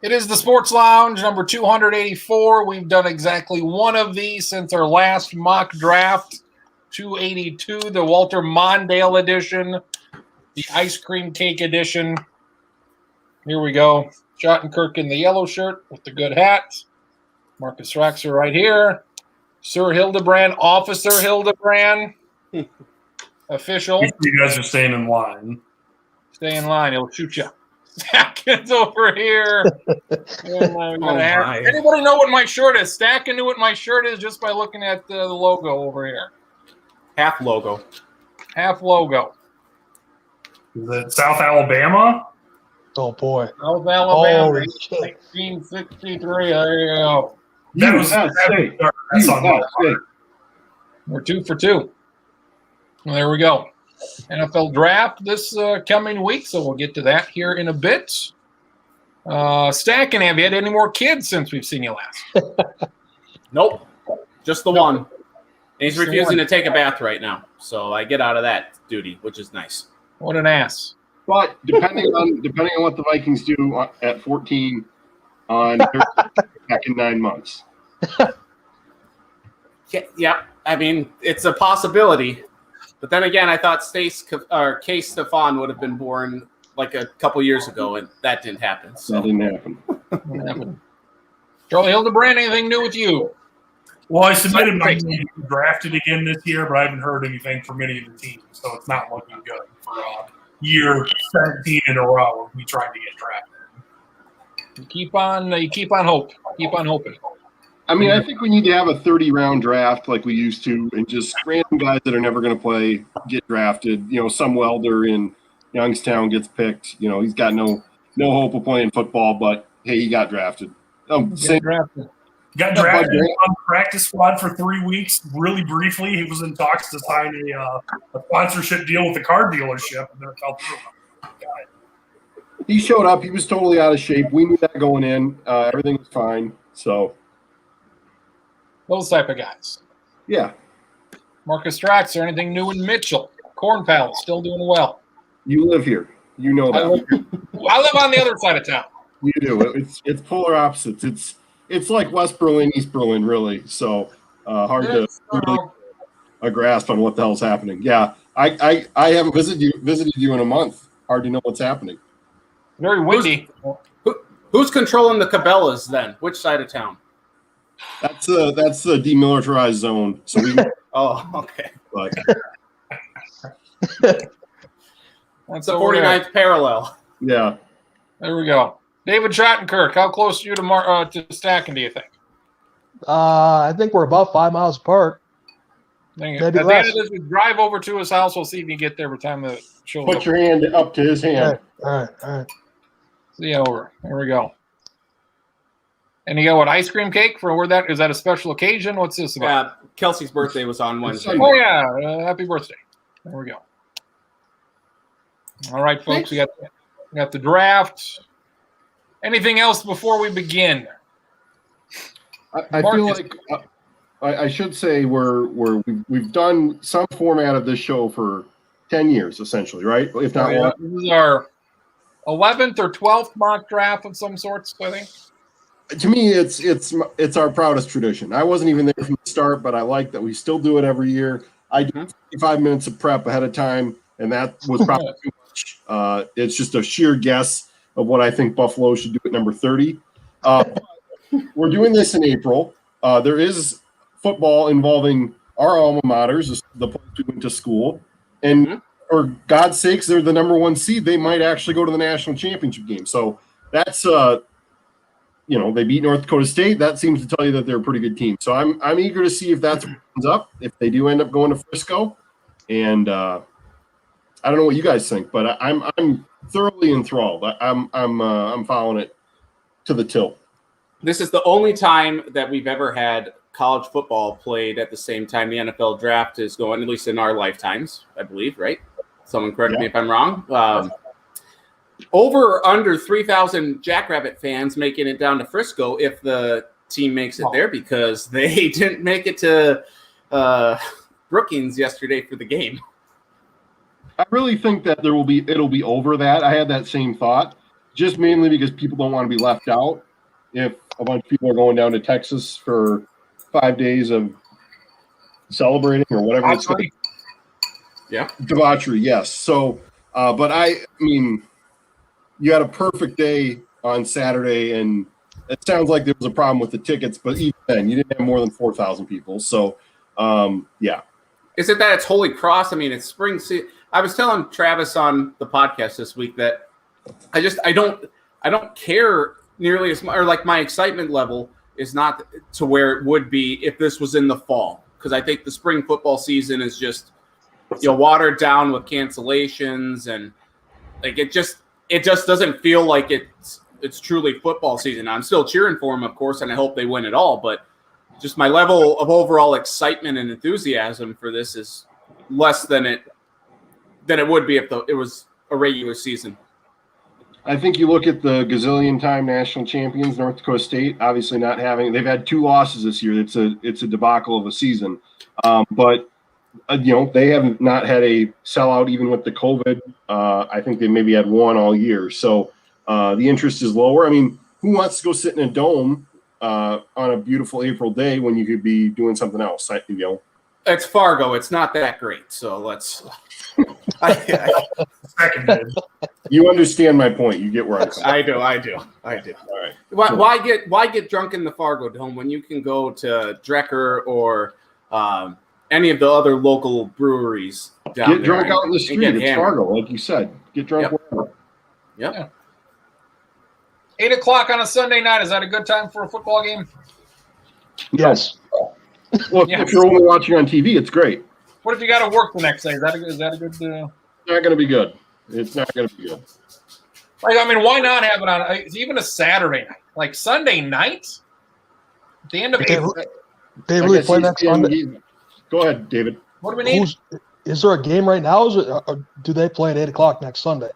It is the Sports Lounge, number 284. We've done exactly one of these since our last mock draft, 282, the Walter Mondale edition, the ice cream cake edition. Here we go. Schottenkirk in the yellow shirt with the good hat. Marcus Raxer right here. Sir Hildebrand, Officer Hildebrand. Official. You guys are staying in line. Stay in line. He'll shoot you. Stackins over here. Anybody know what my shirt is? Stackin knew what my shirt is just by looking at the logo over here. Half logo. Half logo. Is it South Alabama? Oh, boy. South Alabama, Holy shit. 1963. There you go. That's on my part. We're 2 for 2. Well, there we go. NFL draft this coming week, so we'll get to that here in a bit. Stackin, have you had any more kids since we've seen you last? Nope. Just the one. And he's refusing to take a bath right now. So I get out of that duty, which is nice. What an ass. But depending on what the Vikings do at 14 on back in 9 months. Yeah. I mean, it's a possibility. But then again, I thought Case Stefan would have been born like a couple years ago, and that didn't happen. So. That didn't happen. Charlie Hildebrand, anything new with you? Well, I submitted my name to be drafted again this year, but I haven't heard anything from any of the teams, so it's not looking good for year 17 in a row of me trying to get drafted. You keep on hope. Keep on hoping. I mean, I think we need to have a 30-round draft like we used to, and just random guys that are never going to play get drafted. You know, some welder in Youngstown gets picked. You know, he's got no hope of playing football, but hey, he got drafted. Got drafted on the practice squad for 3 weeks. Really briefly, he was in talks to sign a sponsorship deal with the car dealership, and then it fell through. He showed up. He was totally out of shape. We knew that going in. Everything was fine. So. Those type of guys. Yeah. Marcus Straxer, anything new in Mitchell? Corn Palace, still doing well. You live here. You know that. I live on the other side of town. You do. It's polar opposites. It's like West Berlin, East Berlin, really. So hard to really a grasp on what the hell's happening. Yeah. I haven't visited you in a month. Hard to know what's happening. Very windy. Who's controlling the Cabela's then? Which side of town? That's the demilitarized zone. So we. Oh, okay. Like, that's the 49th parallel. Yeah. There we go. David Schottenkirk, how close are you to Stackin, do you think? I think we're about 5 miles apart. Maybe at the end of this, we drive over to his house. We'll see if you get there by the time the show. Put your hand up to his hand. All right. See over. There we go. And you got what, ice cream cake for where that is? That a special occasion? What's this about? Kelsey's birthday was on Wednesday. Oh yeah, happy birthday! There we go. All right, folks, we got the draft. Anything else before we begin? I feel like I should say we've done some format of this show for 10 years, essentially, right? If not more. This is our 11th or 12th mock draft of some sorts, I think. To me, it's our proudest tradition. I wasn't even there from the start, but I like that we still do it every year. I do 55 minutes of prep ahead of time, and that was probably too much. It's just a sheer guess of what I think Buffalo should do at number 30. We're doing this in April. There is football involving our alma maters, the place we went to school, and for God's sakes, they're the number 1 seed. They might actually go to the national championship game. So that's they beat North Dakota State. That seems to tell you that they're a pretty good team. So I'm eager to see if that's what ends up, if they do end up going to Frisco. And I don't know what you guys think, but I'm thoroughly enthralled. I'm following it to the tilt. This is the only time that we've ever had college football played at the same time the NFL draft is going, at least in our lifetimes, I believe, right? Someone correct me if I'm wrong. Over or under 3,000 Jackrabbit fans making it down to Frisco if the team makes it there, because they didn't make it to Brookings yesterday for the game. I really think that it'll be over that. I had that same thought. just mainly because people don't want to be left out. If a bunch of people are going down to Texas for 5 days of celebrating or whatever it's going to be. Yeah. Debauchery, yes. So, but I mean, you had a perfect day on Saturday, and it sounds like there was a problem with the tickets, but even then, you didn't have more than 4,000 people. So, yeah. Is it that it's Holy Cross? I mean, it's spring season. I was telling Travis on the podcast this week that I don't care nearly as much, or like my excitement level is not to where it would be if this was in the fall, because I think the spring football season is just watered down with cancellations, and like it just doesn't feel like it's truly football season. I'm still cheering for them, of course, and I hope they win it all, but just my level of overall excitement and enthusiasm for this is less than it would be if it was a regular season. I think you look at the gazillion-time national champions, North Dakota State, obviously they've had 2 losses this year. It's a debacle of a season. But they have not had a sellout even with the COVID. I think they maybe had 1 all year. So the interest is lower. I mean, who wants to go sit in a dome on a beautiful April day when you could be doing something else? It's Fargo. It's not that great. So let's. Seconded. You understand my point. You get where I'm saying. I do. All right. Why get drunk in the Fargo Dome when you can go to Drecker or any of the other local breweries down there? Get drunk out in the street. It's hammered. Fargo, like you said. Get drunk wherever. Yep. 8 o'clock on a Sunday night. Is that a good time for a football game? Yes. Well, if you're only watching on TV, it's great. What if you got to work the next day? Is that a good? It's not going to be good. It's not going to be good. Like, I mean, why not have it on even a Saturday night? Like Sunday night? At the end of April. They really play next Sunday? Go ahead, David. What do we need? Is there a game right now? Or do they play at 8 o'clock next Sunday?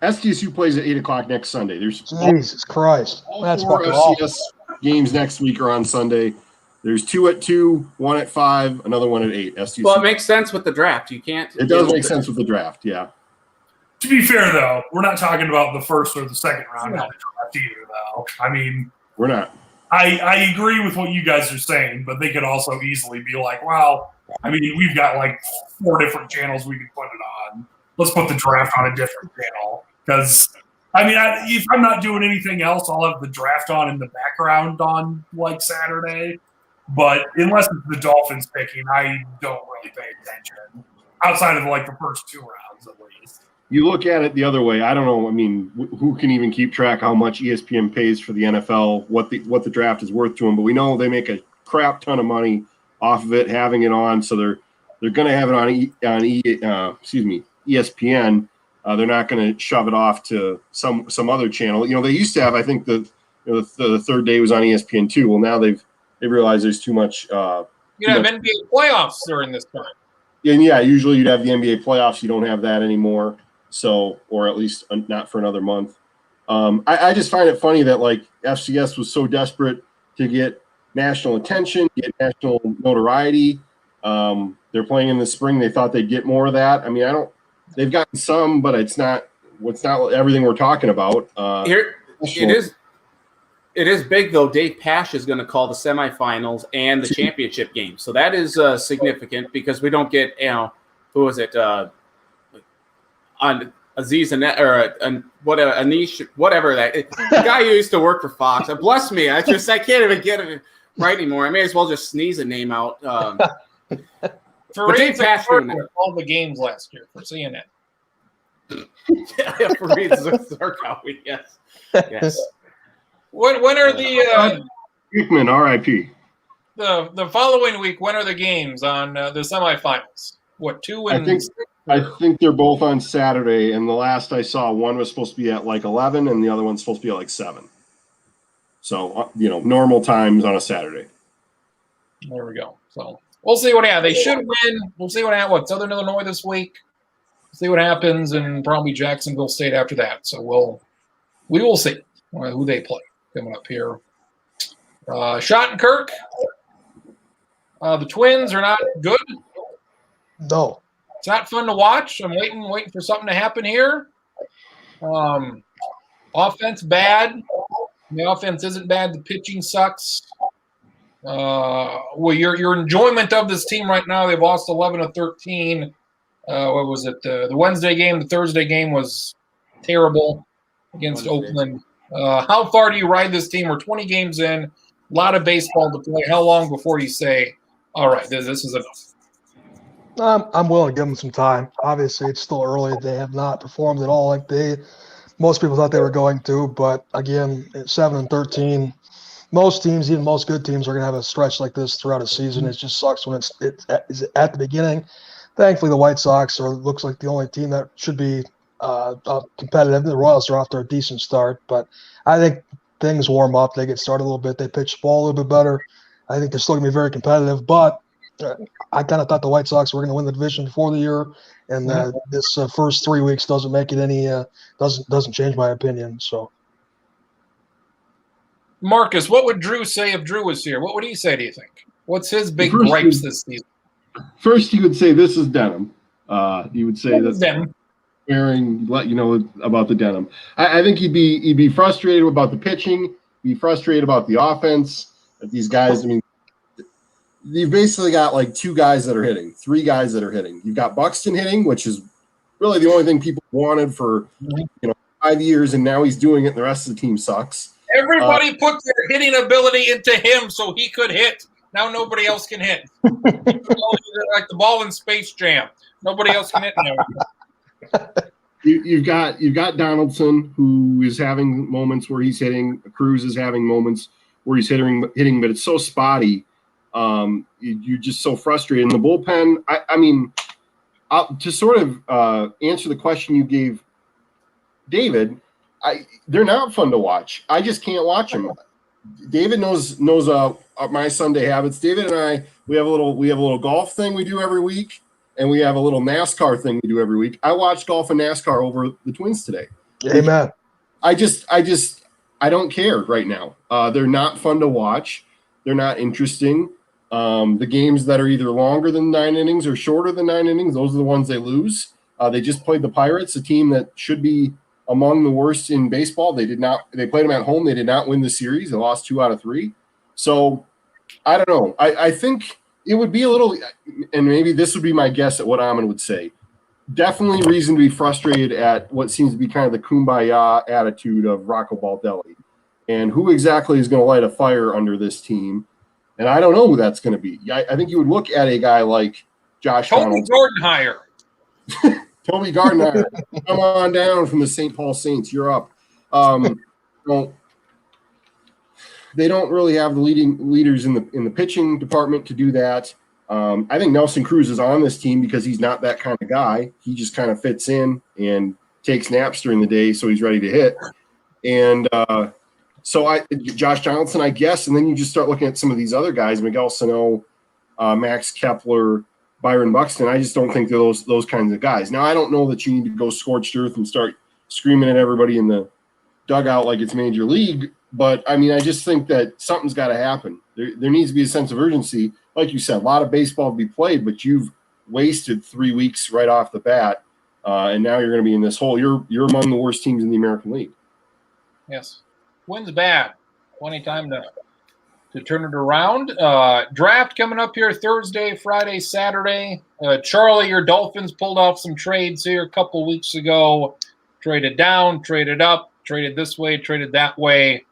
SDSU plays at 8 o'clock next Sunday. There's Jesus Christ. That's all 4 fucking FCS awful. games next week are on Sunday. There's 2 at 2, 1 at 5, another 1 at 8. SDSU. Well, it makes sense with the draft. You can't. It does make sense with the draft, yeah. To be fair, though, we're not talking about the first or the second round of the draft either, though. I mean, we're not. I agree with what you guys are saying, but they could also easily be like, well, I mean, we've got like 4 different channels we can put it on. Let's put the draft on a different channel. Because, I mean, if I'm not doing anything else, I'll have the draft on in the background on like Saturday. But unless it's the Dolphins picking, I don't really pay attention outside of like the first 2 rounds at least. You look at it the other way. I don't know. I mean, who can even keep track how much ESPN pays for the NFL, what the draft is worth to them? But we know they make a crap ton of money off of it, having it on. So they're going to have it on ESPN. They're not going to shove it off to some other channel. They used to have. I think the third day was on ESPN2. Well, now they realize there's too much. You have NBA playoffs during this time. And yeah, usually you'd have the NBA playoffs. You don't have that anymore. So, or at least not for another month. I just find it funny that like FCS was so desperate to get national attention, get national notoriety. They're playing in the spring. They thought they'd get more of that. I mean, they've gotten some, but it's not everything we're talking about. It is big, though. Dave Pasch is going to call the semifinals and the championship game. So that is significant because we don't get, who was it? On Aziz or whatever, Anish, whatever that the guy who used to work for Fox. Bless me. I can't even get it right anymore. I may as well just sneeze a name out. Dave Pasch all the games last year for CNN. Yeah, for Zerkow, yes. When are the Hickman, RIP. The following week? When are the games on the semifinals? What, 2 and? I think they're both on Saturday, and the last I saw, one was supposed to be at like 11, and the other one's supposed to be at like 7. So normal times on a Saturday. There we go. So we'll see what happens. They should win. We'll see what happens. Southern Illinois this week. See what happens, and probably Jacksonville State after that. So we will see who they play coming up here. Schottenkirk. The Twins are not good. No. It's not fun to watch. I'm waiting for something to happen here. Offense bad. The offense isn't bad. The pitching sucks. Well, your enjoyment of this team right now, they've lost 11 of 13. What was it? The Wednesday game, the Thursday game was terrible against Oakland. How far do you ride this team? We're 20 games in, a lot of baseball to play. How long before you say, all right, this is enough? I'm willing to give them some time. Obviously, it's still early. They have not performed at all like most people thought they were going to. But again, at 7-13, most teams, even most good teams, are going to have a stretch like this throughout a season. It just sucks when it's at the beginning. Thankfully, the White Sox looks like the only team that should be competitive. The Royals are off to a decent start, but I think things warm up. They get started a little bit. They pitch the ball a little bit better. I think they're still going to be very competitive, but I kind of thought the White Sox were going to win the division before the year, and this first 3 weeks doesn't make it any doesn't change my opinion. So, Marcus, what would Drew say if Drew was here? What would he say? Do you think? What's his big gripes this season? First, he would say this is denim. He would say that denim. Wearing, let you know about the denim. I think he'd be frustrated about the pitching. Be frustrated about the offense. That these guys, I mean, you've basically got like 2 guys that are hitting, 3 guys that are hitting. You've got Buxton hitting, which is really the only thing people wanted for 5 years, and now he's doing it. And the rest of the team sucks. Everybody put their hitting ability into him so he could hit. Now nobody else can hit. Like the ball in Space Jam. Nobody else can hit now. You've got Donaldson, who is having moments where he's hitting. Cruz is having moments where he's hitting, but it's so spotty. You're just so frustrated. And the bullpen, I mean, to sort of answer the question you gave David, they're not fun to watch. I just can't watch them. David knows my Sunday habits. David and I, we have a little golf thing we do every week, and we have a little NASCAR thing we do every week. I watched golf and NASCAR over the Twins today. amen. I don't care right now. They're not fun to watch. They're not interesting. The games that are either longer than 9 innings or shorter than 9 innings, those are the ones they lose. They just played the Pirates, a team that should be among the worst in baseball. They played them at home. They did not win the series. They lost 2 out of 3. So I don't know. I think it would be a little, and maybe this would be my guess at what Amon would say. Definitely reason to be frustrated at what seems to be kind of the kumbaya attitude of Rocco Baldelli. And who exactly is going to light a fire under this team? And I don't know who that's going to be. I think you would look at a guy like Josh Toby Gardenhire. Toby Gardner, come on down from the St. Paul Saints. You're up. They don't really have the leaders in the pitching department to do that. I think Nelson Cruz is on this team because he's not that kind of guy. He just kind of fits in and takes naps during the day, so he's ready to hit. And Josh Donaldson, I guess, and then you just start looking at some of these other guys, Miguel Sano, Max Kepler, Byron Buxton. I just don't think they're those kinds of guys. Now, I don't know that you need to go scorched earth and start screaming at everybody in the dugout like it's Major League, but I mean, I just think that something's got to happen. There needs to be a sense of urgency. Like you said, a lot of baseball to be played, but you've wasted 3 weeks right off the bat, and now you're going to be in this hole. You're among the worst teams in the American League. Yes. Wins bad. Plenty of time to turn it around. Draft coming up here Thursday, Friday, Saturday. Charlie, your Dolphins pulled off some trades here a couple weeks ago. Traded down, traded up, traded this way, traded that way.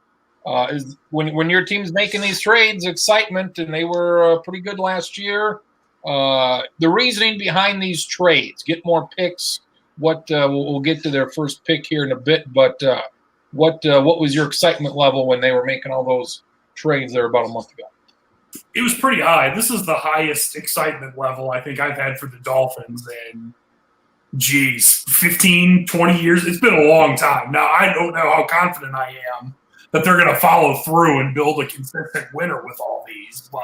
When your team's making these trades, excitement, and they were pretty good last year. The reasoning behind these trades, get more picks. We'll get to their first pick here in a bit, but what was your excitement level when they were making all those trades there about a month ago? It was pretty high. This is the highest excitement level I think I've had for the Dolphins in, 15, 20 years. It's been a long time. Now, I don't know how confident I am that they're going to follow through and build a consistent winner with all these, but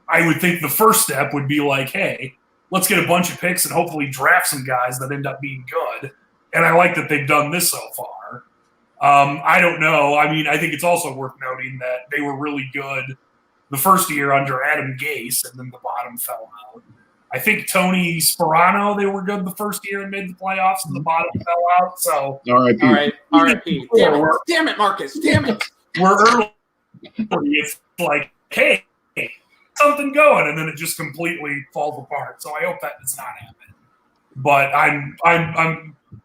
I would think the first step would be like, hey, let's get a bunch of picks and hopefully draft some guys that end up being good. And I like that they've done this so far. I don't know. I mean, I think it's also worth noting that they were really good the first year under Adam Gase, and then the bottom fell out. I think Tony Sperano, they were good the first year and made the playoffs, and the bottom fell out. So, R.I.P. All right, RIP. Damn it, Marcus. Damn it. we're early. It's like, hey, something going, and then it just completely falls apart. So I hope that does not happen. But I'm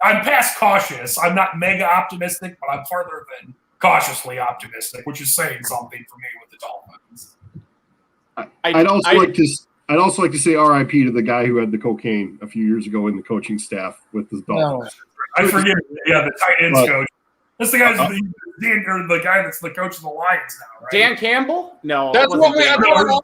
past cautious. I'm not mega optimistic, but I'm farther than cautiously optimistic, which is saying something for me with the Dolphins. I'd also like to say R.I.P. to the guy who had the cocaine a few years ago in the coaching staff with the Dolphins. I forget. Yeah, the tight ends But- coach. That's the the guy that's the coach of the Lions now, right? Dan Campbell? No. That's it what wasn't we. Dan That's Campbell.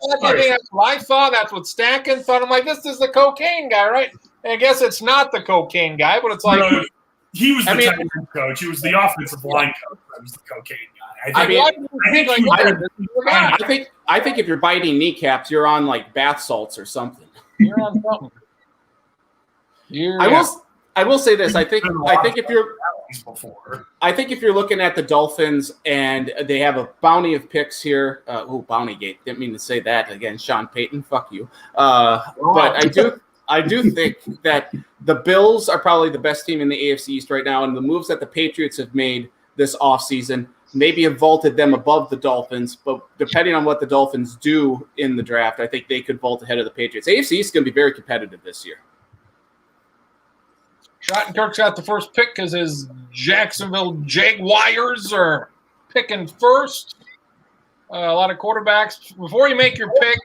what I thought. That's what Stacken thought. I'm like, this is the cocaine guy, right? And I guess it's not the cocaine guy, but it's like. No, he was the I mean- tight end coach. He was the offensive line coach. That was the cocaine guy. I mean, why do you think like, he okay, was- this is the guy? I think if you're biting kneecaps, you're on like bath salts or something. You're on something. I will say this. I think if you're before. I think if you're looking at the Dolphins and they have a bounty of picks here, Bountygate. Didn't mean to say that again. Sean Payton, fuck you. But I do think that the Bills are probably the best team in the AFC East right now, and the moves that the Patriots have made this offseason maybe have vaulted them above the Dolphins. But depending on what the Dolphins do in the draft, I think they could vault ahead of the Patriots. AFC East is going to be very competitive this year. Schottenkirk's got the first pick because his Jacksonville Jaguars are picking first. A lot of quarterbacks. Before you make your pick,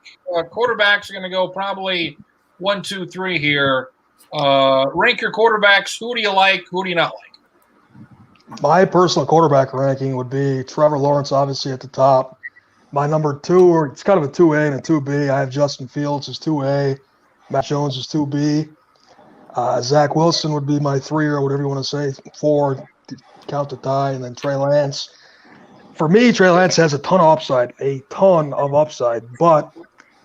quarterbacks are going to go probably 1, 2, 3 here. Rank your quarterbacks. Who do you like? Who do you not like? My personal quarterback ranking would be Trevor Lawrence, obviously at the top. My number 2, or it's kind of a 2A and a 2B. I have Justin Fields as 2A, Matt Jones as 2B. Zach Wilson would be my 3, or whatever you want to say, 4, to count the tie, and then Trey Lance. For me, Trey Lance has a ton of upside, but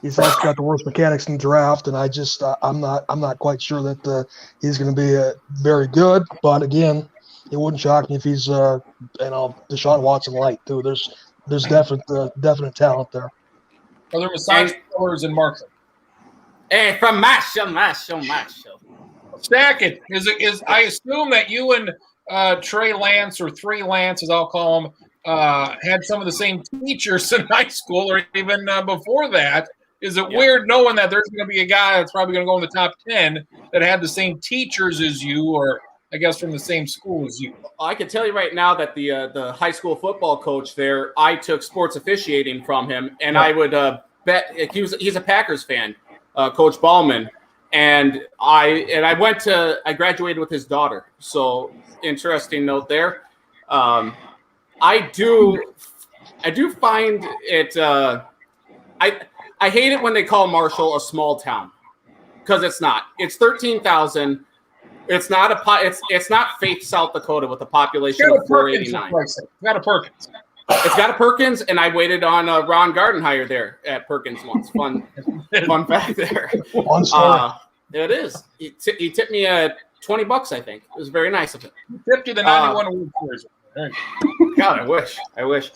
he's also got the worst mechanics in the draft, and I just I'm not quite sure that he's going to be very good. But again, it wouldn't shock me if he's Deshaun Watson light too. There's definite talent there. Are there massage colors in Markham? Hey, from my show. Stack it. Is I assume that you and Trey Lance, or 3 Lance as I'll call him, had some of the same teachers in high school or even before that. Is it weird knowing that there's going to be a guy that's probably going to go in the top 10 that had the same teachers as you, or I guess from the same school as you? I can tell you right now that the high school football coach there, I took sports officiating from him, and I would bet he's a Packers fan, Coach Ballman. And I graduated with his daughter. So interesting note there. I do find it. I hate it when they call Marshall a small town, because it's not. It's 13,000. It's not it's not Faith, South Dakota, with a population of 489. It's got a Perkins. It's got a Perkins, and I waited on Ron Gardenhire there at Perkins once. Fun fact there. One story. It is. He tipped me $20, I think. It was very nice of him. 50 the 91 award series. God, I wish.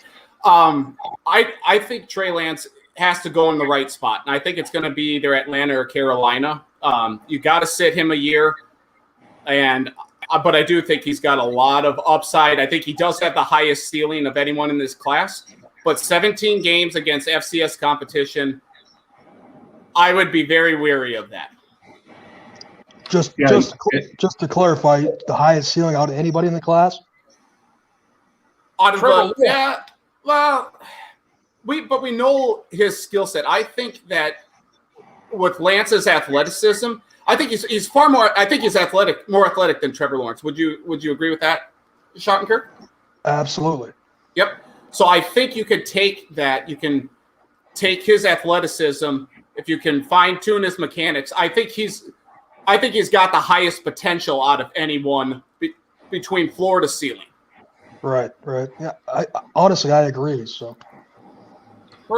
I think Trey Lance has to go in the right spot, and I think it's going to be either Atlanta or Carolina. You got to sit him a year, but I do think he's got a lot of upside. I think he does have the highest ceiling of anyone in this class, but 17 games against FCS competition, I would be very wary of that. Just to clarify, the highest ceiling out of anybody in the class? We know his skill set. I think that with Lance's athleticism, I think he's far more. I think he's more athletic than Trevor Lawrence. Would you agree with that, Schottenkirk? Absolutely. Yep. So I think you could take that. You can take his athleticism. If you can fine tune his mechanics, I think he's got the highest potential out of anyone between floor to ceiling. Right. Yeah. Honestly, I agree. So.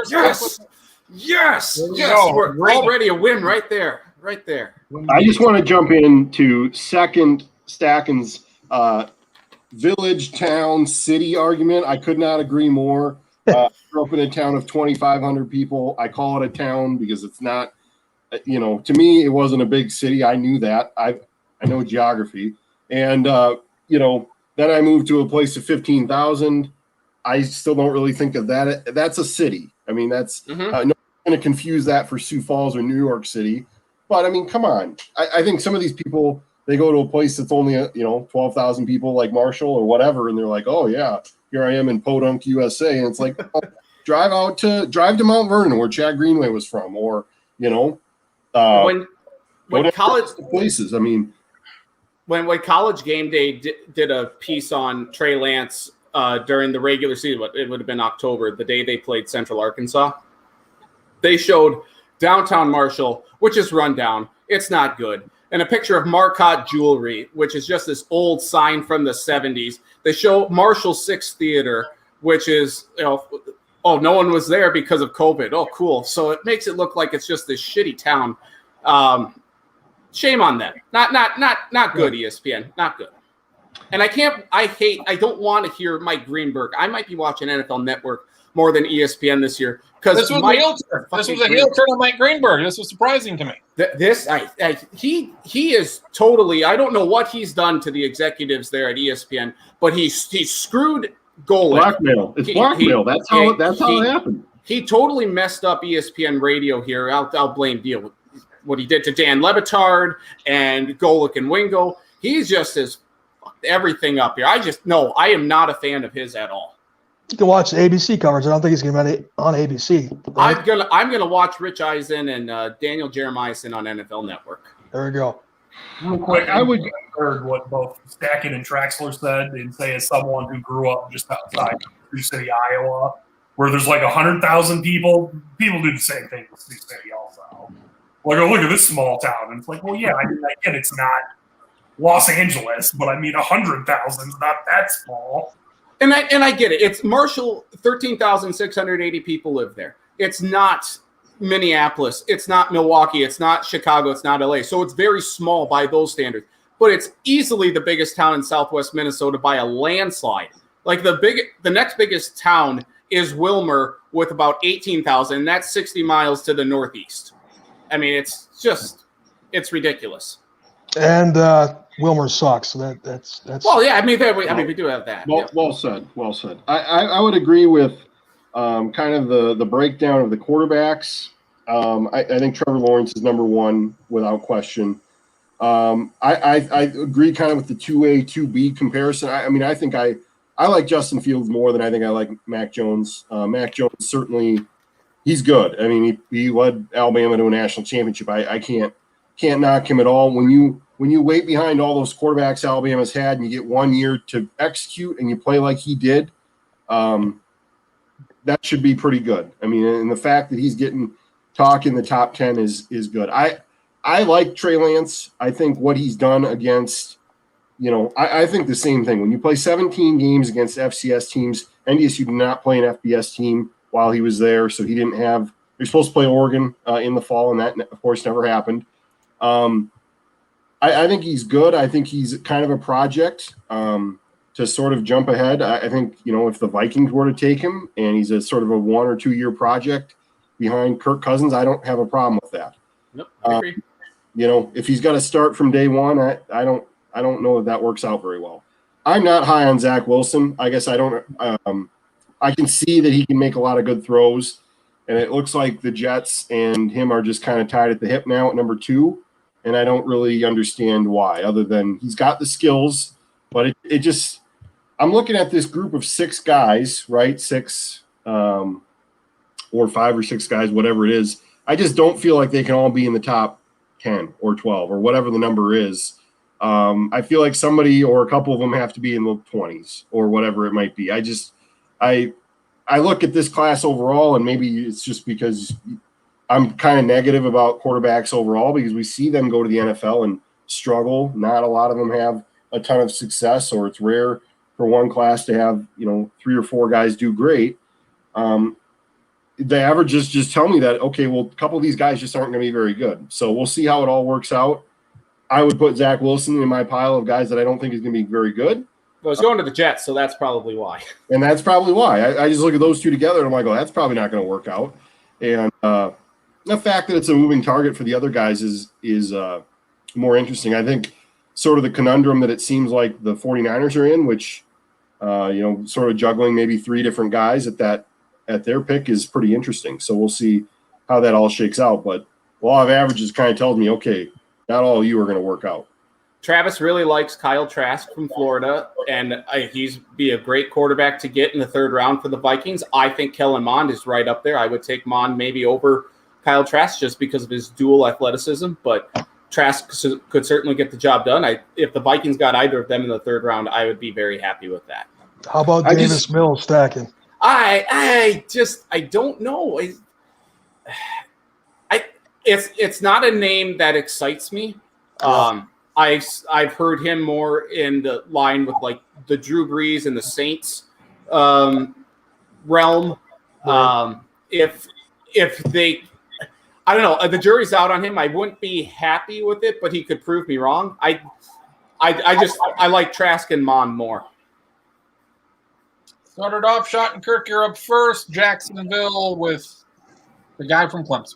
Yes. Go. We're already a win right there. I just want to jump into second Stacken's village, town, city argument. I could not agree more. Grew up in a town of 2,500 people. I call it a town because it's not to me, it wasn't a big city. I knew that. I know geography. And, then I moved to a place of 15,000. I still don't really think of that. That's a city. I mean, that's no one's going to confuse that for Sioux Falls or New York City. But I mean, come on. I think some of these people, they go to a place that's only 12,000 people like Marshall or whatever, and they're like, oh yeah, here I am in Podunk, USA, and it's like, drive to Mount Vernon where Chad Greenway was from, or when college places. I mean, when College Game Day did a piece on Trey Lance during the regular season, it would have been October, the day they played Central Arkansas. They showed downtown Marshall, which is run down. It's not good. And a picture of Marcotte Jewelry, which is just this old sign from the 70s. They show Marshall Sixth Theater, which is, no one was there because of COVID. Oh, cool. So it makes it look like it's just this shitty town. Shame on them. Not good, ESPN. Not good. And I don't want to hear Mike Greenberg. I might be watching NFL Network more than ESPN this year. This was a heel turn on Mike Greenberg. This was surprising to me. He is totally. I don't know what he's done to the executives there at ESPN, but he screwed Golic. Blackmail. It's blackmail. That's how it happened. He totally messed up ESPN radio here. I'll blame Deal with what he did to Dan Lebitard and Golic and Wingo. He's just as fucked everything up here. I am not a fan of his at all. You can watch the ABC coverage. I don't think he's going to be on ABC. Right? I'm gonna watch Rich Eisen and Daniel Jeremiah on NFL Network. There we go. Real quick, I would heard what both Stackett and Traxler said, and say as someone who grew up just outside Sioux City, Iowa, where there's like 100,000 people. People do the same thing with Sioux City also. Like, oh, look at this small town, and it's like, well, yeah, I get it's not Los Angeles, but I mean 100,000 is not that small. And I get it. It's Marshall, 13,680 people live there. It's not Minneapolis. It's not Milwaukee. It's not Chicago. It's not LA. So it's very small by those standards. But it's easily the biggest town in Southwest Minnesota by a landslide. Like the next biggest town is Wilmer with about 18,000. And that's 60 miles to the northeast. I mean, it's ridiculous. And Wilmer sucks. So that's. Well, yeah. I mean, we do have that. Well said. Well said. I would agree with kind of the breakdown of the quarterbacks. I think Trevor Lawrence is number one without question. I agree kind of with the 2A, 2B comparison. I think I like Justin Fields more than I think I like Mac Jones. Mac Jones certainly, he's good. I mean, he led Alabama to a national championship. I can't knock him at all. When you wait behind all those quarterbacks Alabama's had and you get 1 year to execute and you play like he did, that should be pretty good. I mean, and the fact that he's getting talk in the top 10 is good. I like Trey Lance. I think what he's done against, I think the same thing. When you play 17 games against FCS teams, NDSU did not play an FBS team while he was there, so he didn't have – they're supposed to play Oregon in the fall, and that, of course, never happened. I think he's good. I think he's kind of a project to sort of jump ahead. I think, if the Vikings were to take him and he's a sort of a 1 or 2 year project behind Kirk Cousins, I don't have a problem with that. Nope, I agree. If he's got to start from day one, I don't know if that works out very well. I'm not high on Zach Wilson. I guess I don't. I can see that he can make a lot of good throws, and it looks like the Jets and him are just kind of tied at the hip now at number 2. And I don't really understand why, other than he's got the skills, but it just – I'm looking at this group of 6 guys, right, 6 or 5 or 6 guys, whatever it is. I just don't feel like they can all be in the top 10 or 12 or whatever the number is. I feel like somebody or a couple of them have to be in the 20s or whatever it might be. I look at this class overall, and maybe it's just because – I'm kind of negative about quarterbacks overall because we see them go to the NFL and struggle. Not a lot of them have a ton of success, or it's rare for one class to have, 3 or 4 guys do great. The averages just tell me that, okay, well, a couple of these guys just aren't going to be very good. So we'll see how it all works out. I would put Zach Wilson in my pile of guys that I don't think is going to be very good. Well, it's going to the Jets, so that's probably why. And that's probably why. I just look at those two together and I'm like, oh, that's probably not going to work out. And, the fact that it's a moving target for the other guys is more interesting. I think sort of the conundrum that it seems like the 49ers are in, which sort of juggling maybe 3 different guys at their pick is pretty interesting. So we'll see how that all shakes out. But law of averages kind of tells me, okay, not all of you are going to work out. Travis really likes Kyle Trask from Florida, and he's be a great quarterback to get in the 3rd round for the Vikings. I think Kellen Mond is right up there. I would take Mond maybe over Kyle Trask just because of his dual athleticism, but Trask could certainly get the job done. If the Vikings got either of them in the 3rd round, I would be very happy with that. How about Davis Mills stacking? I don't know. It's not a name that excites me. I've heard him more in the line with like the Drew Brees and the Saints realm. If they, I don't know, the jury's out on him. I wouldn't be happy with it, but he could prove me wrong. I like Trask and Mond more. Started off, Schottenkirk, you're up first. Jacksonville with the guy from Clemson.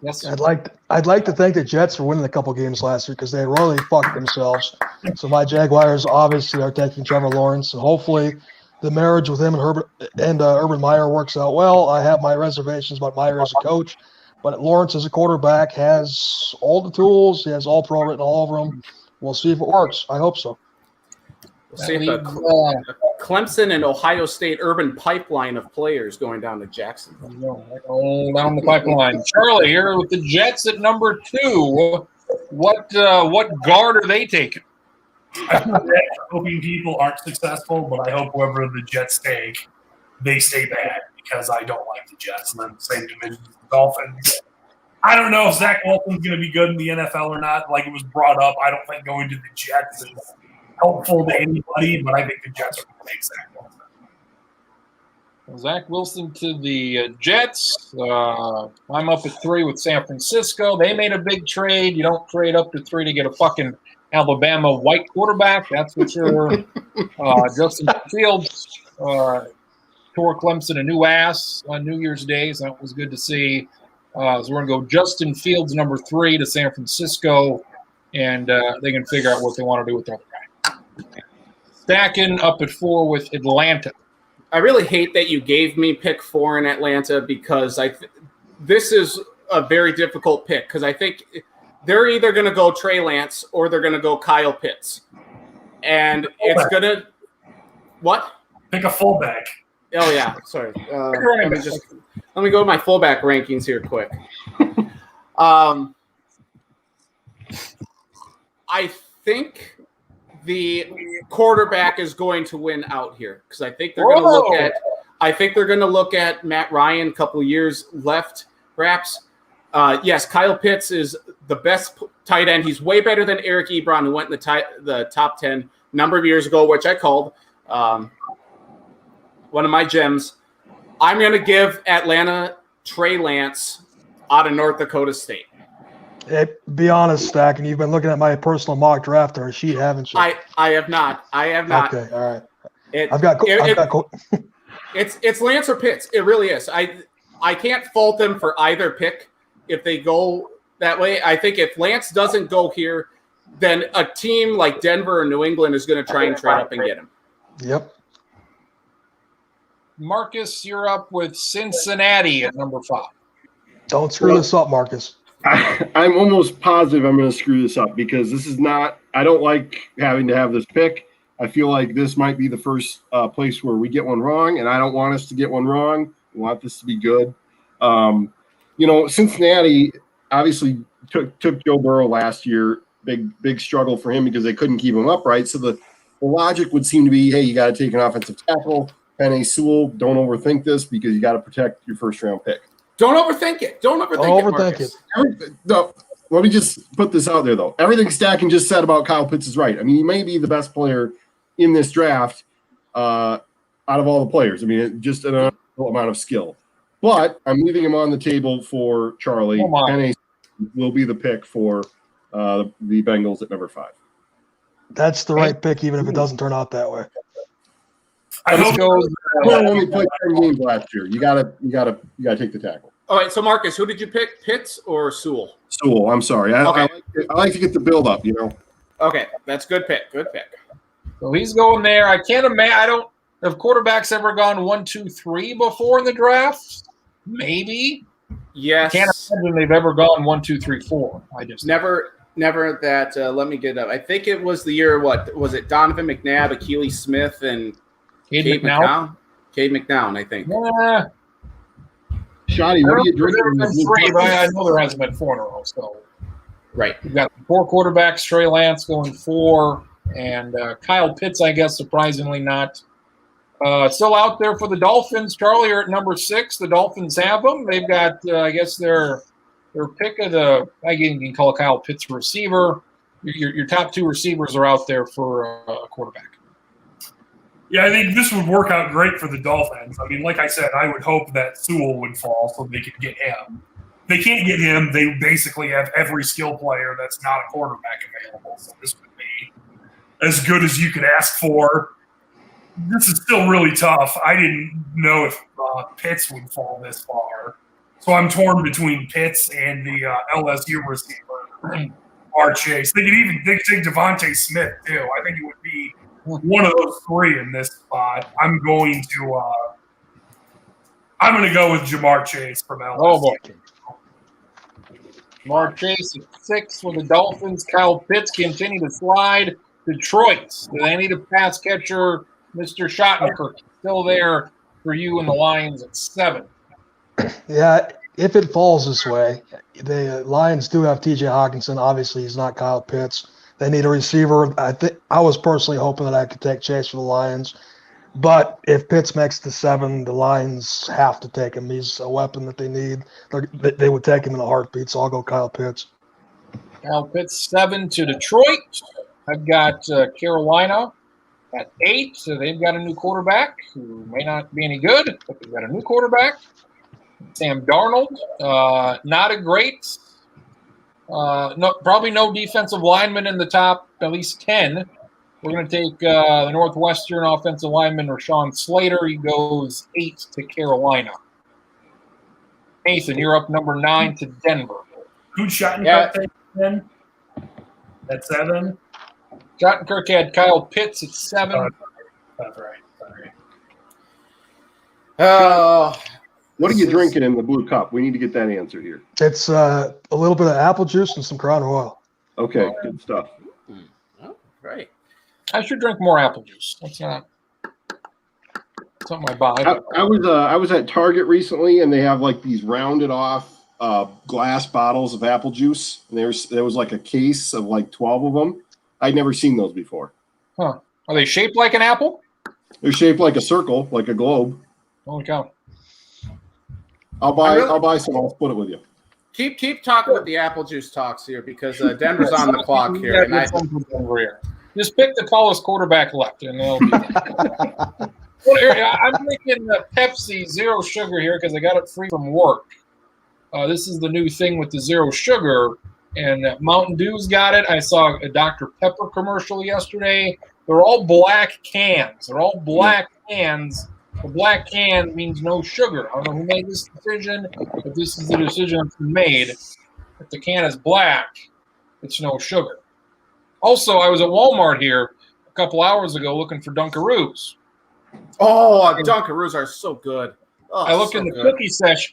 Yes. I'd like to thank the Jets for winning a couple games last year because they really fucked themselves. So my Jaguars obviously are taking Trevor Lawrence, and hopefully the marriage with him and Urban Meyer works out well. I have my reservations about Meyer as a coach, but Lawrence as a quarterback has all the tools. He has all pro written all over him. We'll see if it works. I hope so. We'll see if the Clemson and Ohio State urban pipeline of players going down to Jacksonville. All down the pipeline. Charlie here with the Jets at number 2. What guard are they taking? I'm hoping people aren't successful, but I hope whoever the Jets take, they stay bad because I don't like the Jets, and I'm the same division as the Dolphins. I don't know if Zach Wilson's going to be good in the NFL or not. Like it was brought up, I don't think going to the Jets is helpful to anybody, but I think the Jets are going to take Zach Wilson. Zach Wilson to the Jets. I'm up at 3 with San Francisco. They made a big trade. You don't trade up to 3 to get a fucking Alabama white quarterback. That's for sure. Justin Fields tore Clemson a new ass on New Year's Day, so that was good to see. So we're going to go Justin Fields, number 3, to San Francisco, and they can figure out what they want to do with their other guy. Stacking up at 4 with Atlanta. I really hate that you gave me pick 4 in Atlanta because this is a very difficult pick because I think they're either going to go Trey Lance or they're going to go Kyle Pitts. And it's going to – what? Pick a fullback. Oh, yeah. Sorry. Let me go to my fullback rankings here quick. I think the quarterback is going to win out here because I think they're going to look at Matt Ryan, a couple of years left, perhaps. Yes, Kyle Pitts is the best tight end. He's way better than Eric Ebron, who went in the top 10 a number of years ago, which I called one of my gems. I'm going to give Atlanta Trey Lance out of North Dakota State. Hey, be honest, Stack, and you've been looking at my personal mock draft or sheet, haven't you? I have not. Okay, all right. It's Lance or Pitts. It really is. I can't fault them for either pick if they go that way. I think if Lance doesn't go here, then a team like Denver or New England is going to try and trade up and get him. Yep. Marcus, you're up with Cincinnati at number 5. Don't screw this up, Marcus. I'm almost positive I'm going to screw this up because this is not – I don't like having to have this pick. I feel like this might be the first place where we get one wrong, and I don't want us to get one wrong. I want this to be good. Cincinnati obviously took Joe Burrow last year. Big struggle for him because they couldn't keep him upright. So the logic would seem to be, hey, you got to take an offensive tackle. Penei Sewell, don't overthink this because you got to protect your first-round pick. Don't overthink it. Don't overthink it. No, let me just put this out there, though. Everything Stacken just said about Kyle Pitts is right. I mean, he may be the best player in this draft out of all the players. I mean, just an unbelievable amount of skill. But I'm leaving him on the table for Charlie. Penei will be the pick for the Bengals at number 5. That's the right pick, even if it doesn't turn out that way. I Let's hope go. Well, only played 10 games last year. You gotta take the tackle. All right, so Marcus, who did you pick? Pitts or Sewell? Sewell, I'm sorry. Okay. I like to get the build up, Okay, that's good pick. Good pick. So he's going there. I can't imagine. I don't. Have quarterbacks ever gone 1, 2, 3 before in the draft? Maybe. Yes. Can't imagine they've ever gone 1, 2, 3, 4. I just Never that. Let me get it up. I think it was the year. What was it? Donovan McNabb, Akili Smith, and Cade Cade McNown. McNown. Cade McNown, I think. Yeah. Shoddy, I what are don't you think there's ever drinking? been 3, but I know there hasn't been 4 in a row. So Right. we've got 4 quarterbacks. Trey Lance going 4, and Kyle Pitts, I guess, surprisingly not. Still out there for the Dolphins. Charlie are at number 6. The Dolphins have them. They've got, I guess, their pick of the. I guess you can call Kyle Pitts a receiver. Your top 2 receivers are out there for a quarterback. Yeah, I think this would work out great for the Dolphins. I mean, like I said, I would hope that Sewell would fall so they could get him. They can't get him. They basically have every skill player that's not a quarterback available. So this would be as good as you could ask for. This is still really tough. I didn't know if Pitts would fall this far. So I'm torn between Pitts and the LSU receiver, R. Chase. They could take Devontae Smith, too. I think it would be one of those 3 in this spot. I'm going to go with Jamar Chase from LSU. Oh, boy. Jamar Chase at 6 for the Dolphins. Kyle Pitts continue to slide. Detroit. Do they need a pass catcher? Mr. Schottenkirk still there for you and the Lions at 7. Yeah, if it falls this way, the Lions do have T.J. Hawkinson. Obviously, he's not Kyle Pitts. They need a receiver. I was personally hoping that I could take Chase for the Lions, but if Pitts makes the 7, the Lions have to take him. He's a weapon that they need. They would take him in a heartbeat. So I'll go Kyle Pitts. Kyle Pitts 7 to Detroit. I've got Carolina at 8. So they've got a new quarterback who may not be any good, but they've got a new quarterback. Sam Darnold, not a great. Probably no defensive lineman in the top at least 10. We're going to take the Northwestern offensive lineman Rashawn Slater. He goes 8 to Carolina. Nathan, you're up number 9 to Denver. Who'd Schottenkirk Yeah. take then? At 7? Schottenkirk had Kyle Pitts at 7. That's right. Sorry. What are you drinking in the blue cup? We need to get that answered here. It's a little bit of apple juice and some Crown Royal. Okay, good stuff. Oh, right. I should drink more apple juice. That's not something I buy. I was at Target recently, and they have like these rounded off glass bottles of apple juice. And there was like a case of like 12 of them. I'd never seen those before. Huh. Are they shaped like an apple? They're shaped like a circle, like a globe. Holy cow. I'll buy some. I'll split it with you. Keep talking with the apple juice talks here because Denver's on the clock here. And Just pick the tallest quarterback left, and they'll be I'm making Pepsi Zero Sugar here because I got it free from work. This is the new thing with the Zero Sugar, and Mountain Dew's got it. I saw a Dr. Pepper commercial yesterday. They're all black cans. They're all black cans. The black can means no sugar. I don't know who made this decision, but this is the decision that's been made. If the can is black, it's no sugar. Also, I was at Walmart here a couple hours ago looking for Dunkaroos. Oh, Dunkaroos are so good. Oh, I looked so in the good.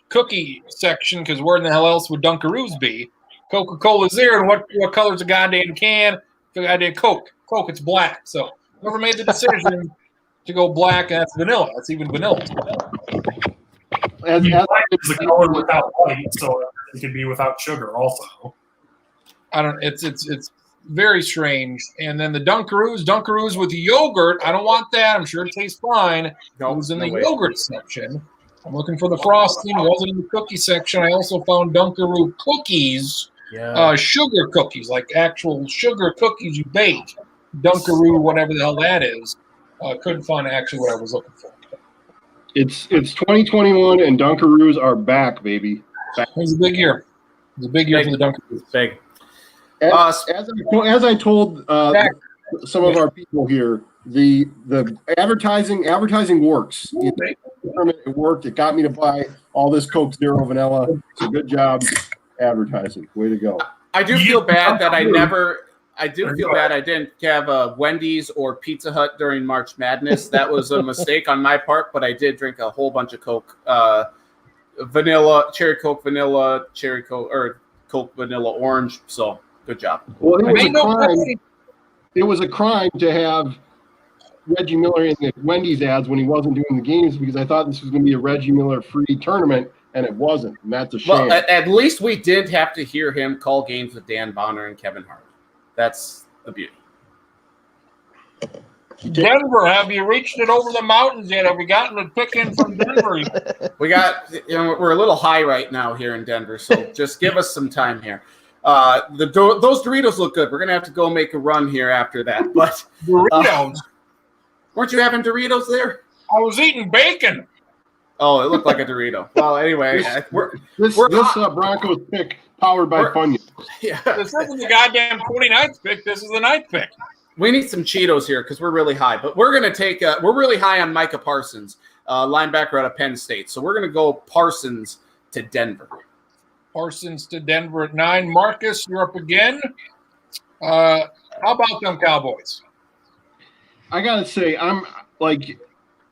cookie section because where in the hell else would Dunkaroos be? Coca-Cola's there, and what color's a goddamn can? The goddamn Coke. Coke, it's black. So whoever made the decision to go black, and that's vanilla. That's even vanilla. As Black is the color without white, so it can be without sugar also. I don't. It's very strange. And then the Dunkaroos with yogurt. I don't want that. I'm sure it tastes fine. It was in the yogurt section. I'm looking for the frosting. It wasn't in the cookie section. I also found Dunkaroo cookies, sugar cookies, like actual sugar cookies you bake. Dunkaroo, whatever the hell that is. Couldn't find actually what I was looking for. It's 2021 and Dunkaroos are back, baby. It was a big year. It was a big year for the Dunkaroos. Big. As I told some of our people here, the advertising works. It worked. It got me to buy all this Coke Zero Vanilla. So good job, advertising. Way to go. I do feel bad that I feel bad I didn't have a Wendy's or Pizza Hut during March Madness. That was a mistake on my part, but I did drink a whole bunch of Coke, vanilla, cherry Coke, vanilla, cherry Coke, or Coke vanilla orange. So good job. Well, it was a crime to have Reggie Miller in the Wendy's ads when he wasn't doing the games, because I thought this was going to be a Reggie Miller free tournament, and it wasn't. And that's a shame. Well, at least we did have to hear him call games with Dan Bonner and Kevin Hart. That's the beauty. Denver, have you reached it over the mountains yet? Have we gotten a pick in from Denver? We got, we're a little high right now here in Denver, so just give us some time here. Those Doritos look good. We're gonna have to go make a run here after that. But Doritos. Weren't you having Doritos there? I was eating bacon. Oh, it looked like a Dorito. Well, anyway, this Broncos pick powered by Funyuns. Yeah. This isn't the goddamn 29th pick. This is the 9th pick. We need some Cheetos here because we're really high. But we're going to take we're really high on Micah Parsons, linebacker out of Penn State. So we're going to go Parsons to Denver. Parsons to Denver at 9. Marcus, you're up again. How about them Cowboys? I got to say,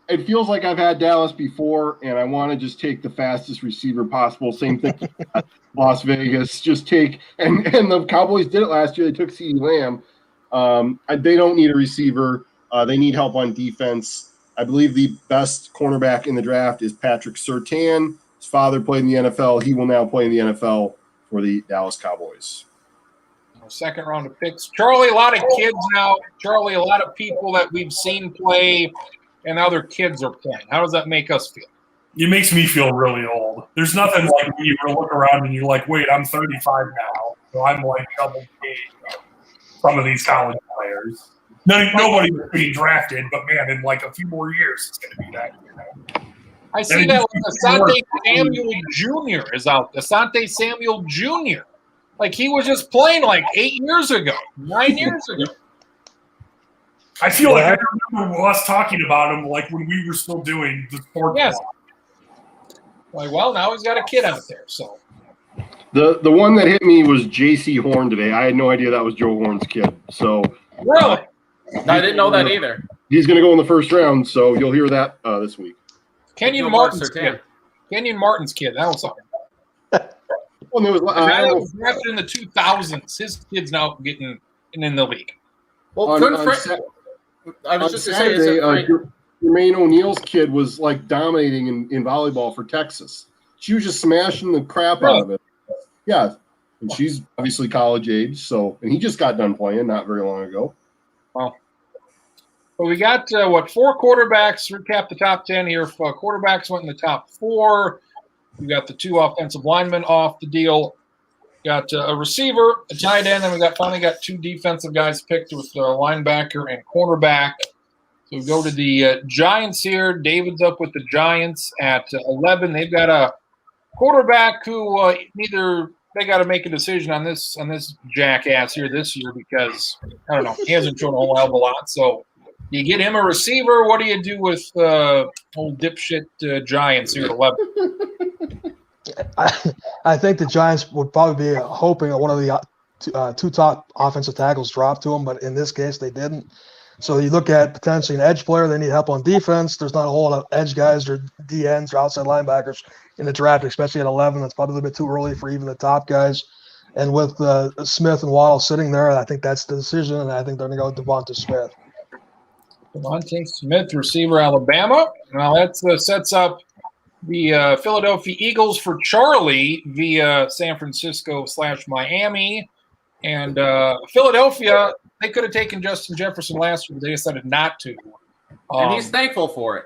it feels like I've had Dallas before, and I want to just take the fastest receiver possible. Same thing at Las Vegas. Just take and the Cowboys did it last year. They took CeeDee Lamb. They don't need a receiver. They need help on defense. I believe the best cornerback in the draft is Patrick Surtain. His father played in the NFL. He will now play in the NFL for the Dallas Cowboys. Second round of picks. Charlie, a lot of kids now. Charlie, a lot of people that we've seen play and other kids are playing. How does that make us feel? It makes me feel really old. There's nothing like when you look around and you're like, wait, I'm 35 now. So I'm like double age. Some of these college players. Nobody was being drafted, but man, in like a few more years, it's going to be that. I see that Asante Samuel Jr. is out. Asante Samuel Jr. Like he was just playing like 8 years ago, 9 years ago. I feel like I remember us talking about him like when we were still doing the sport. Yes. Like, well, now he's got a kid out there. So the one that hit me was J.C. Horn today. I had no idea that was Joe Horn's kid. So really, I didn't know that either. He's going to go in the first round, so you'll hear that this week. Kenyon Martin's kid. Kenyon Martin's kid. That was something. Well, there was drafted in the 2000s. His kid's now getting in the league. Well, I was just Saturday, to say, Jermaine O'Neal's kid was like dominating in volleyball for Texas. She was just smashing the crap out of it. Yeah, and she's obviously college age. So, and he just got done playing not very long ago. Wow. Well, we got 4 quarterbacks. Recap the top 10 here. Quarterbacks went in the top 4. We got the 2 offensive linemen off the deal. Got a receiver, a tight end, and we finally got 2 defensive guys picked with linebacker and cornerback. So we go to the Giants here. David's up with the Giants at 11. They've got a quarterback who they got to make a decision on this jackass here this year because I don't know, he hasn't shown a whole hell of a lot. So you get him a receiver. What do you do with old dipshit Giants here at 11? I think the Giants would probably be hoping that one of the 2 top offensive tackles dropped to them, but in this case they didn't. So you look at potentially an edge player. They need help on defense. There's not a whole lot of edge guys or DNs or outside linebackers in the draft, especially at 11. That's probably a little bit too early for even the top guys. And with Smith and Waddle sitting there, I think that's the decision, and I think they're going to go with Devonta Smith. Devonta Smith, receiver, Alabama. Now that sets up the Philadelphia Eagles for Charlie via San Francisco/Miami. And Philadelphia, they could have taken Justin Jefferson last year, but they decided not to. And he's thankful for it.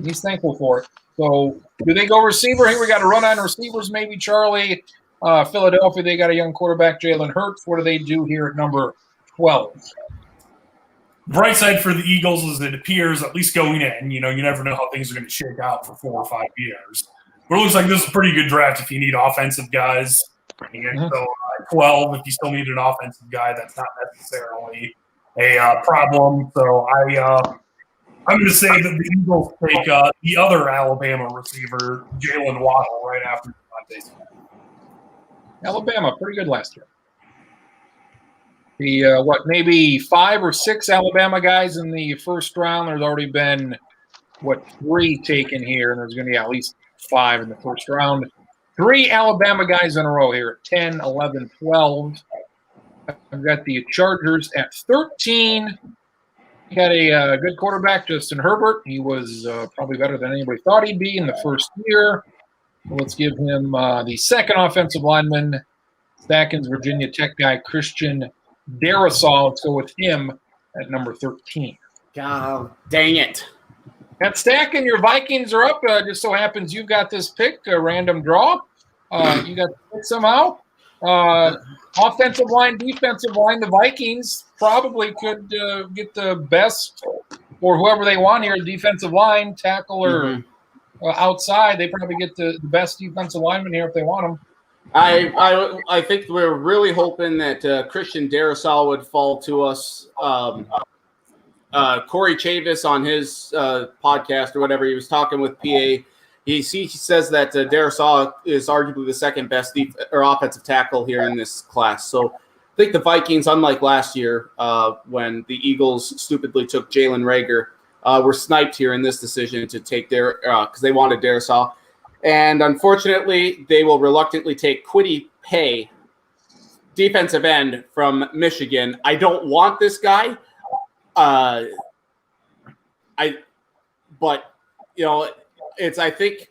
He's thankful for it. So do they go receiver? Here we got to run on receivers maybe, Charlie. Philadelphia, they got a young quarterback, Jalen Hurts. What do they do here at number 12? Bright side for the Eagles is it appears, at least going in, you never know how things are going to shake out for 4 or 5 years. But it looks like this is a pretty good draft if you need offensive guys. And so 12, if you still need an offensive guy, that's not necessarily a problem. So I'm going to say that the Eagles take the other Alabama receiver, Jalen Waddle, right after Devontae Smith. Alabama, pretty good last year. Maybe 5 or 6 Alabama guys in the first round. There's already been, 3 taken here, and there's going to be at least 5 in the first round. 3 Alabama guys in a row here at 10, 11, 12. I've got the Chargers at 13. Had a good quarterback, Justin Herbert. He was probably better than anybody thought he'd be in the first year. Let's give him the second offensive lineman, Stacken's Virginia Tech guy, Christian Darrisaw. Let's go with him at number 13. God dang it. At Stacken, your Vikings are up. Just so happens you've got this pick, a random draw. You got the pick somehow. Offensive line, defensive line, the Vikings probably could get the best or whoever they want here, defensive line, tackle, or outside. They probably get the best defensive lineman here if they want them. I think we're really hoping that Christian Darrisaw would fall to us. Corey Chavis on his podcast or whatever, he was talking with PA. He says that Darrisaw is arguably the second best offensive tackle here in this class. So I think the Vikings, unlike last year when the Eagles stupidly took Jalen Reagor, were sniped here in this decision to take because they wanted Darrisaw. And unfortunately, they will reluctantly take Kwity Paye, defensive end from Michigan. I don't want this guy. I think,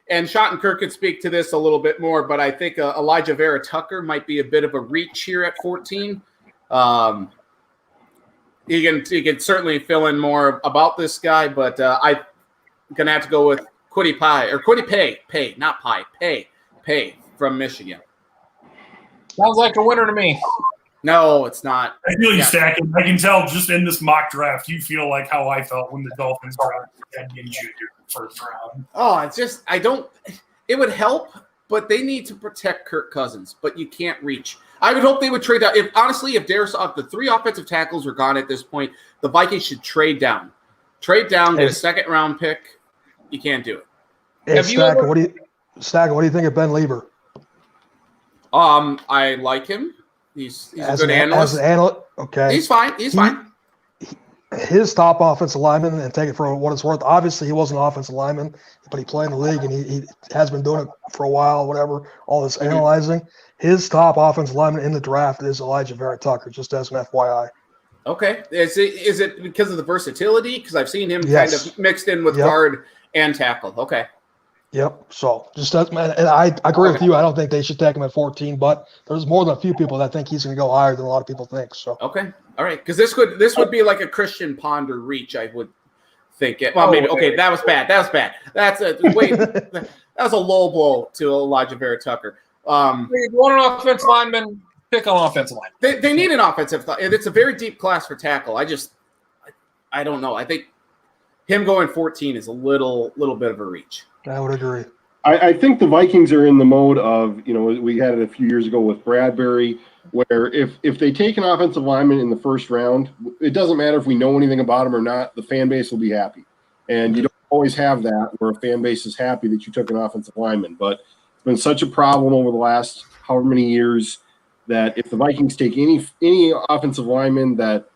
and Schottenkirk could speak to this a little bit more, but I think Elijah Vera Tucker might be a bit of a reach here at 14. He can certainly fill in more about this guy, but I'm going to have to go with Kwity Paye from Michigan. Sounds like a winner to me. No, it's not. I feel you, Stacking. I can tell just in this mock draft, you feel like how I felt when the Dolphins drafted Ed Jr. first round. Oh, it would help, but they need to protect Kirk Cousins, but you can't reach. I would hope they would trade out. If the 3 offensive tackles are gone at this point, the Vikings should trade down. Trade down, get a second-round pick. You can't do it. Hey, Stacken, what do you think of Ben Lieber? I like him. He's a good analyst. As an analyst, okay. He's fine. He's fine. His top offensive lineman, and take it for what it's worth. Obviously, he wasn't an offensive lineman, but he played in the league, and he has been doing it for a while. Whatever, all this analyzing. His top offensive lineman in the draft is Elijah Vera Tucker. Just as an FYI. Okay, is it because of the versatility? Because I've seen him kind of mixed in with guard and tackle. Okay. Yep. So and I agree with you. I don't think they should take him at 14, but there's more than a few people that think he's going to go higher than a lot of people think. So okay, all right, because this would be like a Christian Ponder reach, I would think. Well, maybe okay. That was bad. That's that was a low blow to Elijah Vera Tucker. You want an offensive lineman? Pick an offensive line. They need an offensive. It's a very deep class for tackle. I don't know. I think him going 14 is a little bit of a reach. I would agree. I think the Vikings are in the mode of, we had it a few years ago with Bradbury, where if they take an offensive lineman in the first round, it doesn't matter if we know anything about him or not, the fan base will be happy. And you don't always have that where a fan base is happy that you took an offensive lineman. But it's been such a problem over the last however many years that if the Vikings take any offensive lineman that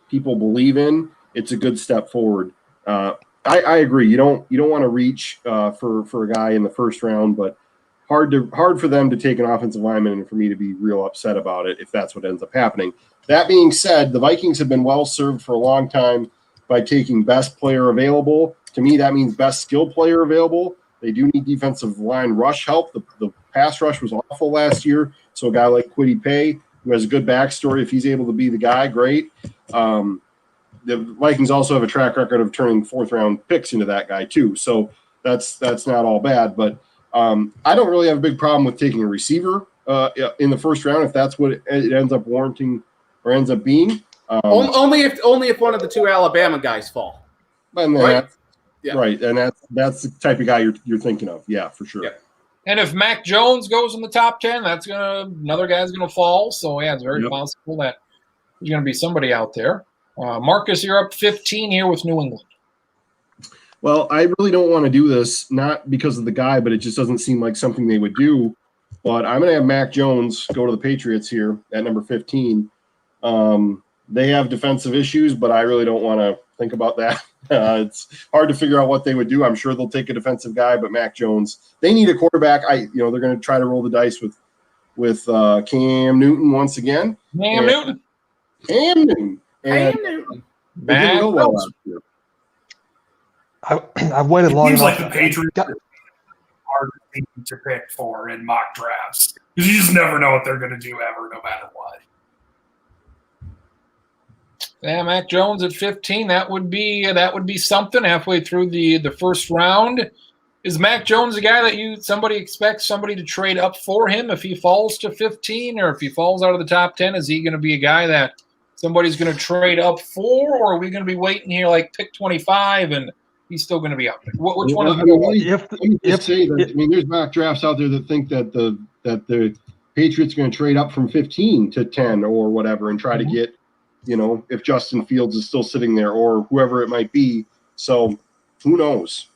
people believe in, it's a good step forward. I agree. You don't want to reach for a guy in the first round, but hard for them to take an offensive lineman and for me to be real upset about it if that's what ends up happening. That being said, the Vikings have been well served for a long time by taking best player available. To me, that means best skill player available. They do need defensive line rush help. The pass rush was awful last year, so a guy like Kwity Paye, who has a good backstory, if he's able to be the guy, great. The Vikings also have a track record of turning fourth-round picks into that guy too, so that's not all bad. But I don't really have a big problem with taking a receiver in the first round if that's what it ends up warranting or ends up being. Only if one of the 2 Alabama guys fall. And then right? Right, and that's the type of guy you're thinking of. Yeah, for sure. Yeah. And if Mac Jones goes in the top 10, another guy's gonna fall. So yeah, it's very possible that there's gonna be somebody out there. Marcus, you're up 15 here with New England. Well, I really don't want to do this, not because of the guy, but it just doesn't seem like something they would do. But I'm going to have Mac Jones go to the Patriots here at number 15. They have defensive issues, but I really don't want to think about that. It's hard to figure out what they would do. I'm sure they'll take a defensive guy, but Mac Jones, they need a quarterback. They're going to try to roll the dice with Cam Newton once again. Cam Newton. Cam Newton. And they didn't go well last year. I've waited It long seems enough. like the Patriots are hard team to pick for in mock drafts because you just never know what they're going to do ever, no matter what. Yeah, Mac Jones at 15. That would be something halfway through the first round. Is Mac Jones a guy that somebody expects somebody to trade up for him if he falls to 15, or if he falls out of the top 10? Is he going to be a guy that somebody's going to trade up for, or are we going to be waiting here like pick 25 and he's still going to be up there? Which one is there's mock drafts out there that think that the Patriots are going to trade up from 15 to 10 or whatever and try to get, if Justin Fields is still sitting there or whoever it might be. So who knows?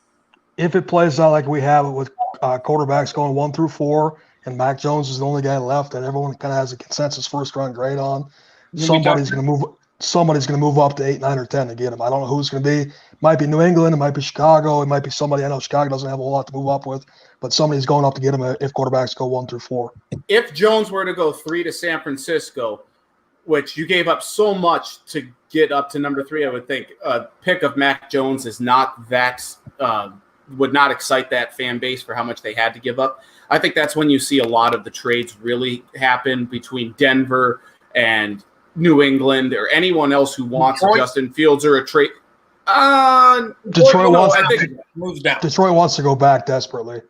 If it plays out like we have it with quarterbacks going 1 through 4, and Mac Jones is the only guy left that everyone kind of has a consensus first round grade on, somebody's going to move up to 8, 9, or 10 to get him. I don't know who it's going to be. It might be New England. It might be Chicago. It might be somebody. I know Chicago doesn't have a whole lot to move up with, but somebody's going up to get him if quarterbacks go 1 through 4. If Jones were to go 3 to San Francisco, which you gave up so much to get up to number 3, I would think a pick of Mac Jones is not that would not excite that fan base for how much they had to give up. I think that's when you see a lot of the trades really happen between Denver and New England or anyone else who wants Detroit? Justin Fields or a trade. Detroit moves down. Detroit wants to go back desperately.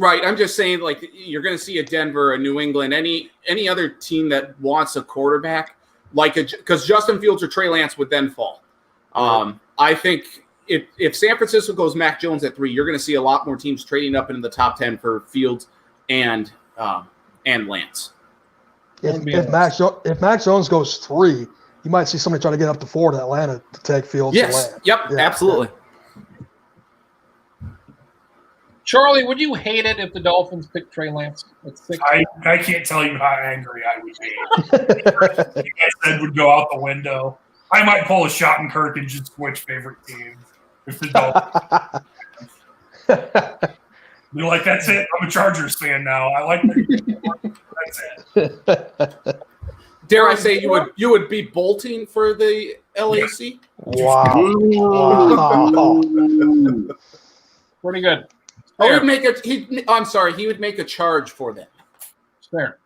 Right. I'm just saying, like, you're going to see a Denver, a New England, any other team that wants a quarterback, because Justin Fields or Trey Lance would then fall. I think if San Francisco goes Mac Jones at 3, you're going to see a lot more teams trading up into the top 10 for Fields and Lance. If Mac Jones goes 3, you might see somebody try to get up to 4 to Atlanta to take Fields. Yes. Lance. Yep. Yeah, absolutely. Charlie, would you hate it if the Dolphins picked Trey Lance at 6? I can't tell you how angry I would be. You guys said would go out the window. I might pull a Schottenkirk and just switch favorite teams if the Dolphins. Be like, that's it. I'm a Chargers fan now. I like that. That's it. Dare I say you would be bolting for the LAC? Wow. Pretty good. He would make a charge for them. Fair.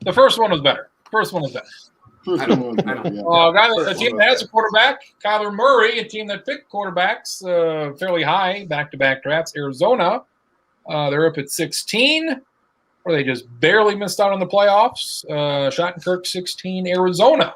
The first one was better. I know. A team that has a quarterback, Kyler Murray, a team that picked quarterbacks fairly high, back-to-back drafts. Arizona, they're up at 16, or they just barely missed out on the playoffs. Schottenkirk 16, Arizona.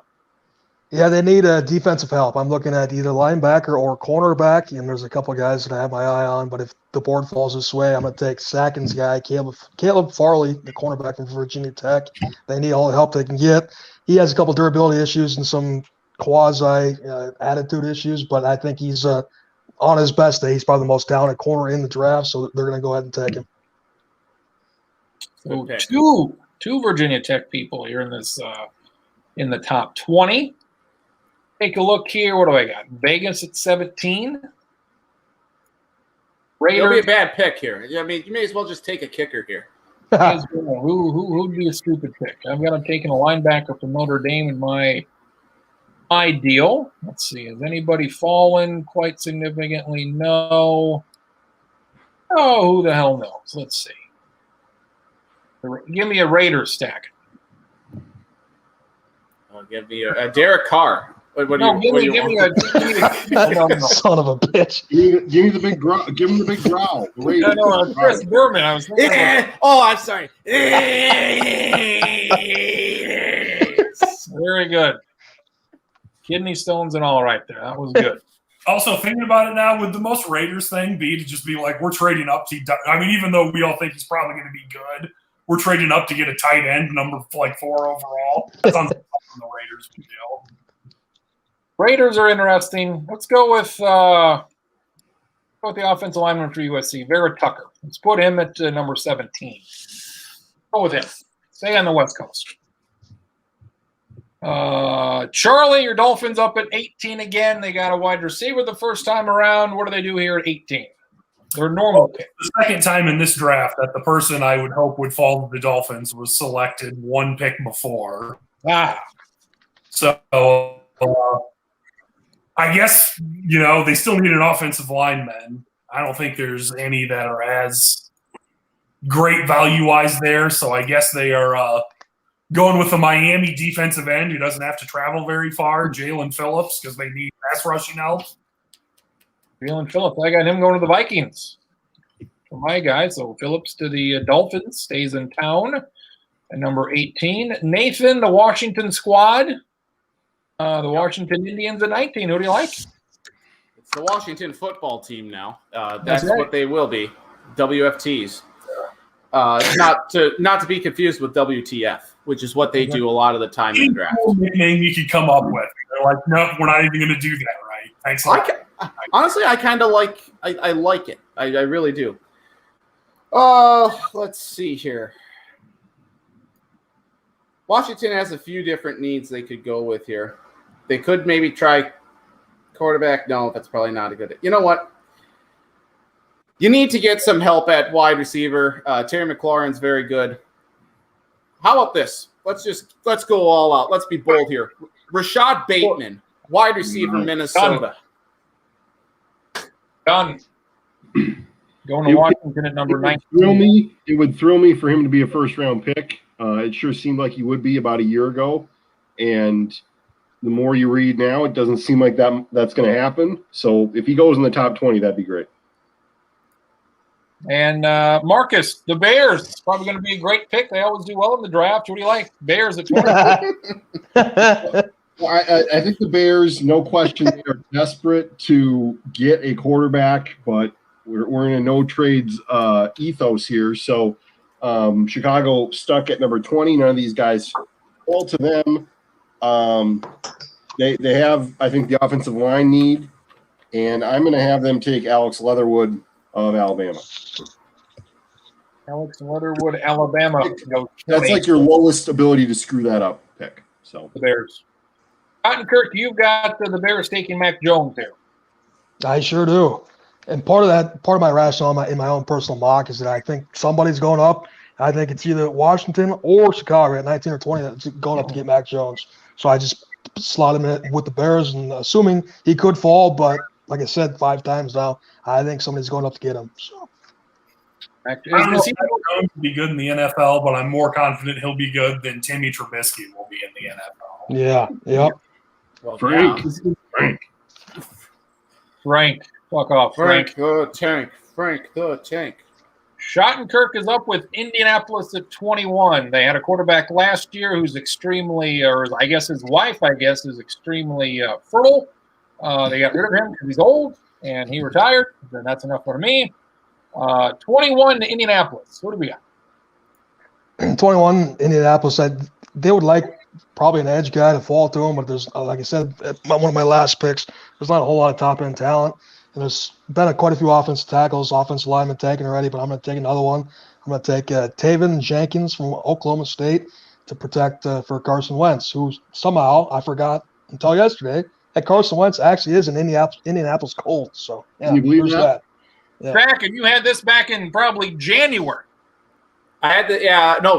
Yeah, they need defensive help. I'm looking at either linebacker or cornerback, and there's a couple of guys that I have my eye on. But if the board falls this way, I'm going to take Sackins' guy, Caleb Farley, the cornerback from Virginia Tech. They need all the help they can get. He has a couple of durability issues and some quasi attitude issues, but I think he's on his best day. He's probably the most talented corner in the draft, so they're going to go ahead and take him. So two Virginia Tech people here in this in the top 20. Take a look here. What do I got? Vegas at 17. Raiders. It'll be a bad pick here. I mean, you may as well just take a kicker here. Who'd be a stupid pick? I've got him taking a linebacker from Notre Dame in my ideal. Let's see. Has anybody fallen quite significantly? No. Oh, who the hell knows? Let's see. Give me a Raiders stack. I'll give you a Derek Carr. Give me a Son of a bitch. Give me the big growl. Give him the big growl. Chris Berman. I was thinking I'm sorry. very good. Kidney stones and all right there. That was good. Also, thinking about it now, would the most Raiders thing be to just be like, we're trading up to – I mean, even though we all think he's probably going to be good, we're trading up to get a tight end, number 4 overall. That sounds like the Raiders would do. Raiders are interesting. Let's go with the offensive lineman for USC, Vera Tucker. Let's put him at number 17. Go with him. Stay on the West Coast. Charlie, your Dolphins up at 18 again. They got a wide receiver the first time around. What do they do here at 18? Their normal pick. The second time in this draft that the person I would hope would fall to the Dolphins was selected one pick before. So I guess, they still need an offensive lineman. I don't think there's any that are as great value-wise there, so I guess they are going with the Miami defensive end who doesn't have to travel very far, Jalen Phillips, because they need pass rushing help. Jalen Phillips. I got him going to the Vikings. For my guy, so Phillips to the Dolphins, stays in town. At number 18, Nathan, the Washington squad. The Washington Indians at 19. Who do you like? It's the Washington football team now. That's right. what they will be. WFTs. Not to be confused with WTF, which is what they do a lot of the time in the draft. Any nickname you could come up with. They're like, nope, we're not even going to do that, right? Thanks a lot. Honestly, I kind of like. I like it. I really do. Let's see here. Washington has a few different needs they could go with here. They could maybe try quarterback. No, that's probably not a good. You know what? You need to get some help at wide receiver. Terry McLaurin's very good. How about this? Let's go all out. Let's be bold here. Rashad Bateman, wide receiver, Minnesota. Done. Going to Washington at number 19. It would thrill me for him to be a first-round pick. It sure seemed like he would be about a year ago. And the more you read now, it doesn't seem like that's going to happen. So if he goes in the top 20, that'd be great. And Marcus, the Bears, probably going to be a great pick. They always do well in the draft. What do you like? Bears at 20. Well, I think the Bears, no question, they are desperate to get a quarterback, but we're in a no trades ethos here. So Chicago stuck at number 20. None of these guys fall to them. They have, I think, the offensive line need, and I'm going to have them take Alex Leatherwood of Alabama. Alex Leatherwood, Alabama. That's like your lowest ability to screw that up pick. So the Bears. Cotton Kirk, you've got the Bears taking Mac Jones here. I sure do. And part of my rationale in my own personal mock is that I think somebody's going up. I think it's either Washington or Chicago at 19 or 20 that's going up to get Mac Jones. So I just slot him in with the Bears, and assuming he could fall, but like I said 5 times now, I think somebody's going up to get him. So. I don't know if Mac Jones will be good in the NFL, but I'm more confident he'll be good than Timmy Trubisky will be in the NFL. Yeah, yep. Well, Frank. Fuck off, Frank. the Tank. Frank the Tank. Schottenkirk is up with Indianapolis at 21. They had a quarterback last year who's extremely, or I guess his wife, is extremely fertile. They got rid of him because he's old and he retired. Then that's enough for me. 21 to Indianapolis. What do we got? 21 Indianapolis. They would like probably an edge guy to fall to him, but there's, like I said, one of my last picks, there's not a whole lot of top end talent. And there's been quite a few offensive tackles, offensive linemen taken already, but I'm going to take another one. I'm going to take Taven Jenkins from Oklahoma State to protect for Carson Wentz, who somehow, I forgot until yesterday, that Carson Wentz actually is an Indianapolis Colt. So, yeah, Can you believe that? Yeah. Back, and you had this back in probably January. I had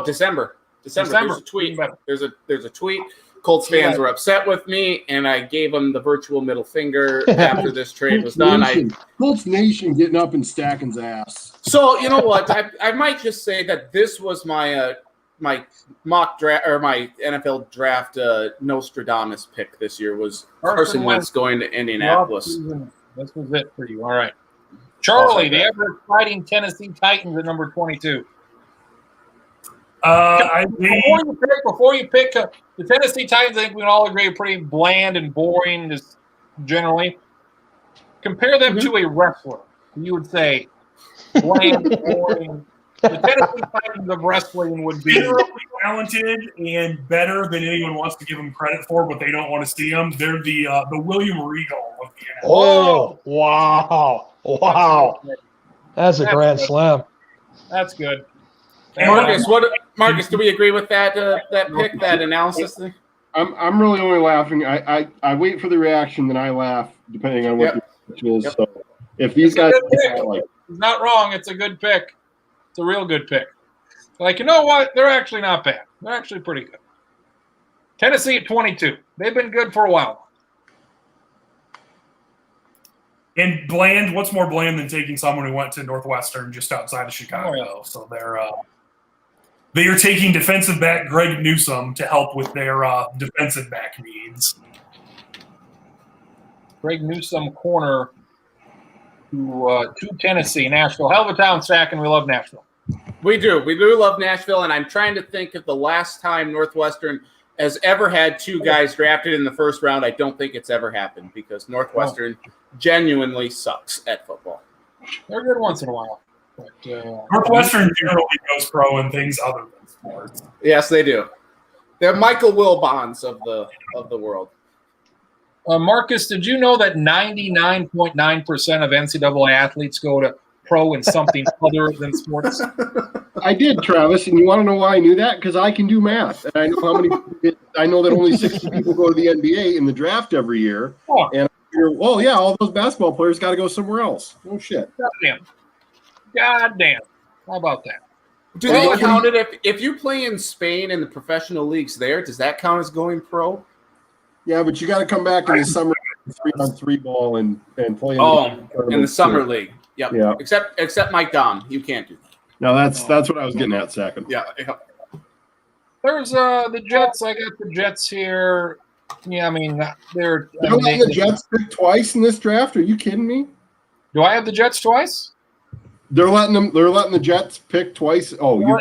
December. There's a tweet. There's a tweet. Colts fans were upset with me, and I gave them the virtual middle finger after this trade was done. Colts Nation getting up and stacking his ass. So you know what? I might just say that this was my my mock draft or my NFL draft Nostradamus pick this year was Carson Wentz going to Indianapolis. This was it for you. All right. Charlie, the ever-exciting Tennessee Titans at number 22. Before you pick the Tennessee Titans, I think we can all agree are pretty bland and boring, just generally. Compare them to a wrestler. You would say bland, boring. The Tennessee Titans of wrestling would be. Generally talented and better than anyone wants to give them credit for, but they don't want to see them. They're the William Regal of the NFL. Oh, wow. Wow. That's a grand slam. That's good. Marcus, do we agree with that pick, that analysis thing? I'm really only laughing. I wait for the reaction, then I laugh, depending on what the reaction is. Yep. So if these guys, He's not wrong. It's a good pick. It's a real good pick. Like, you know what? They're actually not bad. They're actually pretty good. Tennessee at 22. They've been good for a while. And bland, what's more bland than taking someone who went to Northwestern just outside of Chicago? Oh, yeah. So they are taking defensive back Greg Newsome to help with their defensive back needs. Greg Newsome corner to Tennessee, Nashville. Hell of a town, Sack, and we love Nashville. We do love Nashville, and I'm trying to think of the last time Northwestern has ever had two guys drafted in the first round. I don't think it's ever happened because Northwestern genuinely sucks at football. They're good once in a while. But, Northwestern generally goes pro in things other than sports. Yes, they do. They're Michael Wilbons of the world. Marcus, did you know that 99.9% of NCAA athletes go to pro in something other than sports? I did, Travis, and you want to know why I knew that? Because I can do math, and I know how many. I know that only 60 people go to the NBA in the draft every year, and I figure, well, yeah, all those basketball players got to go somewhere else. Oh shit! God damn! How about that? Do they count it if you play in Spain in the professional leagues there? Does that count as going pro? Yeah, but you got to come back in the summer 3-on-3 ball and play. In the summer league. Yep. Yeah. Except Mike Dom, you can't do that. No, that's what I was getting at. Second. Yeah. There's the Jets. I got the Jets here. Yeah, I mean they're letting the Jets pick twice in this draft. Are you kidding me? Do I have the Jets twice? They're letting the Jets pick twice. Oh,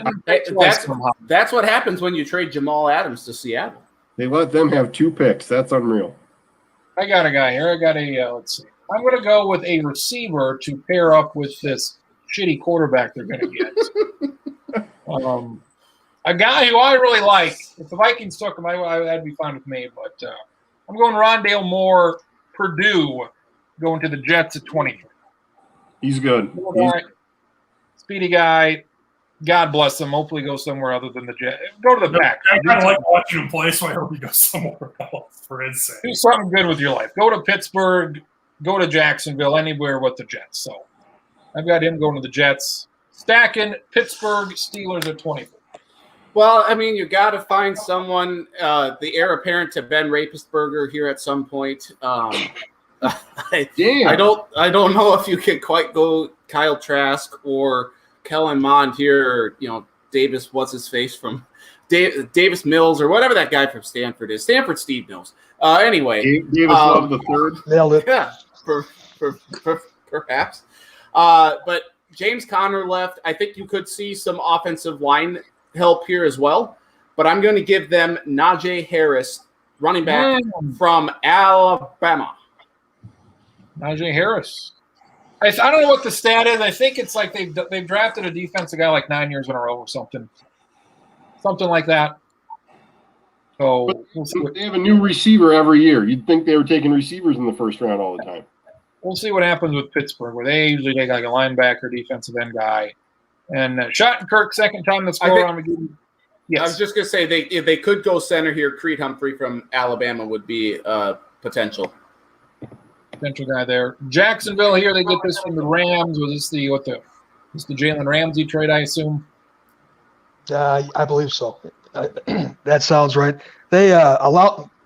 that's what happens when you trade Jamal Adams to Seattle. They let them have 2 picks. That's unreal. I got a guy here. I got a let's see. I'm going to go with a receiver to pair up with this shitty quarterback they're going to get. A guy who I really like. If the Vikings took him, that'd be fine with me. But I'm going Rondale Moore, Purdue, going to the Jets at 23. He's good. Speedy guy. God bless him. Hopefully go somewhere other than the Jets. Go to the Pack. I kind of like watching him play, so I hope he goes somewhere else for his sake. Do something good with your life. Go to Pittsburgh. Go to Jacksonville. Anywhere but the Jets. So I've got him going to the Jets. Stacking Pittsburgh Steelers at 24. Well, I mean, you got to find someone, the heir apparent to Ben Roethlisberger here at some point. I don't know if you can quite go Kyle Trask or Kellen Mond here, or Davis, what's his face from Davis Mills or whatever that guy from Stanford is. Stanford Steve Mills. Anyway, Davis Love the third. Nailed it. Yeah, perhaps. But James Conner left. I think you could see some offensive line help here as well. But I'm going to give them Najee Harris, running back from Alabama. Najee Harris. I don't know what the stat is. I think it's like they've drafted a defensive guy like 9 years in a row or something like that. So they have a new receiver every year. You'd think they were taking receivers in the first round all the time. We'll see what happens with Pittsburgh, where they usually take like a linebacker, defensive end guy, and Schottenkirk, second time that's scored. Yes. I was just going to say they could go center here. Creed Humphrey from Alabama would be potential guy there. Jacksonville here, they get this from the Rams. Was this the Jalen Ramsey trade, I assume? I believe so. That sounds right. They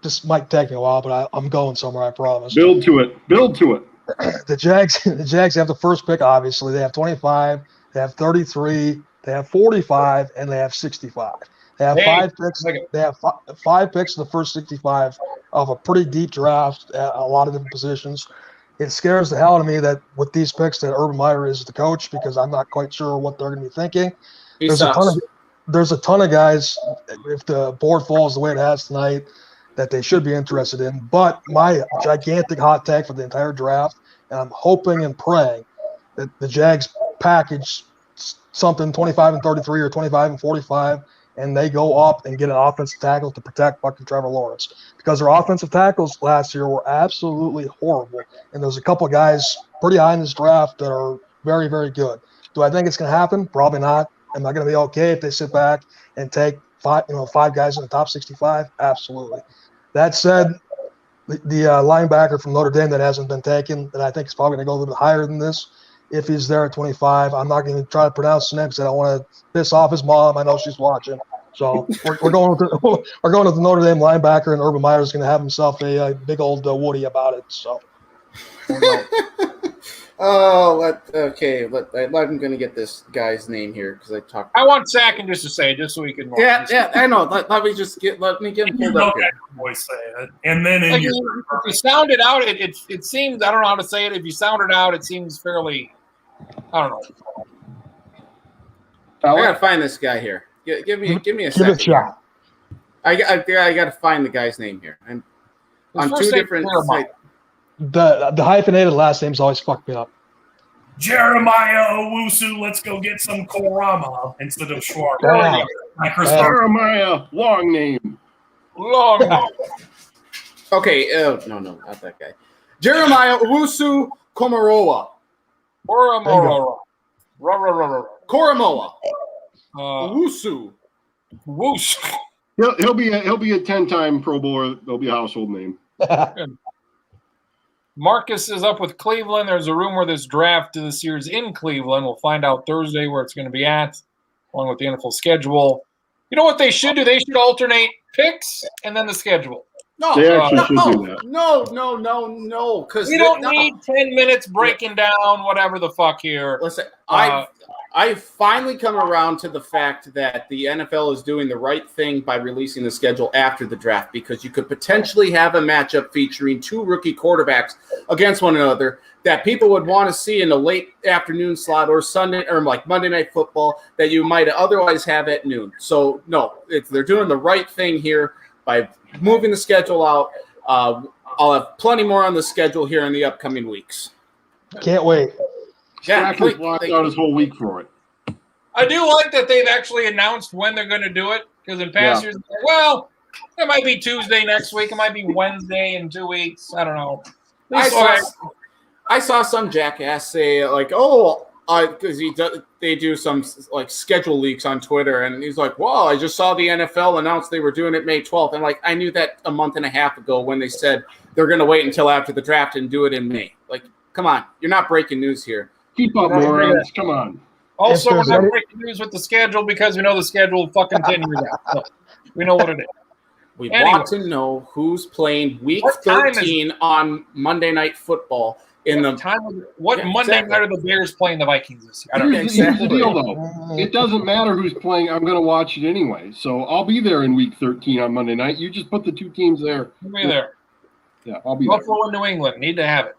this might take me a while, but I'm going somewhere, I promise. Build to it. The Jags have the first pick, obviously. They have 25, they have 33, they have 45, and they have 65. They have 5 picks. They have 5 picks in the first 65 of a pretty deep draft at a lot of different positions. It scares the hell out of me that with these picks that Urban Meyer is the coach, because I'm not quite sure what they're going to be thinking. There's a ton of guys, if the board falls the way it has tonight, that they should be interested in. But my gigantic hot take for the entire draft, and I'm hoping and praying that the Jags package something 25 and 33 or 25 and 45, and they go up and get an offensive tackle to protect fucking Trevor Lawrence, because their offensive tackles last year were absolutely horrible. And there's a couple of guys pretty high in this draft that are very, very good. Do I think it's going to happen? Probably not. Am I going to be okay if they sit back and take five guys in the top 65? Absolutely. That said, the linebacker from Notre Dame that hasn't been taken, that I think is probably going to go a little bit higher than this, if he's there at 25. I'm not going to try to pronounce his name because I don't want to piss off his mom. I know she's watching. So we're going with the Notre Dame linebacker, and Urban Meyer's going to have himself a big old Woody about it. So. I'm going to get this guy's name here because I talked. I want Sack in just to say, just so we can. Yeah, I know. Let me get him pulled up here. Voice say it, and then Like, if you sound it out, it seems, I don't know how to say it. If you sound it out, it seems fairly, I don't know. I gotta find this guy here. Give me a Give it second. a shot. I gotta find the guy's name here. I'm on first two name different Jeremiah. sites. The hyphenated last names always fuck me up. Jeremiah Owusu, let's go get some Korama instead of Schwartz. Yeah. Like Chris Yeah. Jeremiah, long name. Long. Okay, no, not that guy. Jeremiah Owusu Komaroa. Koromoa. Owusu. Whoosh. He'll be a 10-time Pro Bowler. There'll be a household name. Marcus is up with Cleveland. There's a rumor this draft this year is in Cleveland. We'll find out Thursday where it's going to be at, along with the NFL schedule. You know what they should do? They should alternate picks and then the schedule. No, They actually should do that. no. Because We don't need 10 minutes breaking down whatever the fuck here. Listen, I've finally come around to the fact that the NFL is doing the right thing by releasing the schedule after the draft, because you could potentially have a matchup featuring two rookie quarterbacks against one another that people would want to see in a late afternoon slot or Sunday or like Monday Night Football that you might otherwise have at noon. So no, they're doing the right thing here by moving the schedule out. I'll have plenty more on the schedule here in the upcoming weeks. Can't wait. Yeah, Stack has blocked out his whole week for it. I do like that they've actually announced when they're going to do it, because in past years, well, it might be Tuesday next week. It might be Wednesday in 2 weeks. I don't know. I saw some jackass say like, because they do some like schedule leaks on Twitter, and he's like, "Wow, I just saw the NFL announce they were doing it May 12th." And like, I knew that a month and a half ago when they said they're going to wait until after the draft and do it in May. Like, come on, you're not breaking news here. Keep up, morons. Come on. Also, If we're there's not any- breaking news with the schedule because we know the schedule fucking 10 years out. So we know what it is. We Anyway. want to know who's playing Week What time is- 13 on Monday Night Football in the. What Yeah, Monday exactly. night are the Bears playing the Vikings this year? I don't know. Here's the deal, though. It doesn't matter who's playing. I'm going to watch it anyway. So I'll be there in Week 13 on Monday night. You just put the two teams there. We'll be there. Yeah, I'll be there. Buffalo and New England need to have it.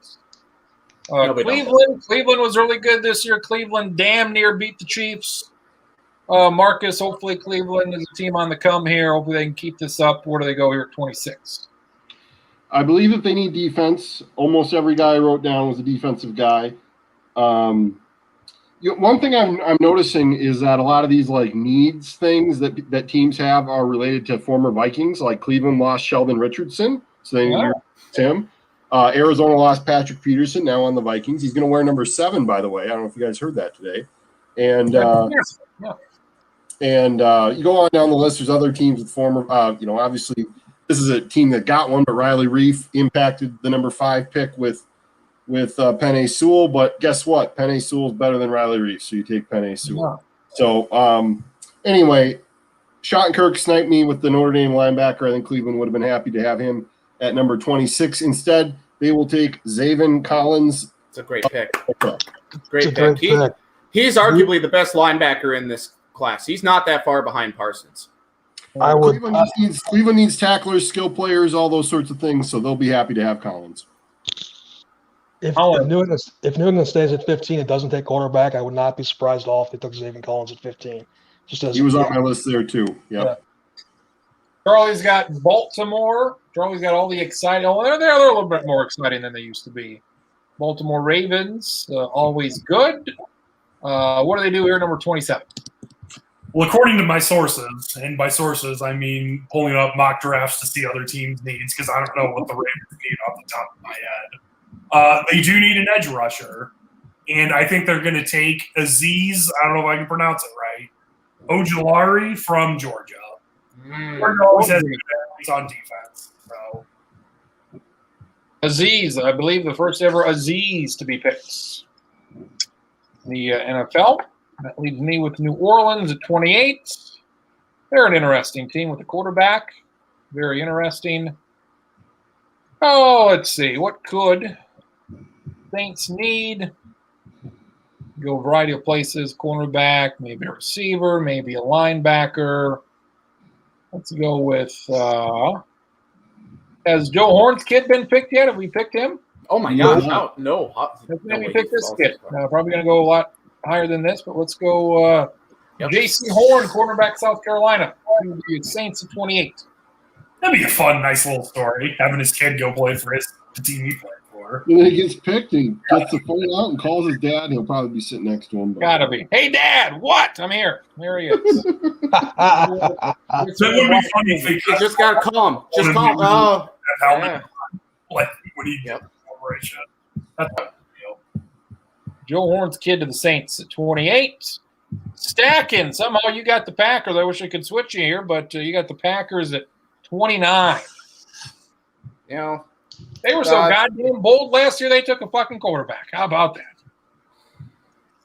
No, we don't. Cleveland was really good this year. Cleveland damn near beat the Chiefs. Marcus, hopefully Cleveland is a team on the come here. Hopefully they can keep this up. Where do they go here at 26? I believe if they need defense, almost every guy I wrote down was a defensive guy. One thing I'm noticing is that a lot of these like needs things that teams have are related to former Vikings. Like Cleveland lost Sheldon Richardson, so they need him. Arizona lost Patrick Peterson, now on the Vikings. He's going to wear number 7, by the way. I don't know if you guys heard that today. And you go on down the list. There's other teams with former. Obviously this is a team that got one, but Riley Reif impacted the number 5 pick with Penei Sewell. But guess what? Penei Sewell's better than Riley Reif, so you take Penei Sewell. Yeah. So anyway, Schottenkirk sniped me with the Notre Dame linebacker. I think Cleveland would have been happy to have him at number 26. Instead, they will take Zaven Collins. It's a great pick. It's Great a pick. great pick. He's arguably the best linebacker in this class. He's not that far behind Parsons. I would. Cleveland needs tacklers, skill players, all those sorts of things. So they'll be happy to have Collins. If New England stays at 15, it doesn't take quarterback. I would not be surprised at all if they took Zaven Collins at 15. Just as He was on my list there too. Yep. Yeah. Charlie's got Baltimore. Charlie's got all the exciting. Oh, they're a little bit more exciting than they used to be. Baltimore Ravens, always good. What do they do here, number 27? Well, according to my sources, and by sources I mean pulling up mock drafts to see other teams' needs, because I don't know what the Ravens need off the top of my head. They do need an edge rusher, and I think they're going to take Aziz. I don't know if I can pronounce it right. Ojulari from Georgia. Georgia always has good athletes on defense. So Aziz, I believe the first ever Aziz to be picked. The NFL. That leaves me with New Orleans at 28. They're an interesting team with a quarterback. Very interesting. Oh, let's see. What could Saints need? Go a variety of places. Cornerback, maybe a receiver, maybe a linebacker. Let's go with has Joe Horn's kid been picked yet? Have we picked him? Oh my gosh, no. Let's maybe pick this kid. Probably going to go a lot higher than this, but let's go J.C. Horn, cornerback, South Carolina. The Saints at 28. that'd be a fun, nice little story, having his kid go play for the team he played for. And then he gets picked and he gets the phone out and calls his dad. He'll probably be sitting next to him. But Gotta be. Hey, Dad, what? I'm here. There he is. That would be funny if they You just gotta call him. Just call him. Oh, yeah. like when he Yep. celebration. That's a deal. Joe Horn's kid to the Saints at 28. Stacking. Somehow you got the Packers. I wish I could switch you here, but you got the Packers at 29. You know, They were so goddamn bold last year, they took a fucking quarterback. How about that?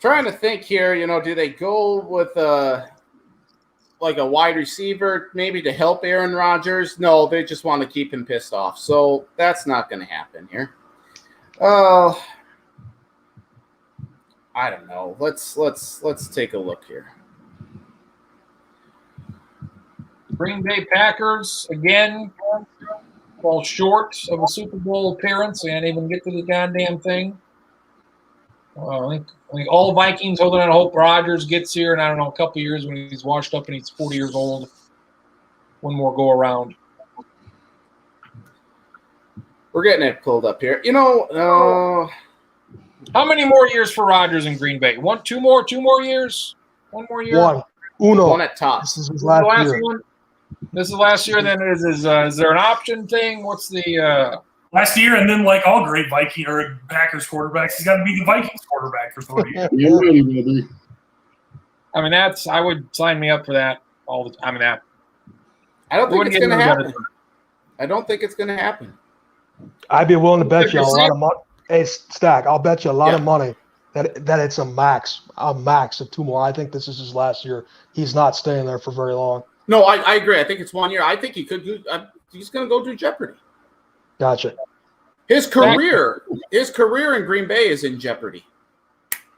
trying to think here, do they go with like a wide receiver maybe to help Aaron Rodgers? No, they just want to keep him pissed off. So that's not going to happen here. I don't know. Let's take a look here. Green Bay Packers, again, fall short of a Super Bowl appearance. They can't even get to the goddamn thing. I think all Vikings holding out hope Rodgers gets here in, I don't know, a couple years when he's washed up and he's 40 years old. One more go around. We're getting it pulled up here. How many more years for Rodgers in Green Bay? Two more years? One more year? One. Uno. One at top. This is his The last last year. one? This is last year. Then is there an option thing? What's the Last year, and then like all great Viking or Packers quarterbacks, he's got to be the Vikings quarterback for 3 years. yeah, really, really. I mean, I would sign me up for that all the time. I mean, that I don't think wouldn't it's get going to no better. happen. I don't think it's going to happen. I'd be willing to bet you a 50%? lot of money. Hey, Stack, I'll bet you a lot Yeah. of money that it's a max of 2 more. I think this is his last year. He's not staying there for very long. No, I agree. I think it's 1 year. I think he could do. He's going to go do Jeopardy. Gotcha. His career in Green Bay is in jeopardy.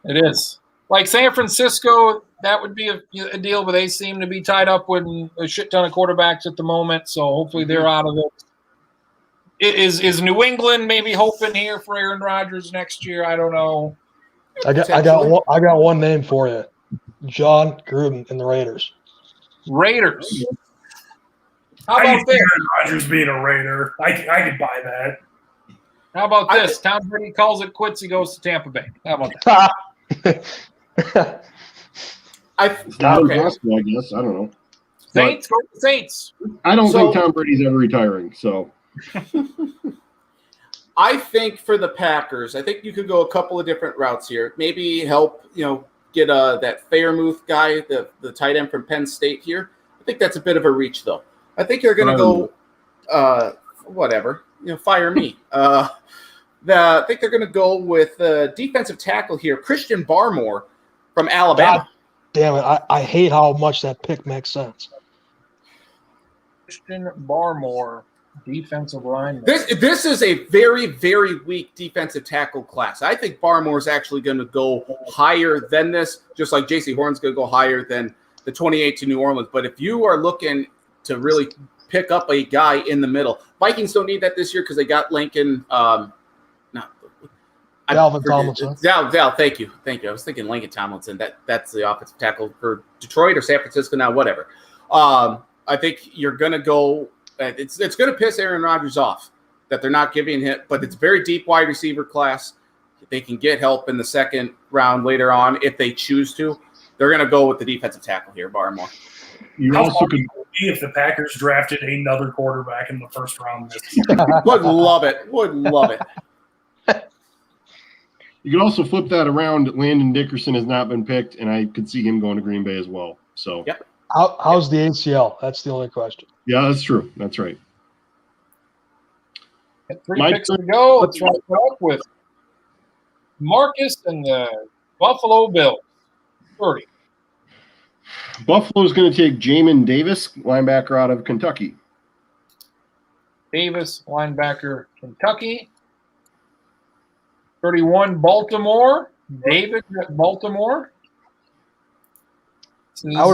It is. Like San Francisco, that would be a deal, but they seem to be tied up with a shit ton of quarterbacks at the moment, so hopefully they're out of it. Is New England maybe hoping here for Aaron Rodgers next year? I don't know. I got one name for you. John Gruden and the Raiders. Raiders. How I about can see this? Aaron Rodgers being a Raider. I could buy that. How about this? Tom Brady calls it quits. He goes to Tampa Bay. How about that? It's not Okay. impossible, I guess. I don't know. Saints, go to the Saints. I don't So- think Tom Brady's ever retiring. So I think for the Packers, I think you could go a couple of different routes here. Maybe help, get that Fairmouth guy, the tight end from Penn State here. I think that's a bit of a reach, though. I think you're going to go, whatever, fire me. I think they're going to go with defensive tackle here, Christian Barmore from Alabama. Damn it. I hate how much that pick makes sense. Christian Barmore, defensive lineman. This is a very, very weak defensive tackle class. I think Barmore is actually going to go higher than this, just like J.C. Horn's going to go higher than the 28 to New Orleans. But if you are looking to really pick up a guy in the middle, Vikings don't need that this year because they got Lincoln. Dalvin Tomlinson. Dal, thank you. I was thinking Lincoln Tomlinson. That's the offensive tackle for Detroit or San Francisco now, whatever. I think you're going to go. It's going to piss Aaron Rodgers off that they're not giving him, but it's very deep wide receiver class. they can get help in the second round later on if they choose to, they're going to go with the defensive tackle here, Barmore. You How also fun could would it be if the Packers drafted another quarterback in the first round this year? Would love it. Would love it. you could also flip that around. Landon Dickerson has not been picked, and I could see him going to Green Bay as well. So Yep. How's the ACL? That's the only question. yeah, that's true. That's right. Got 3 My picks to go. Let's wrap it up with Marcus and the Buffalo Bills. 30. Buffalo's going to take Jamin Davis, linebacker out of Kentucky. Davis, linebacker, Kentucky. 31, Baltimore. David at Baltimore. This is, I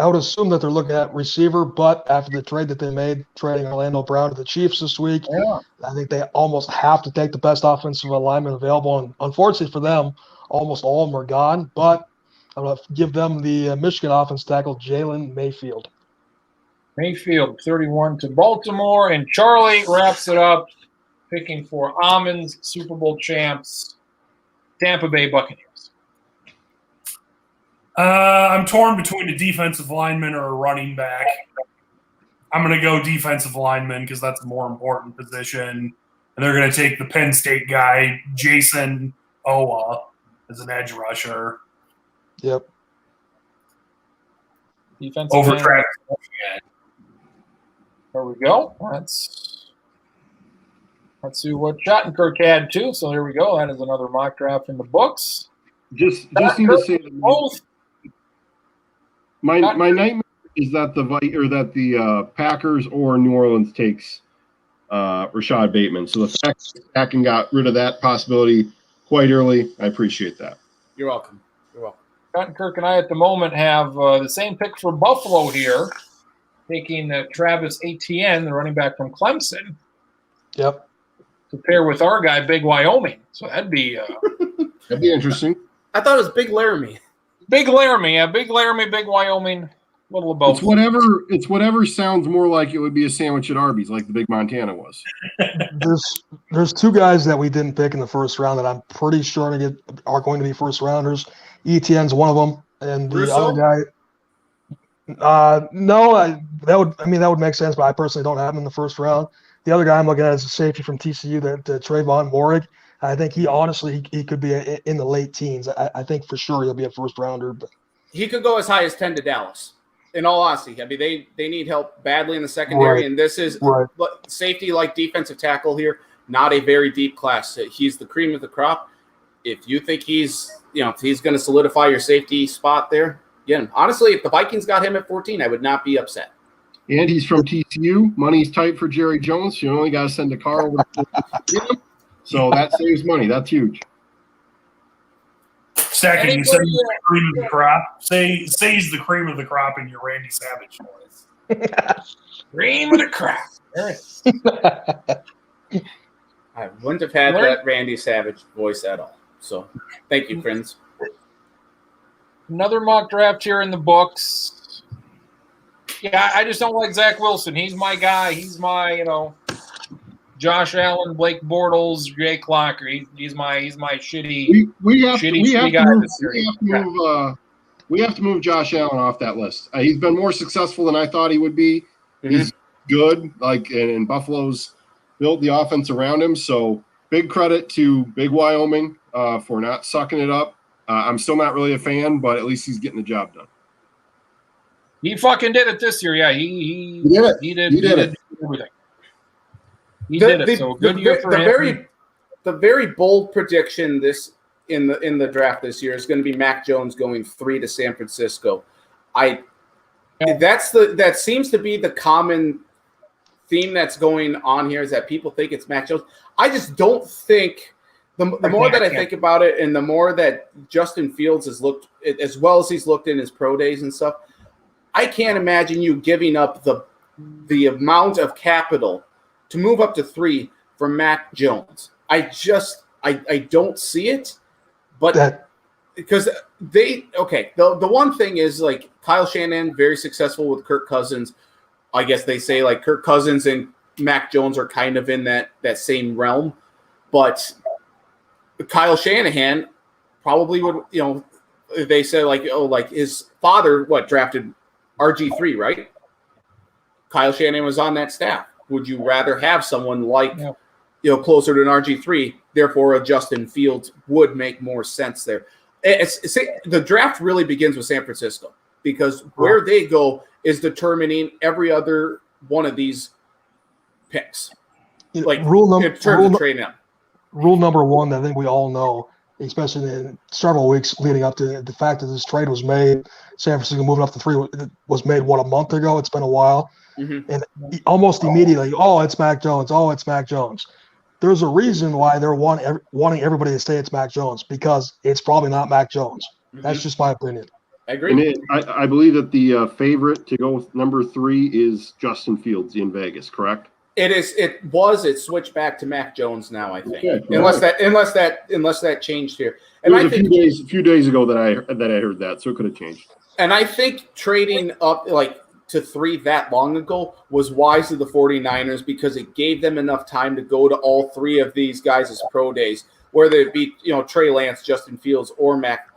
would assume that they're looking at receiver, but after the trade that they made, trading Orlando Brown to the Chiefs this week, yeah. I think they almost have to take the best offensive alignment available. And unfortunately for them, almost all of them are gone. But I'm going to give them the Michigan offense tackle, Jalen Mayfield. Mayfield, 31 to Baltimore. And Charlie wraps it up, picking for Almonds, Super Bowl champs, Tampa Bay Buccaneers. I'm torn between a defensive lineman or a running back. I'm going to go defensive lineman because that's a more important position. And they're going to take the Penn State guy, Jason Owa, as an edge rusher. Yep. Defensive Over end. Travis. There we go. Let's see what Schottenkirk had too. So there we go. That is another mock draft in the books. Just need to say that Both. my nightmare is that the Packers or New Orleans takes Rashad Bateman. So the fact that Pack and got rid of that possibility quite early, I appreciate that. You're welcome. You're welcome. Schottenkirk and I at the moment have the same pick for Buffalo here, taking Travis Etienne, the running back from Clemson, Yep. to pair with our guy, Big Wyoming. So that'd be That'd be interesting. I thought it was Big Laramie. Big Laramie. Yeah, Big Laramie, Big Wyoming. A little of both. It's whatever sounds more like it would be a sandwich at Arby's, like the Big Montana was. There's 2 guys that we didn't pick in the first round that I'm pretty sure are going to be first rounders. Etienne's one of them, and the Russo? other guy. No, that would make sense, but I personally don't have him in the first round. The other guy I'm looking at is a safety from TCU, that Trayvon Morig. I think he could be in the late teens. I think for sure he'll be a first rounder. But He could go as high as 10 to Dallas. In all honesty, I mean, they need help badly in the secondary, Right. and this is Right. safety like defensive tackle here, not a very deep class. He's the cream of the crop. If you think if he's going to solidify your safety spot there, yeah. Honestly, if the Vikings got him at 14, I would not be upset. And he's from TCU. Money's tight for Jerry Jones. You only got to send a car over to him. So that saves money. That's huge. Stacking, you said he's the cream of the crop. Say he's the cream of the crop in your Randy Savage voice. Cream of the crap. There it is. I wouldn't have had Larry? that Randy Savage voice at all. So thank you, friends. Another mock draft here in the books. Yeah, I just don't like Zach Wilson. He's my guy. He's my, Josh Allen, Blake Bortles, Jake Locker. He's my shitty. We have Shitty guy to this year. we have to move Josh Allen off that list. He's been more successful than I thought he would be. He's good, and Buffalo's built the offense around him. So big credit to Big Wyoming for not sucking it up. I'm still not really a fan, but at least he's getting the job done. He fucking did it this year. Yeah, he did it. He did everything. He The- did it. the- So good the- year for the him. very bold prediction in the draft this year is going to be Mac Jones going 3 to San Francisco. That seems to be the common theme that's going on here, is that people think it's Mac Jones. I just don't think the more that I think about it, and the more that Justin Fields has looked as well as he's looked in his pro days and stuff, I can't imagine you giving up the amount of capital to move up to 3 for Mac Jones. I don't see it, but because the one thing is, like, Kyle Shanahan, very successful with Kirk Cousins. I guess they say like Kirk Cousins and Mac Jones are kind of in that same realm, but Kyle Shanahan probably would, they said like his father, drafted RG3, right? Kyle Shanahan was on that staff. Would you rather have someone like, closer to an RG3? Therefore, a Justin Fields would make more sense there. The draft really begins with San Francisco because where they go is determining every other one of these picks. Like in terms of trading up. Rule number one that I think we all know, especially in several weeks leading up to the fact that this trade was made, San Francisco moving up to 3 was made, a month ago? It's been a while. Mm-hmm. And almost immediately, it's Mac Jones. It's Mac Jones. There's a reason why they're wanting everybody to say it's Mac Jones, because it's probably not Mac Jones. Mm-hmm. That's just my opinion. I agree. And I believe that the favorite to go with number 3 is Justin Fields in Vegas, correct? It is. It switched back to Mac Jones now, I think. Okay, unless that changed here. And it was a few days ago that I heard that, so it could have changed. And I think trading up to 3 that long ago was wise of the 49ers because it gave them enough time to go to all 3 of these guys' pro days, whether it be Trey Lance, Justin Fields, or Mac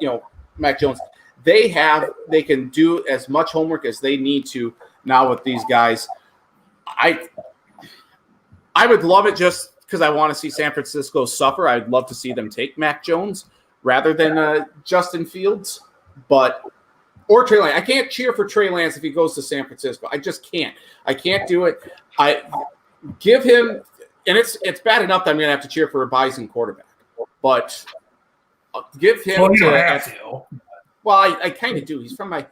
Jones. They can do as much homework as they need to now with these guys. I would love it just because I want to see San Francisco suffer. I'd love to see them take Mac Jones rather than Justin Fields, or Trey Lance. I can't cheer for Trey Lance if he goes to San Francisco. I just can't. I can't do it. I give him, and it's bad enough that I'm going to have to cheer for a Bison quarterback, but give him. Well, you don't have to. Well, I kind of do. He's from my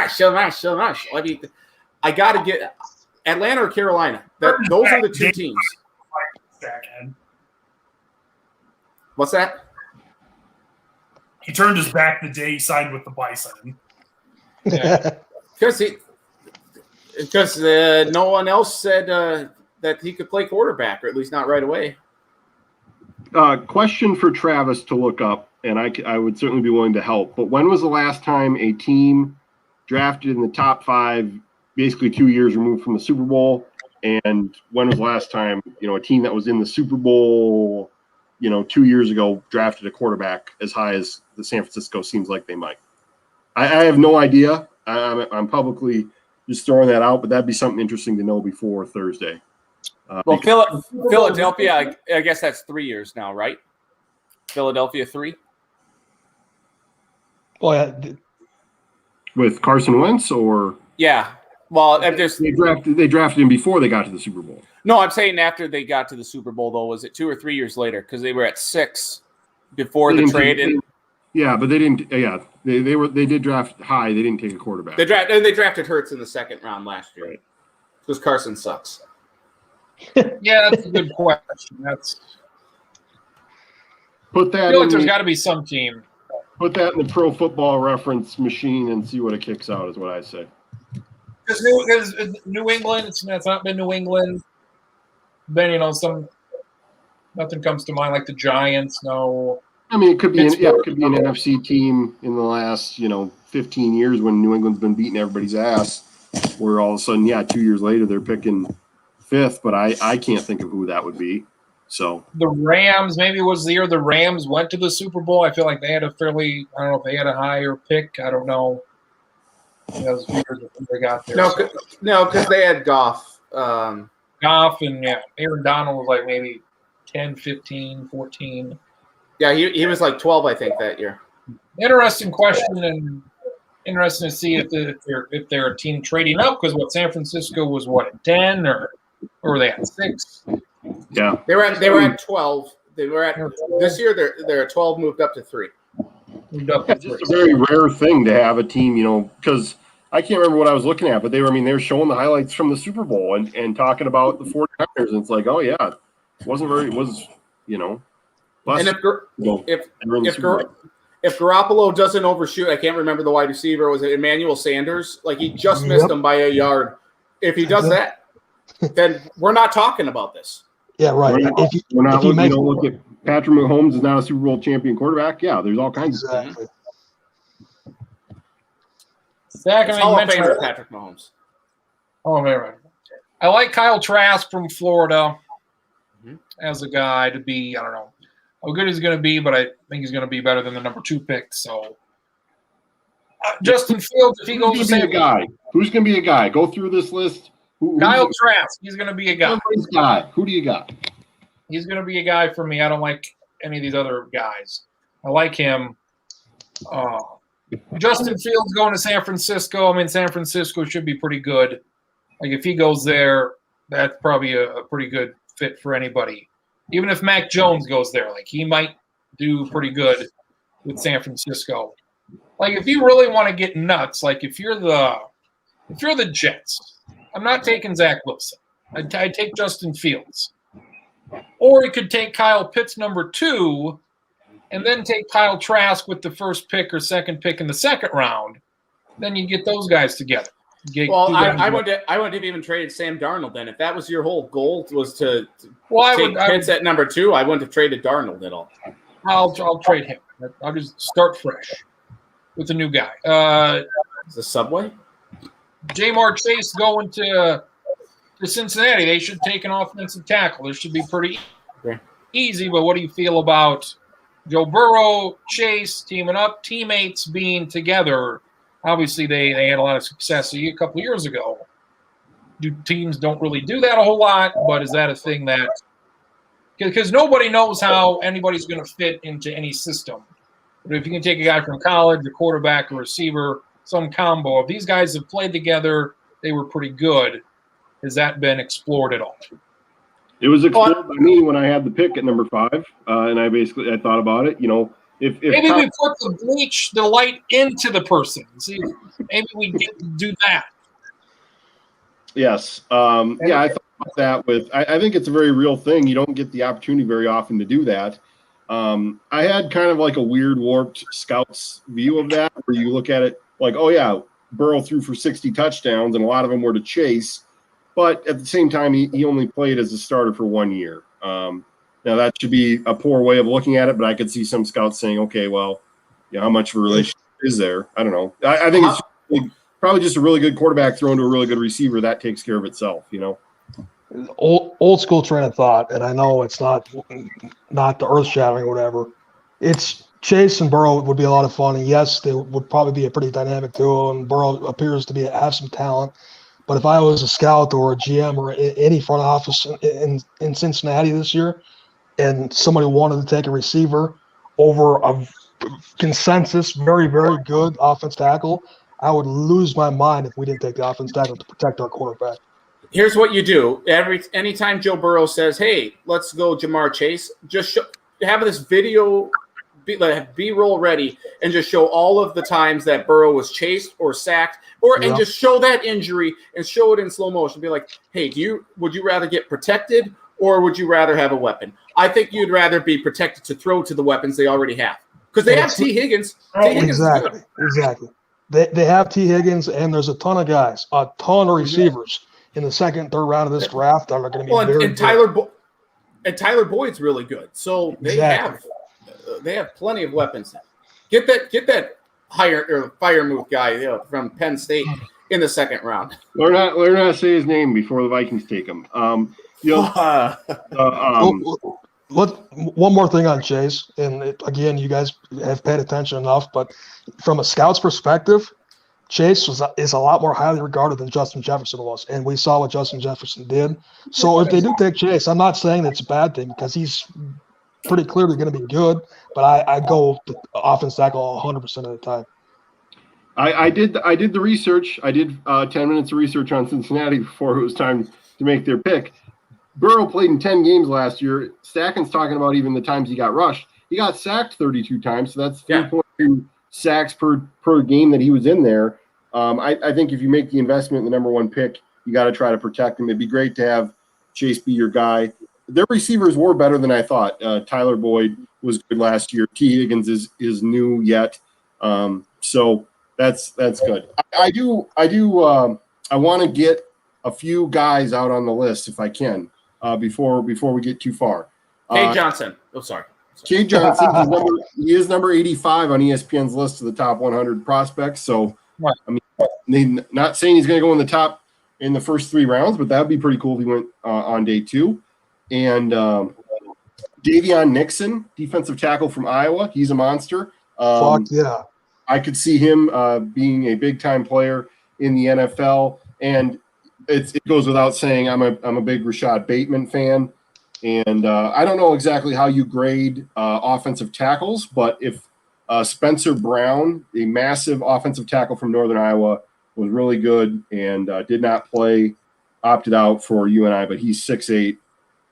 show. I mean, I got to get Atlanta or Carolina. Those are the 2 teams. What's that? He turned his back the day he signed with the Bison. Because no one else said that he could play quarterback, or at least not right away. Question for Travis to look up, and I would certainly be willing to help. But when was the last time a team drafted in the top 5, basically 2 years removed from the Super Bowl? And when was the last time, a team that was in the Super Bowl, 2 years ago drafted a quarterback as high as the San Francisco seems like they might? I have no idea. I'm publicly just throwing that out, but that'd be something interesting to know before Thursday. Well, Philadelphia, I guess that's 3 years now, right? Philadelphia 3? Oh, yeah. With Carson Wentz, or? Yeah. Well, if they drafted him before they got to the Super Bowl. No, I'm saying after they got to the Super Bowl, though. Was it 2 or 3 years later? Because they were at 6 before the trade. Yeah, but they didn't. Yeah, they did draft high. They didn't take a quarterback. They drafted Hurts in the 2nd round last year because Carson sucks. Yeah, that's a good question. Put that. I feel like there's got to be some team. Put that in the Pro Football Reference machine and see what it kicks out. Is what I say. Because New England, it's not been New England. Then nothing comes to mind like the Giants. No. I mean, it could be an NFC team in the last 15 years when New England's been beating everybody's ass. Where all of a sudden, 2 years later they're picking 5th, but I can't think of who that would be. So the Rams, maybe it was the year the Rams went to the Super Bowl. I feel like they had I don't know if they had a higher pick. I don't know. That was a few years before they got there. No, because they had Goff. Goff and Aaron Donald was like maybe 10, 15, 14. Yeah, he was like 12, I think, that year. Interesting question, and interesting to see if they're a team trading up, because San Francisco was at 10 or were they at 6? Yeah, they were at 12. They were at this year. They're at 12, moved up to 3. It's just a very rare thing to have a team, because I can't remember what I was looking at, but they were showing the highlights from the Super Bowl and talking about the 49ers, and it's like, oh yeah, And if Garoppolo doesn't overshoot, I can't remember the wide receiver. Was it Emmanuel Sanders? Like he just missed him by a yard. If he does that, then we're not talking about this. Yeah, right. Look at Patrick Mahomes is not a Super Bowl champion quarterback. Yeah, there's all kinds of things. Second, Hall of Famer Patrick Mahomes. Oh, very right. I like Kyle Trask from Florida as a guy to be, I don't know, how good he's going to be, but I think he's going to be better than the number 2 pick. So Justin Fields, if he goes to Who's going to be a guy? Who's going to be a guy? Go through this list. Kyle Trask, he's going to be a guy. Who do you got? He's going to be a guy for me. I don't like any of these other guys. I like him. Justin Fields going to San Francisco. I mean, San Francisco should be pretty good. Like, if he goes there, that's probably a pretty good fit for anybody. Even if Mac Jones goes there, like, he might do pretty good with San Francisco. Like, if you really want to get nuts, like, if you're the Jets, I'm not taking Zach Wilson. I'd take Justin Fields. Or you could take Kyle Pitts number 2 and then take Kyle Trask with the first pick or second pick in the second round. Then you get those guys together. I wouldn't have even traded Sam Darnold then. If that was your whole goal was to take Pitts at number 2, I wouldn't have traded Darnold at all. I'll trade him. I'll just start fresh with a new guy. The Subway? Jamar Chase going to Cincinnati. They should take an offensive tackle. This should be pretty easy, but what do you feel about Joe Burrow, Chase teaming up, teammates being together? Obviously, they had a lot of success a couple of years ago. Teams don't really do that a whole lot, but is that a thing that – because nobody knows how anybody's going to fit into any system. But if you can take a guy from college, a quarterback, a receiver, some combo, if these guys have played together, they were pretty good. Has that been explored at all? It was explored by me when I had the pick at number 5, and I thought about it. You know, if maybe we put the light into the person. See, maybe we do that. Yes. Yeah, I thought about that. I think it's a very real thing. You don't get the opportunity very often to do that. I had kind of like a weird, warped scouts view of that, where you look at it like, oh yeah, Burrow threw for 60 touchdowns, and a lot of them were to Chase. But at the same time, he only played as a starter for 1 year. Now, that should be a poor way of looking at it, but I could see some scouts saying, okay, well, how much of a relationship is there? I don't know. I think it's probably just a really good quarterback thrown to a really good receiver. That takes care of itself, Old school train of thought, and I know it's not the earth-shattering or whatever. It's Chase and Burrow would be a lot of fun, and yes, they would probably be a pretty dynamic duo, and Burrow appears to have some talent. But if I was a scout or a GM or any front office in Cincinnati this year, and somebody wanted to take a receiver over a consensus, very, very good offense tackle, I would lose my mind if we didn't take the offense tackle to protect our quarterback. Here's what you do. Anytime Joe Burrow says, hey, let's go Jamar Chase, just have this video B-roll ready and just show all of the times that Burrow was chased or sacked and just show that injury and show it in slow motion. Be like, hey, would you rather get protected or would you rather have a weapon? I think you'd rather be protected to throw to the weapons they already have. Because they have T. Higgins. T. Higgins Exactly. They have T. Higgins, and there's a ton of guys, a ton of receivers in the second, third round of this draft that are going to be very good. Tyler Boyd's really good. So they have plenty of weapons. Get that Firemouth guy from Penn State in the second round. Learn not to say his name before the Vikings take him. One more thing on Chase, and again, you guys have paid attention enough, but from a scout's perspective, Chase is a lot more highly regarded than Justin Jefferson was, and we saw what Justin Jefferson did. So if they do take Chase, I'm not saying it's a bad thing because he's pretty clearly going to be good, but I go to offense tackle 100% of the time. I did the research. I did 10 minutes of research on Cincinnati before it was time to make their pick. Burrow played in 10 games last year. Stacken's talking about even the times he got rushed. He got sacked 32 times, so that's 3.2 sacks per game that he was in there. I think if you make the investment in the number 1 pick, you got to try to protect him. It'd be great to have Chase be your guy. Their receivers were better than I thought. Tyler Boyd was good last year. T. Higgins is new yet, so that's good. I want to get a few guys out on the list if I can before we get too far. Cade Johnson. Oh, sorry. Cade Johnson. He is number 85 on ESPN's list of the top 100 prospects. So I mean, not saying he's going to go in the first 3 rounds, but that would be pretty cool if he went on day 2. And Davion Nixon, defensive tackle from Iowa. He's a monster. Fuck yeah. I could see him being a big time player in the NFL, and it goes without saying I'm a big Rashad Bateman fan, and I don't know exactly how you grade offensive tackles, but if Spencer Brown, a massive offensive tackle from Northern Iowa, was really good and did not play, opted out for UNI, but he's 6'8"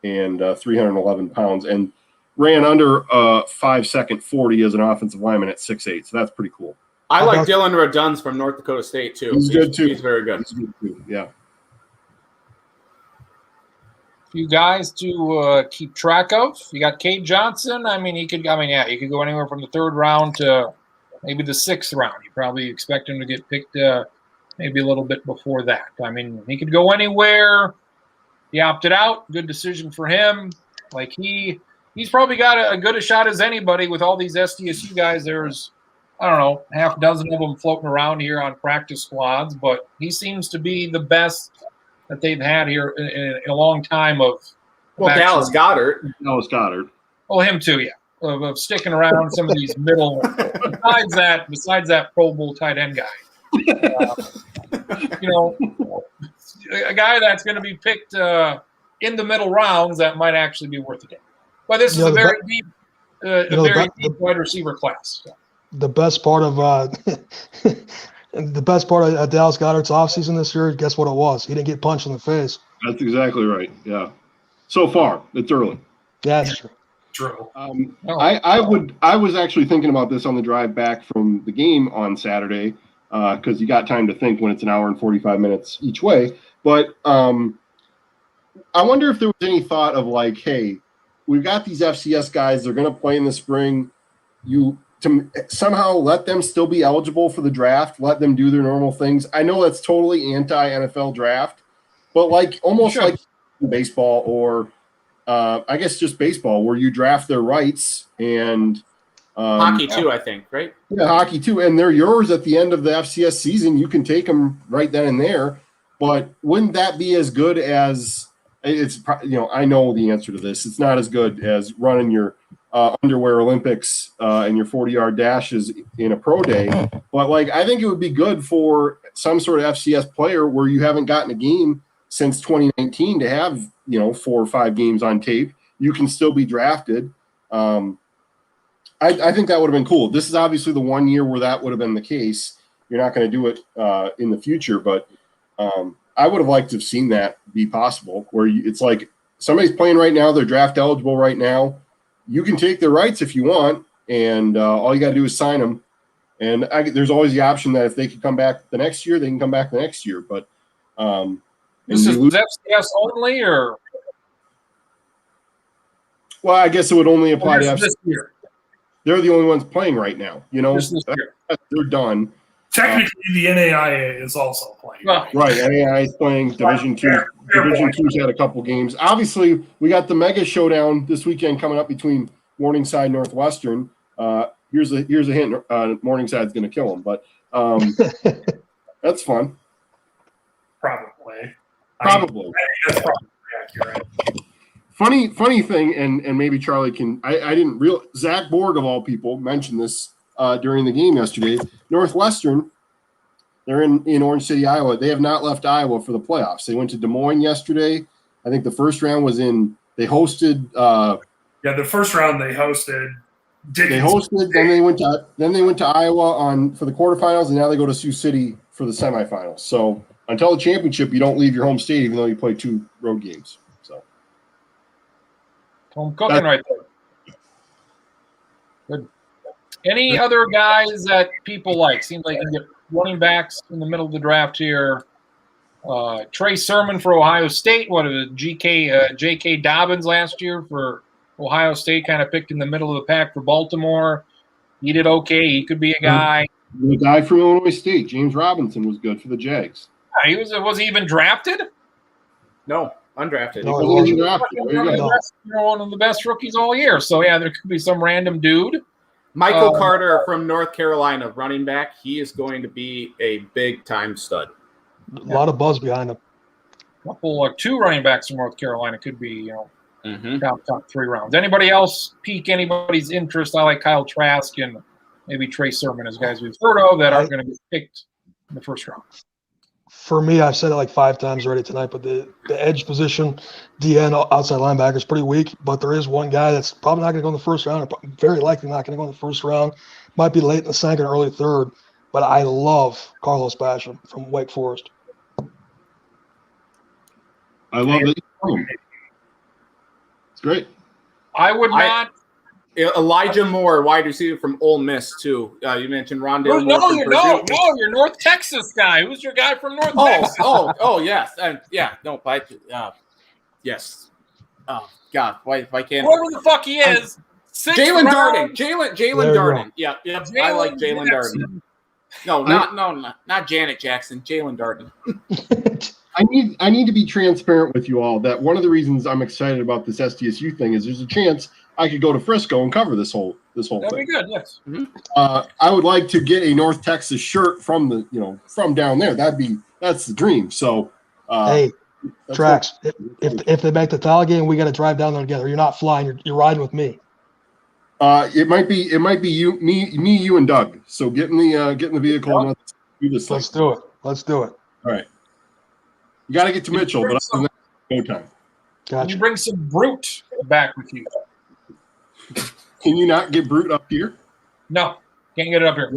and 311 pounds and ran under 5-second 40 as an offensive lineman at 6'8", so that's pretty cool. I like Dylan Raduns from North Dakota State too. He's good too. He's very good. He's good too. Yeah. Few guys to keep track of. You got Cade Johnson. You could go anywhere from the 3rd round to maybe the 6th round. You probably expect him to get picked maybe a little bit before that. He could go anywhere. He opted out. Good decision for him. He's probably got a good a shot as anybody with all these SDSU guys. There's, I don't know, half dozen of them floating around here on practice squads, but he seems to be the best that they've had here in a long time Dallas Goedert. Well, him too, yeah. Of sticking around some of these middle. besides that Pro Bowl tight end guy, a guy that's going to be picked in the middle rounds that might actually be worth a game. But this is a very deep wide receiver class. So. The best part of Dallas Goedert's offseason this year, guess what it was? He didn't get punched in the face. That's exactly right. Yeah. So far, it's early. Yeah, that's true. True. I was actually thinking about this on the drive back from the game on Saturday because you got time to think when it's an hour and 45 minutes each way. But I wonder if there was any thought of hey, we've got these FCS guys. They're going to play in the spring. To somehow let them still be eligible for the draft, let them do their normal things. I know that's totally anti-NFL draft, but almost like baseball or I guess just baseball where you draft their rights and hockey too, I think, right? Yeah, hockey too. And they're yours at the end of the FCS season. You can take them right then and there, but wouldn't that be as good as it's, I know the answer to this. It's not as good as running your underwear Olympics and your 40-yard dashes in a pro day. But I think it would be good for some sort of FCS player where you haven't gotten a game since 2019 to have, 4 or 5 games on tape. You can still be drafted. I think that would have been cool. This is obviously the one year where that would have been the case. You're not going to do it in the future, but I would have liked to have seen that be possible where it's somebody's playing right now. They're draft eligible right now. You can take their rights if you want, and all you got to do is sign them. And there's always the option that if they can come back the next year, they can come back the next year. But this is FCS only, or? Well, I guess it would only apply to this year. They're the only ones playing right now. They're done. Technically, the NAIA is also playing. Well, right, NAIA is playing Division II. Division II's had a couple games. Obviously, we got the mega showdown this weekend coming up between Morningside and Northwestern. Here's a hint: Morningside's going to kill them, but that's fun. Probably. That's probably accurate. Funny thing, and maybe Charlie can. I didn't realize Zach Borg of all people mentioned this during the game yesterday. Northwestern, they're in Orange City, Iowa. They have not left Iowa for the playoffs. They went to Des Moines yesterday. I think the first round was they hosted. The first round they hosted. Then they went to Iowa for the quarterfinals, and now they go to Sioux City for the semifinals. So until the championship, you don't leave your home state, even though you play 2 road games. So home cooking right there. Good. Any other guys that people like? Seems like you can get running backs in the middle of the draft here. Trey Sermon for Ohio State. What was J.K. Dobbins last year for Ohio State? Kind of picked in the middle of the pack for Baltimore. He did okay. He could be a guy. The guy from Illinois State, James Robinson, was good for the Jags. Was he even drafted? No, undrafted. No, he wasn't drafted. One of the best rookies all year. So yeah, there could be some random dude. Michael Carter from North Carolina, running back. He is going to be a big-time stud. A lot of buzz behind him. Couple 2 running backs from North Carolina could be Mm-hmm. top 3 rounds. Anybody else pique anybody's interest? I like Kyle Trask and maybe Trey Sermon as guys we've heard of that aren't going to be picked in the first round. For me, I've said it like 5 times already tonight, but the edge position, DN outside linebacker is pretty weak. But there is one guy that's probably not going to go in the first round, or very likely not going to go in the first round. Might be late in the second, early third. But I love Carlos Basham from Wake Forest. I love it. It's great. I would not. Elijah Moore, wide receiver from Ole Miss, too. You mentioned Rondale Moore. No, you're North Texas guy. Who's your guy from North Texas? Yes. Yes. Oh, God. Why can't. Whoever the fuck he is. Jalen Darden. Jalen Darden. Yeah. I like Jalen Jackson. Darden. Not Janet Jackson. Jalen Darden. I need to be transparent with you all that one of the reasons I'm excited about this SDSU thing is there's a chance I could go to Frisco and cover this whole That'd thing. be good, yes. Mm-hmm. I would like to get a North Texas shirt from from down there. That's the dream. So Hey, Trax, if they make the tile game, we got to drive down there together. You're not flying. You're riding with me. It might be you, me, you, and Doug. So get in the vehicle and let's do this. Let's do it. All right. You got to get to Mitchell, but other than that, no time. Can Gotcha. you bring some Brute back with you? Can you not get Brute up here? No, can't get it up here.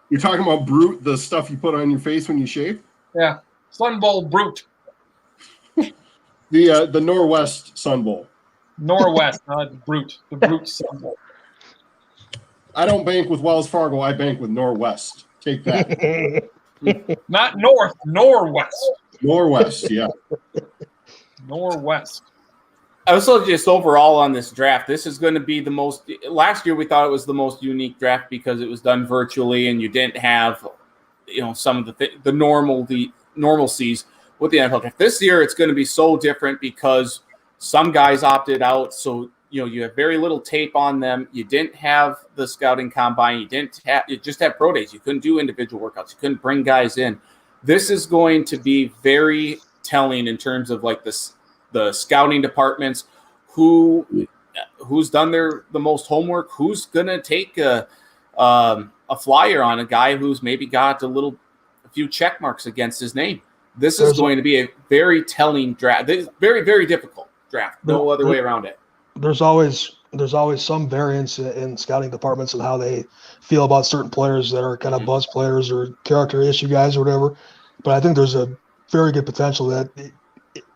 You're talking about Brute, the stuff you put on your face when you shave? Yeah, Sun Bowl Brute. The Norwest Sun Bowl. Norwest, not Brute. The Brute Sun Bowl. I don't bank with Wells Fargo. I bank with Norwest. Take that. Not North, Norwest. Norwest, yeah. Norwest. Also, just overall on this draft, this is going to be the most. Last year, we thought it was the most unique draft because it was done virtually, and you didn't have, some of the normalcies with the NFL draft. This year, it's going to be so different because some guys opted out, so you have very little tape on them. You didn't have the scouting combine. You just had pro days. You couldn't do individual workouts. You couldn't bring guys in. This is going to be very telling in terms of like the scouting departments, who's done the most homework, who's gonna take a flyer on a guy who's maybe got a few check marks against his name. This is going to be a very telling draft. This is very, very difficult draft. No other way around it. There's always some variance in scouting departments and how they feel about certain players that are kind of buzz players or character issue guys or whatever. But I think there's a very good potential that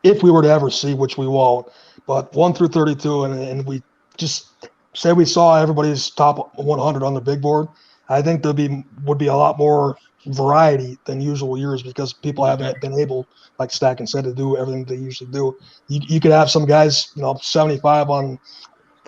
if we were to ever see, which we won't, but 1 through 32, and we just say we saw everybody's top 100 on the big board, I think would be a lot more variety than usual years because people haven't been able, like Stacken said, to do everything they usually do. You could have some guys, 75 on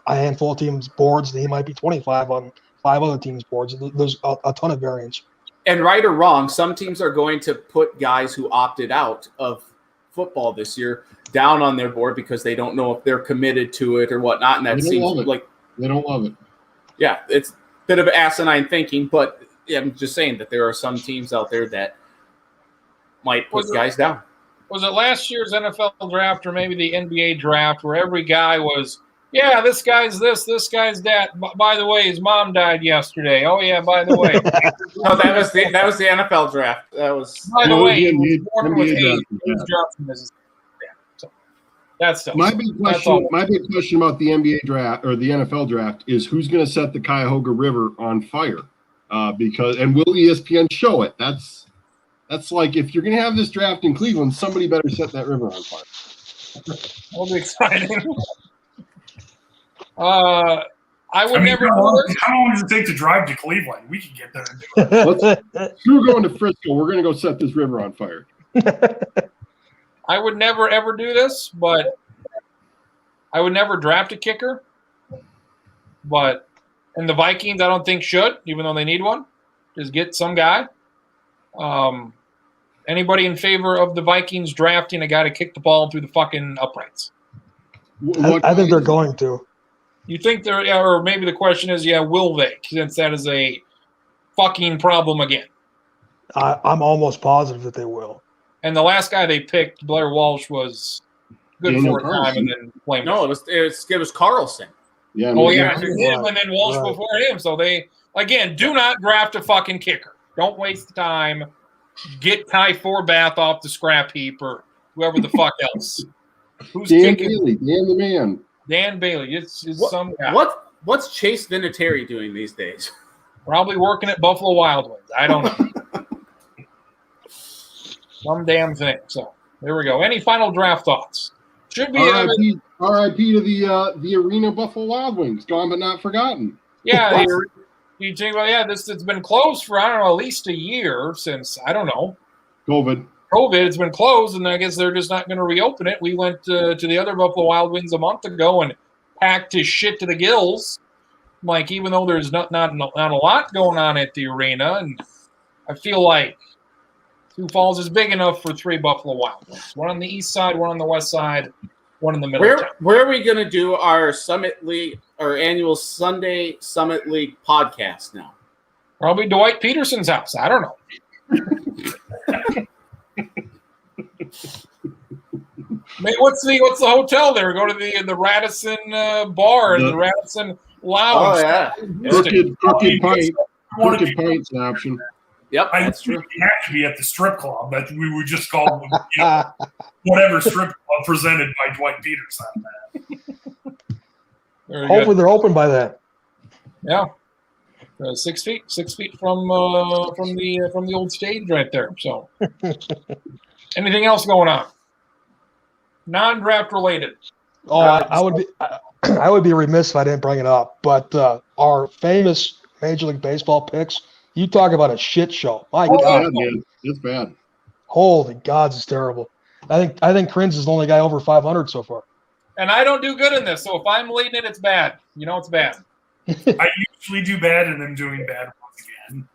a handful of teams' boards, and he might be 25 on 5 other teams' boards. There's a ton of variance. And right or wrong, some teams are going to put guys who opted out of football this year down on their board because they don't know if they're committed to it or whatnot. And that seems like they don't love it. Yeah, it's a bit of asinine thinking, but I'm just saying that there are some teams out there that might put guys down. Was it last year's NFL draft or maybe the NBA draft where every guy was, yeah, this guy's this guy's that. By the way, his mom died yesterday. Oh yeah, by the way. No, that was the NFL draft. That was. By the way, he was NBA born with draft, AIDS. Johnson is. So that's stuff. My big question about the NBA draft or the NFL draft is who's going to set the Cuyahoga River on fire? And will ESPN show it? That's like if you're going to have this draft in Cleveland, somebody better set that river on fire. That'll be exciting. I would never. How long does it take to drive to Cleveland? We can get there and do it. We're going to Frisco. We're going to go set this river on fire. I would never ever do this, but I would never draft a kicker. And the Vikings, I don't think should, even though they need one. Just get some guy. Anybody in favor of the Vikings drafting a guy to kick the ball through the fucking uprights? I think they're going to. You think they're, or maybe the question is, will they? Since that is a fucking problem again. I'm almost positive that they will. And the last guy they picked, Blair Walsh, was good Daniel for a time Carlson. and then blame No, it was Carlson. Yeah. Oh maybe. yeah, him and then Walsh Right. before him. So they again do not draft a fucking kicker. Don't waste the time. Get Ty Forbath off the scrap heap or whoever the fuck else. Who's Dan kicking? Bailey, Dan the man. Dan Bailey. It's some guy. What's Chase Vinatieri doing these days? Probably working at Buffalo Wild Wings. I don't know. Some damn thing. So there we go. Any final draft thoughts? Should be R.I.P. to the arena Buffalo Wild Wings, gone but not forgotten. yeah. You think, well, yeah, it's been closed for I don't know at least a year since I don't know COVID. COVID. It's been closed, and I guess they're just not going to reopen it. We went to the other Buffalo Wild Wings a month ago and packed his shit to the gills. Like even though there's not a lot going on at the arena, and I feel like Sioux Falls is big enough for 3 Buffalo Wild Wings. One on the east side, one on the west side, one in the middle. of town. Where are we going to do our Summit League, our annual Sunday Summit League podcast now? Probably Dwight Peterson's house. I don't know. Maybe what's the hotel there? Go to the Radisson bar and the Radisson Lounge. Oh yeah, Crooked Pint. One of Crooked you- Pint's an option. yep, I that's think true. we have to be at the strip club that we would just call whatever strip club presented by Dwight Peterson. Very Hopefully good. they're open by then. Yeah. 6 feet from the old stage right there. So, anything else going on? Non-draft related. Oh, I would be remiss if I didn't bring it up. But our famous Major League Baseball picks, you talk about a shit show. My It's God, bad, man. It's bad. holy gods, it's terrible. I think Krins is the only guy over 500 so far. And I don't do good in this, so if I'm leading it, it's bad. You know it's bad. I usually do bad and then doing bad once again.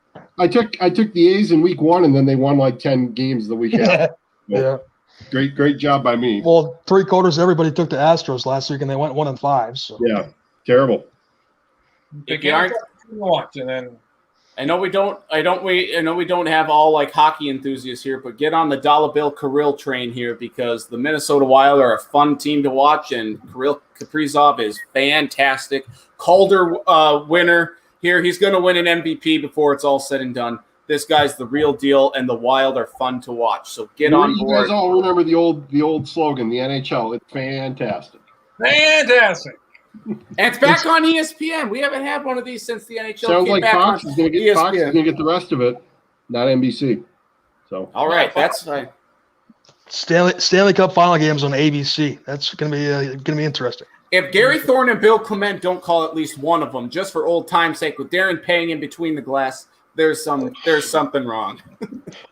I took the A's in week 1 and then they won like 10 games the week after. Yeah. Great job by me. Well, 3/4 everybody took the Astros last week and they went 1-5. So Yeah, terrible. Pick you any aren't- team you want, and then I know we don't have all like hockey enthusiasts here, but get on the dollar bill Kirill train here because the Minnesota Wild are a fun team to watch, and Kirill Kaprizov is fantastic. Calder winner here. He's going to win an MVP before it's all said and done. This guy's the real deal, and the Wild are fun to watch. So get on You board. guys all remember the old slogan, the NHL. It's fantastic. fantastic. And it's back on ESPN. We haven't had one of these since the NHL Sounds came like back Fox on is going to ESPN. get the rest of it, not NBC. So All right, that's fine. Stanley Cup final games on ABC. That's gonna be interesting. If Gary Thorne and Bill Clement don't call at least one of them, just for old time's sake, with Darren Pang in between the glass, there's something wrong.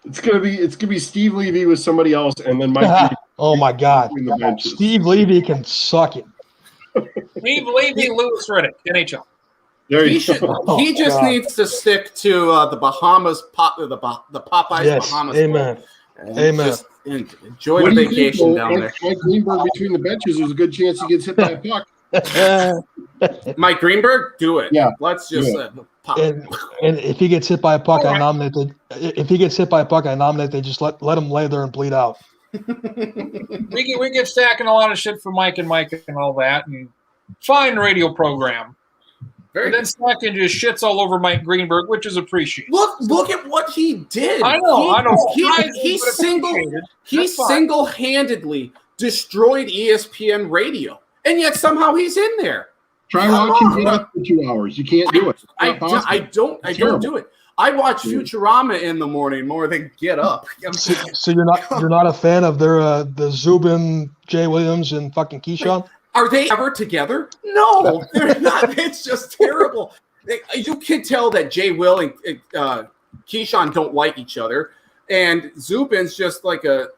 it's gonna be Steve Levy with somebody else, and then Mike Oh my God, between the benches. Steve Levy can suck it. Steve Levy, Lewis Riddick, NHL. There He you should. go. He just God. needs to stick to the Bahamas, the Popeyes Yes, Bahamas. amen. And Amen. just enjoy What the do you think, vacation though? down there. Mike Greenberg between the benches, there's a good chance he gets hit by a puck. Mike Greenberg, do it. Yeah, Let's just do pop. And if he gets hit by a puck, I nominate they just let him lay there and bleed out. We get stacking a lot of shit for Mike and all that, and fine radio program. Very And then Stacking just shits all over Mike Greenberg, which is appreciated. Look at what he did. I know. He It's appreciated. That's fine. single-handedly destroyed ESPN radio, and yet somehow he's in there. Try watching Get Up for 2 hours. You can't do it. It's not possible. I don't terrible. do it. I watch Futurama in the morning more than Get Up. So you're not a fan of their the Zubin, Jay Williams, and fucking Keyshawn? Are they ever together? No, they're not. It's just terrible. You can tell that Jay Will and Keyshawn don't like each other, and Zubin's just like a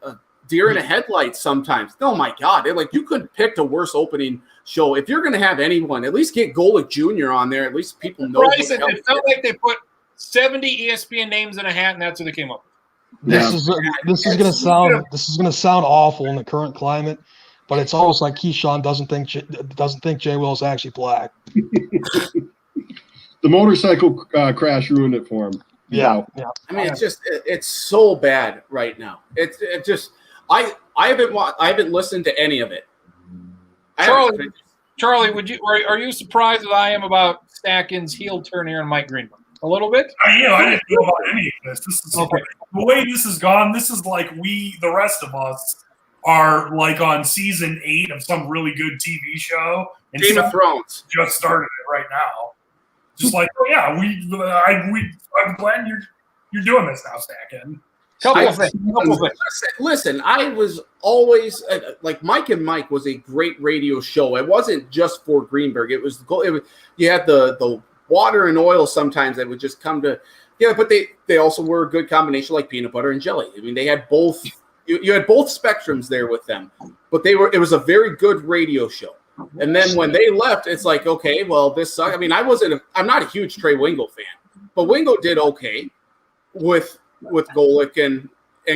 deer in a headlight sometimes. Oh my God! You couldn't pick a worse opening show. If you're going to have anyone, at least get Golick Jr. on there. At least people know. Bryce, it felt like they put 70 ESPN names in a hat, and that's what they came up with. This is gonna sound awful in the current climate, but it's almost like Keyshawn doesn't think Jay Will's actually black. The motorcycle crash ruined it for him. Yeah. I mean, it's so bad right now. It just I haven't listened to any of it. Charlie, are you surprised that I am about Stacken's heel turn here in Mike Greenberg? A little bit? I didn't know about any of this. This is Okay. The way this has gone. This is like the rest of us, are like on season 8 of some really good TV show, and Game of Thrones just started it right now. Just like, oh yeah, I'm glad you're doing this now, Stacken. Couple of things. Listen, I was always like Mike and Mike was a great radio show. It wasn't just for Greenberg. It was you had the water and oil sometimes that would just come to but they also were a good combination like peanut butter and jelly. I mean, they had both. You had both spectrums there with them, but it was a very good radio show. And then when they left, it's like, okay, well, this sucks. I mean, I'm not a huge Trey Wingo fan, but Wingo did okay with Golick and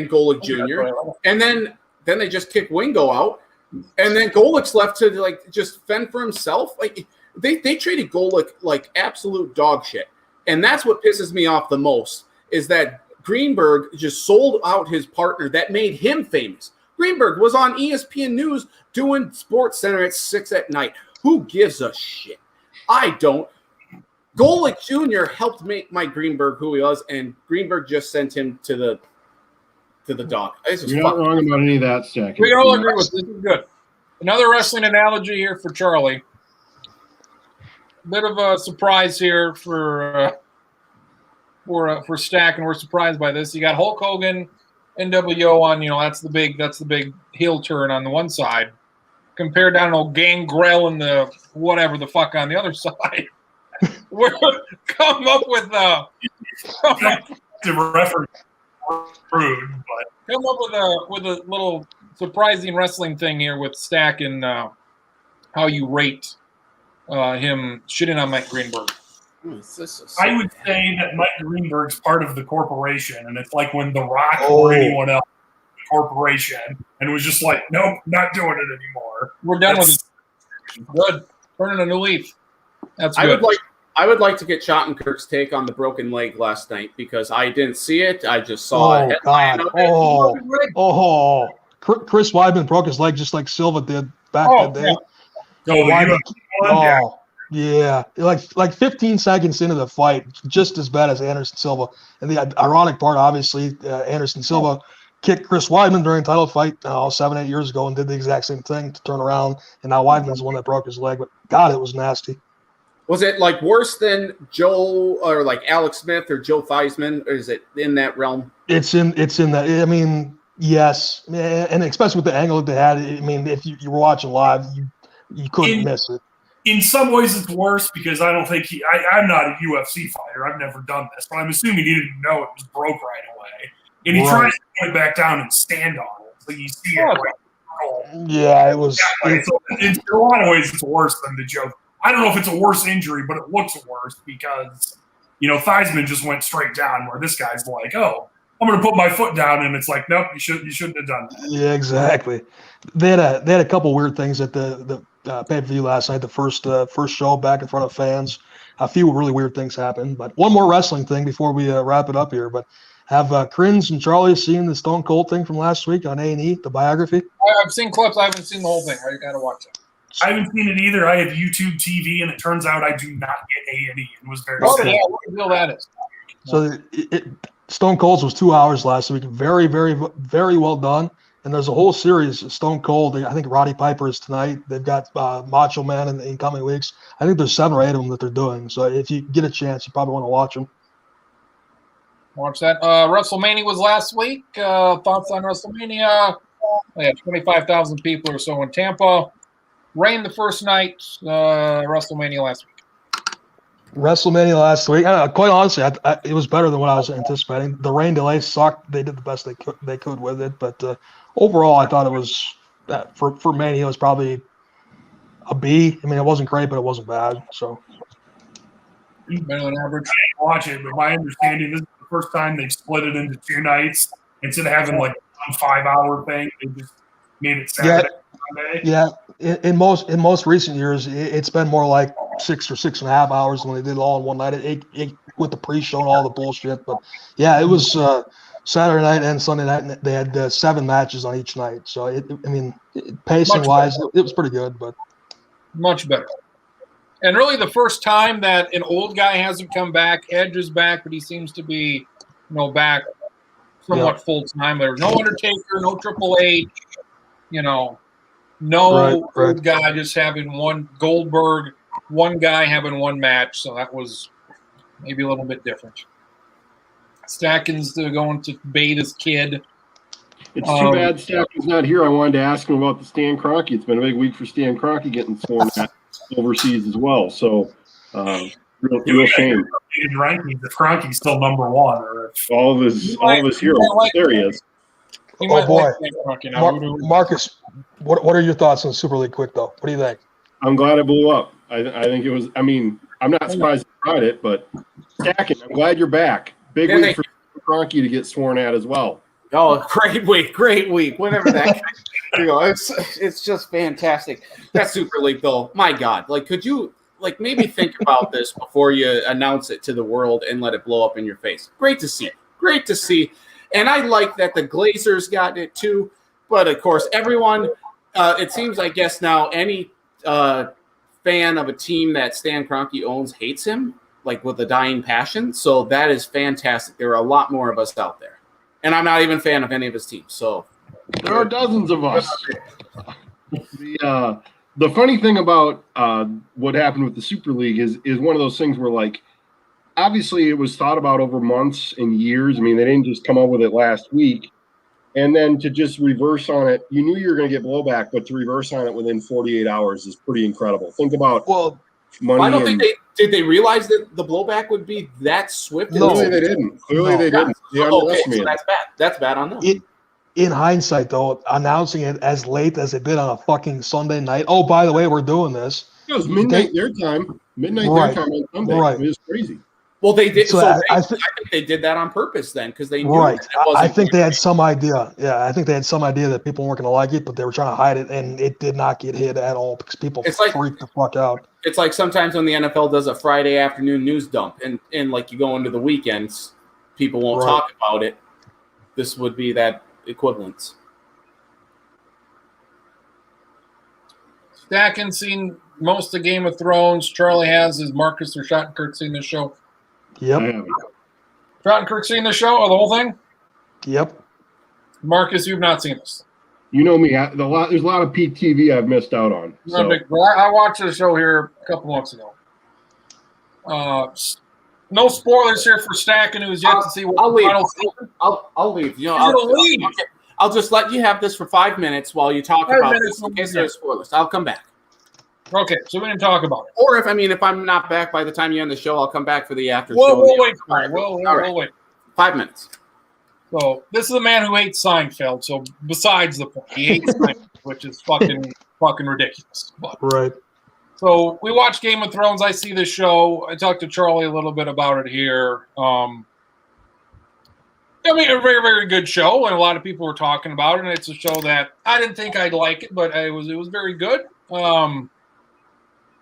Golick Jr. And then they just kicked Wingo out, and then Golick's left to like just fend for himself. Like they treated Golick like absolute dog shit, and that's what pisses me off the most is that Greenberg just sold out his partner that made him famous. Greenberg was on ESPN News doing Sports Center at 6 at night. Who gives a shit? I don't. Golick Jr. helped make Mike Greenberg who he was, and Greenberg just sent him to the dog. You're not wrong about any of that, Stack. We all agree with this. This is good. Another wrestling analogy here for Charlie. Bit of a surprise here for Stack, and we're surprised by this. You got Hulk Hogan, NWO on, that's the big heel turn on the one side, compared down to Gangrel and the whatever the fuck on the other side. We're come up with The reference rude, but come up with a little surprising wrestling thing here with Stack and how you rate him shitting on Mike Greenberg. I would say that Mike Greenberg's part of the corporation, and it's like when The Rock or anyone else the corporation, and it was just like, nope, not doing it anymore. We're done with it. Good. Turning a new leaf. That's good. I would like to get Schottenkirk's take on the broken leg last night because I didn't see it. I just saw it. God. Chris Weidman broke his leg just like Silva did back in the day. Yeah, like 15 seconds into the fight, just as bad as Anderson Silva. And the ironic part, obviously, Anderson Silva kicked Chris Weidman during a title fight 7-8 years ago and did the exact same thing to turn around. And now Weidman's the one that broke his leg. But God, it was nasty. Was it like worse than Joe or like Alex Smith or Joe Theismann, or is it in that realm? It's in that. I mean, yes, and especially with the angle that they had. I mean, if you were watching live, you couldn't miss it. In some ways, it's worse because I don't think I'm not a UFC fighter. I've never done this, but I'm assuming he didn't know it was broke right away, and he tries to put it back down and stand on it, so you see it. Yeah, it was. So in a lot of ways, it's worse than the joke. I don't know if it's a worse injury, but it looks worse because, Theismann just went straight down where this guy's like, oh, I'm going to put my foot down. And it's like, nope, you shouldn't have done that. Yeah, exactly. They had a couple weird things at the pay-per-view last night, the first show back in front of fans. A few really weird things happened. But one more wrestling thing before we wrap it up here. But have Krins and Charlie seen the Stone Cold thing from last week on A&E, the biography? I've seen clips. I haven't seen the whole thing. I got to watch it. I haven't seen it either. I have YouTube TV, and it turns out I do not get A&E. It was very what sad. the hell that is. So Stone Cold's was 2 hours last week. Very, very, very well done. And there's a whole series of Stone Cold. I think Roddy Piper is tonight. They've got Macho Man in the coming weeks. I think there's 7 or 8 of them that they're doing. So if you get a chance, you probably want to watch them. Watch that. WrestleMania was last week. Thoughts on WrestleMania? They had 25,000 people or so in Tampa. Rain the first night, WrestleMania last week. WrestleMania last week. Quite honestly, it was better than what I was anticipating. The rain delay sucked. They did the best they could with it, but overall, I thought it was for Mania. It was probably a B. I mean, it wasn't great, but it wasn't bad. So better than average. I didn't watch it, but my understanding this is the first time they've split it into 2 nights instead of having like a 5-hour thing. They just made it Saturday. Sunday. Yeah. In most recent years, it's been more like 6 or 6.5 hours when they did it all in one night. It with the pre-show and all the bullshit. But yeah, it was Saturday night and Sunday night, and they had 7 matches on each night. So pacing wise, it was pretty good, but much better. And really, the first time that an old guy hasn't come back. Edge is back, but he seems to be, back somewhat full time. There's no Undertaker, no Triple H, no old guy just having one Goldberg, one guy having one match. So that was maybe a little bit different. Stacken's going to bait his kid. It's too bad Stacken's not here. I wanted to ask him about the Stan Kroenke. It's been a big week for Stan Kroenke getting sworn at overseas as well. So, real shame. In rankings, if Kroenke's still number one, or if all of his heroes. There he is. Oh boy, Marcus, what are your thoughts on Super League? Quick though, what do you think? I'm glad it blew up. I think it was. I mean, I'm not surprised you tried it, but Stacken, I'm glad you're back. Big week for Kroenke to get sworn at as well. Oh, great week. Whatever that. It's just fantastic. That Super League, though, my God, could you maybe think about this before you announce it to the world and let it blow up in your face? Great to see. And I like that the Glazers got it too. But of course, everyone, it seems, I guess now any fan of a team that Stan Kroenke owns hates him, with a dying passion. So that is fantastic. There are a lot more of us out there. And I'm not even a fan of any of his teams. So there are dozens of us. The funny thing about what happened with the Super League is one of those things where, obviously it was thought about over months and years. I mean, they didn't just come up with it last week. And then to just reverse on it, you knew you were going to get blowback, but to reverse on it within 48 hours is pretty incredible. Think about money. I don't think did they realize that the blowback would be that swift? No, they didn't. Clearly they didn't. Okay, so that's bad. That's bad on them. In hindsight, though, announcing it as late as it did on a fucking Sunday night. Oh, by the way, we're doing this. It was midnight their time. Their time on Sunday. Right. It was crazy. Well, they did. So I think they did that on purpose then, because they knew I think they had some idea. Yeah, I think they had some idea that people weren't going to like it, but they were trying to hide it, and it did not get hit at all because people freaked the fuck out. It's like sometimes when the NFL does a Friday afternoon news dump, and you go into the weekends, people won't talk about it. This would be that equivalence. Stacken seen most of Game of Thrones. Charlie has. Is Marcus or Schottenkirk seen this show? Yep. Schottenkirk seen the show or the whole thing? Yep. Marcus, you've not seen this. You know me. There's a lot of PTV I've missed out on. So. I watched the show here a couple months ago. No spoilers here for Stacken, who's yet to see what I'll the leave. final season. I'll leave. Leave. I'll just let you have this for 5 minutes while you talk about this in case there's spoilers. I'll come back. Okay, so we didn't talk about it. Or if I'm not back by the time you end the show, I'll come back for the after show. We'll wait for it. We'll wait. 5 minutes. So this is a man who hates Seinfeld. So besides the point, he hates Seinfeld, which is fucking ridiculous. But, right. So we watch Game of Thrones. I see this show. I talked to Charlie a little bit about it here. I mean, a very, very good show, and a lot of people were talking about it. And it's a show that I didn't think I'd like it, but it was very good.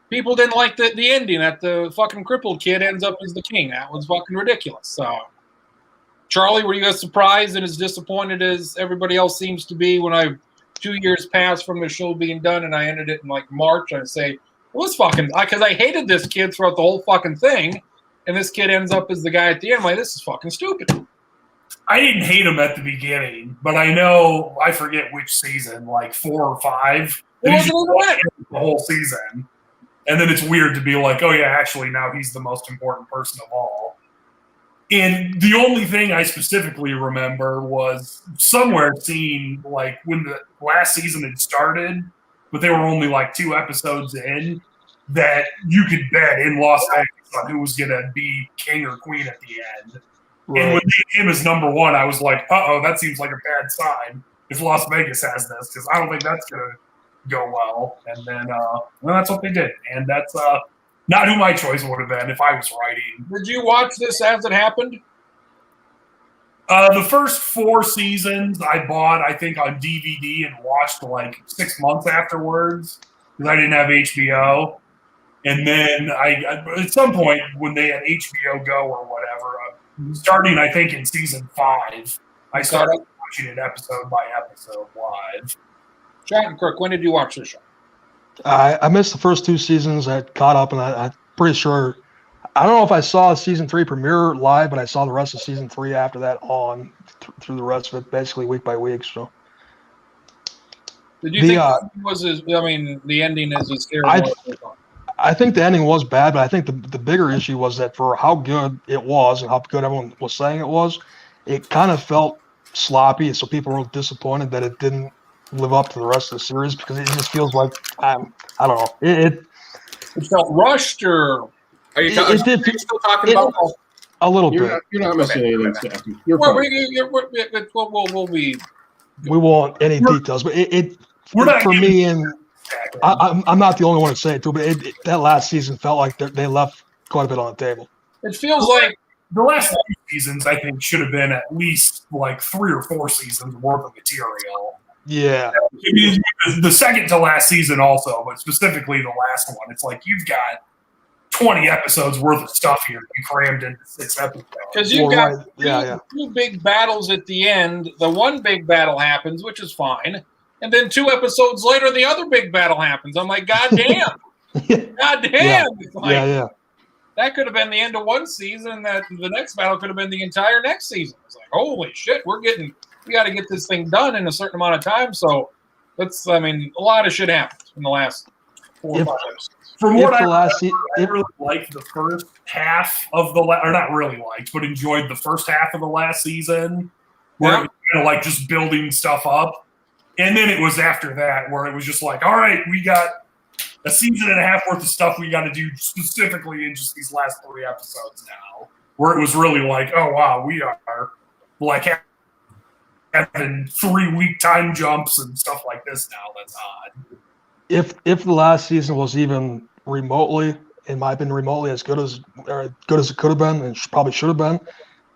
People didn't like the ending that the fucking crippled kid ends up as the king. That was fucking ridiculous. Charlie, were you as surprised and as disappointed as everybody else seems to be when 2 years passed from the show being done and I ended it in March? I say, well, it's fucking, because I hated this kid throughout the whole fucking thing, and this kid ends up as the guy at the end. I'm like, this is fucking stupid. I didn't hate him at the beginning, but I forget which season, 4 or 5. It wasn't even the whole season. And then it's weird to be like, oh, yeah, actually, now he's the most important person of all. And the only thing I specifically remember was somewhere seeing, when the last season had started, but they were only, 2 episodes in, that you could bet in Las Vegas on who was going to be king or queen at the end. Right. And with him as number 1, I was like, uh-oh, that seems like a bad sign if Las Vegas has this, because I don't think that's going to go well. And then that's what they did. And that's not who my choice would have been if I was writing. Did you watch this as it happened? The first 4 seasons I bought, I think, on DVD and watched 6 months afterwards because I didn't have HBO. And then I at some point when they had HBO Go or whatever, starting I think in season 5, I started watching it episode by episode live. Shattenkirk, when did you watch this show? I missed the first 2 seasons. I caught up, and I'm pretty sure. I don't know if I saw season 3 premiere live, but I saw the rest of season 3 after that on through the rest of it, basically week by week. So, Did you think the ending is as terrible? I think the ending was bad, but I think the bigger issue was that for how good it was and how good everyone was saying it was, it kind of felt sloppy. So people were disappointed that it didn't live up to the rest of the series because it just feels like I don't know. It felt rushed, or Are you still talking about? a little bit. You're not missing anything, Stacky. You're well, fine. We won't any details, but We're not for giving- me, and I'm not the only one to say it too, but that last season felt like they left quite a bit on the table. it feels like The last 2 seasons, I think, should have been at least like 3 or 4 seasons worth of material. Yeah, I mean, the second to last season also, but specifically the last one, it's like you've got 20 episodes worth of stuff here to be crammed into 6 episodes. because you've Well, got right. two big battles at the end. The one big battle happens, which is fine, and then 2 episodes later, the other big battle happens. I'm like, God damn, God damn! Yeah. It's like, yeah. that could have been the end of one season, and that the next battle could have been the entire next season. It's like, holy shit, we got to get this thing done in a certain amount of time. So a lot of shit happened in the last 4 or 5 episodes. From If what I the last remember, I really liked the first half of or not really liked, but enjoyed the first half of the last season, where it was kind of like just building stuff up. And then it was after that where it was just like, all right, we got a season and a half worth of stuff we got to do specifically in just these last 3 episodes now, where it was really like, oh, wow, we are like having 3-week time jumps and stuff like this now. That's odd. If the last season was even remotely, in my opinion, remotely as good as it could have been, and probably should have been,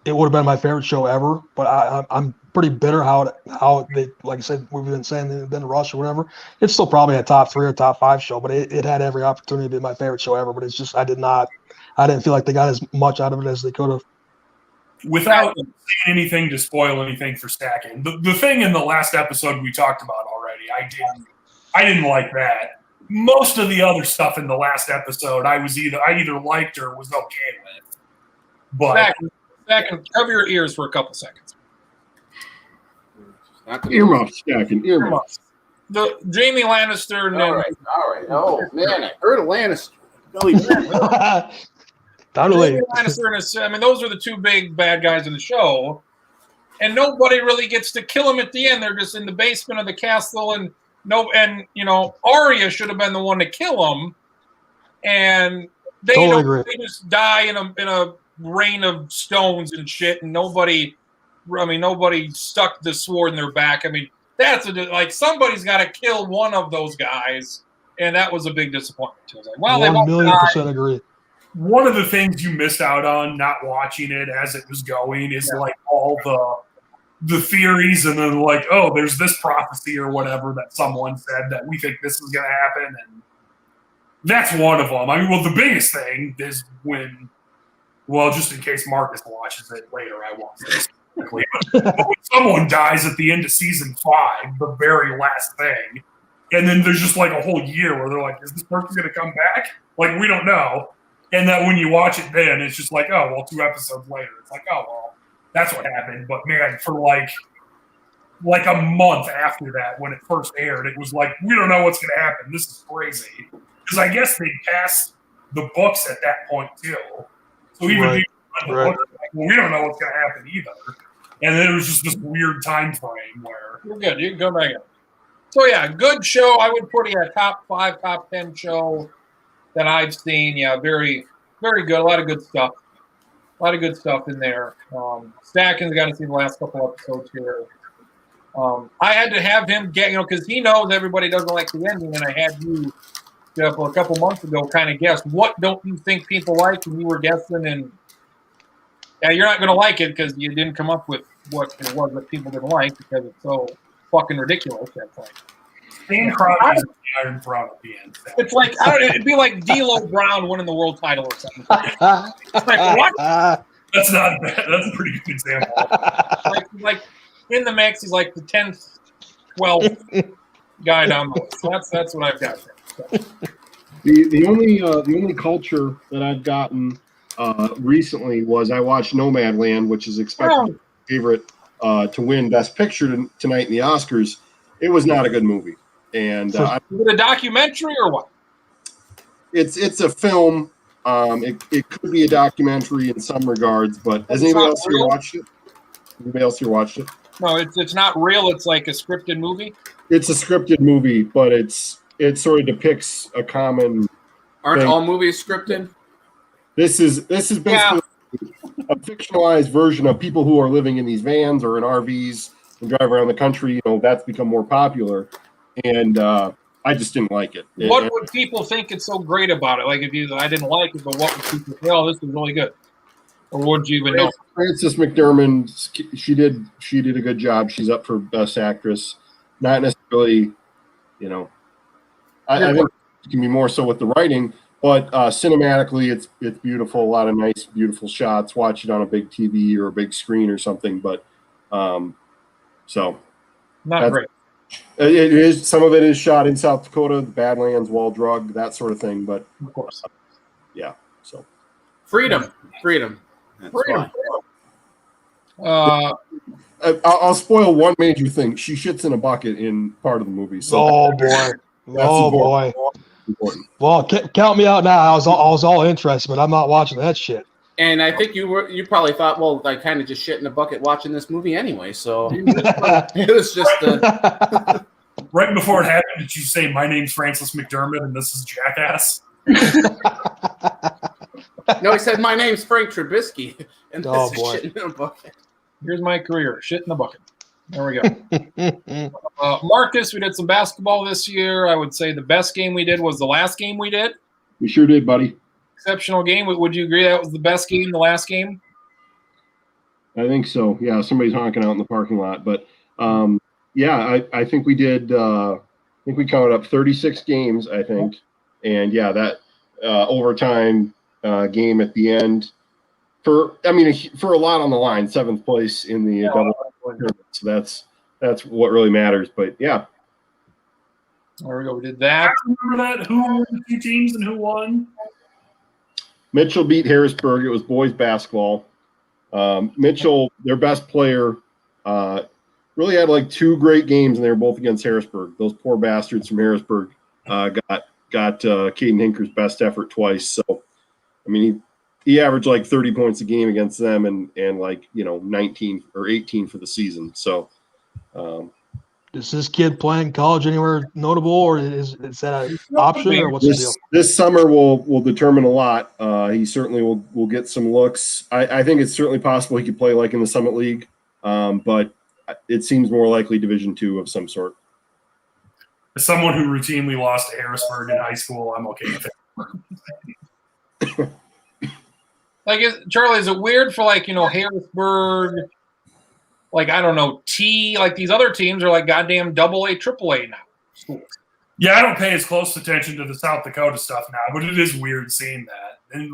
it would have been my favorite show ever. But I'm pretty bitter how they, like I said, we've been saying they've been rushed or whatever. It's still probably a top 3 or top 5 show, but it had every opportunity to be my favorite show ever. But it's just I didn't feel like they got as much out of it as they could have. Without saying anything to spoil anything for stacking, the thing in the last episode we talked about already, I didn't like that. Most of the other stuff in the last episode, I either liked or was okay with. But Second, cover your ears for a couple seconds. Earmuffs, Stacking. Earmuffs. The Jamie Lannister. And All right. Oh man, I heard of Lannister. Totally. Jamie Lannister and those are the 2 big bad guys in the show, and nobody really gets to kill them at the end. They're just in the basement of the castle, and Arya should have been the one to kill them, and they they just die in a rain of stones and shit, and nobody stuck the sword in their back. That's somebody's got to kill one of those guys, and that was a big disappointment too. I was like, well, 1,000,000% agree. one of the things you missed out on not watching it as it was going is like all the theories, and then like, oh, there's this prophecy or whatever that someone said that we think this is going to happen, and that's one of them. The biggest thing is just in case Marcus watches it later, I won't say specifically, but when someone dies at the end of season 5, the very last thing, and then there's just like a whole year where they're like, is this person going to come back? Like, we don't know. And that when you watch it then, it's just like, oh, well, 2 episodes later, it's like, oh, well, that's what happened. But man, for like a month after that, when it first aired, it was like, we don't know what's going to happen. This is crazy. Because I guess they passed the books at that point too. So even if you read the book, like, well, we don't know what's going to happen either. And then it was just this weird time frame where you're good. You can go back in. So yeah, good show. I would put it a top 5, top 10 show that I've seen. Yeah, very, very good. A lot of good stuff. A lot of good stuff in there. Stacken's got to see the last couple episodes here. I had to have him get, because he knows everybody doesn't like the ending, and I had you, Jeff, a couple months ago, kind of guess what don't you think people like, and you were guessing, and you're not going to like it because you didn't come up with what it was that people didn't like because it's so fucking ridiculous. That's like Stan Kroenke is the Iron Throne at the end. it's like it'd be like D'Lo Brown winning the world title or something. It's like what? That's not bad. That's a pretty good example. like in the mix. He's like the 10th, 12th guy down the list. That's what I've got there. So. The only culture that I've gotten recently was I watched Nomadland, which is expected to be my favorite to win Best Picture tonight in the Oscars. It was not a good movie, and Is it a documentary or what? it's a film. It could be a documentary in some regards, but has anybody else here watched it? Anybody else here watched it? No, it's not real. It's like a scripted movie. It's a scripted movie, but it sort of depicts a common. Aren't thing. all movies scripted? This is basically a fictionalized version of people who are living in these vans or in RVs and drive around the country. You know, that's become more popular, and I just didn't like it. What would people think it's so great about it? Like, I didn't like it, but what would people say? Oh, this is really good. Or would you even know? Frances McDermott, she did a good job. She's up for Best Actress. Not necessarily, you know, I think it can be more so with the writing, but cinematically, it's beautiful. A lot of nice, beautiful shots. Watch it on a big TV or a big screen or something. But so Not great. It is. Some of it is shot in South Dakota, the Badlands, Wall Drug, that sort of thing. But Of course. yeah, so Freedom. That's Freedom. why. I'll spoil one major thing. She shits in a bucket in part of the movie. So Oh boy. Oh boy. important. Well, count me out now. I was all interested, but I'm not watching that shit. And I think you probably thought, well, I kind of just shit in a bucket watching this movie anyway. So it was just Right before it happened, did you say, "My name's Frances McDermott and this is Jackass"? no. He said, "My name's Frank Trubisky and this Oh, is boy. shit in a bucket." Here's my career. Shit in the bucket. There we go. Marcus, we did some basketball this year. I would say the best game we did was the last game we did. We sure did, buddy. Exceptional game. Would you agree that was the best game, the last game? I think so. Yeah, somebody's honking out in the parking lot. But yeah, I think we did. I think we counted up 36 games. I think, and yeah, that overtime game at the end for a lot on the line. 7th place in the double tournament. So that's what really matters. But yeah, There we go. We did that. Remember that? Who were the 2 teams and who won? Mitchell beat Harrisburg. It was boys basketball. Mitchell, their best player, really had like 2 great games, and they were both against Harrisburg. Those poor bastards from Harrisburg got Caden Hinker's best effort twice. So, I mean, he averaged like 30 points a game against them, and like 19 or 18 for the season. So, Is this kid playing college anywhere notable, or is that an option, or what's the deal? this summer will determine a lot. He certainly will get some looks. I think it's certainly possible he could play like in the Summit League, but it seems more likely Division II of some sort. As someone who routinely lost to Harrisburg in high school, I'm okay with it. Charlie, is it weird for Harrisburg? Like, I don't know, like these other teams are like goddamn AA, AAA now. Yeah, I don't pay as close attention to the South Dakota stuff now, but it is weird seeing that. And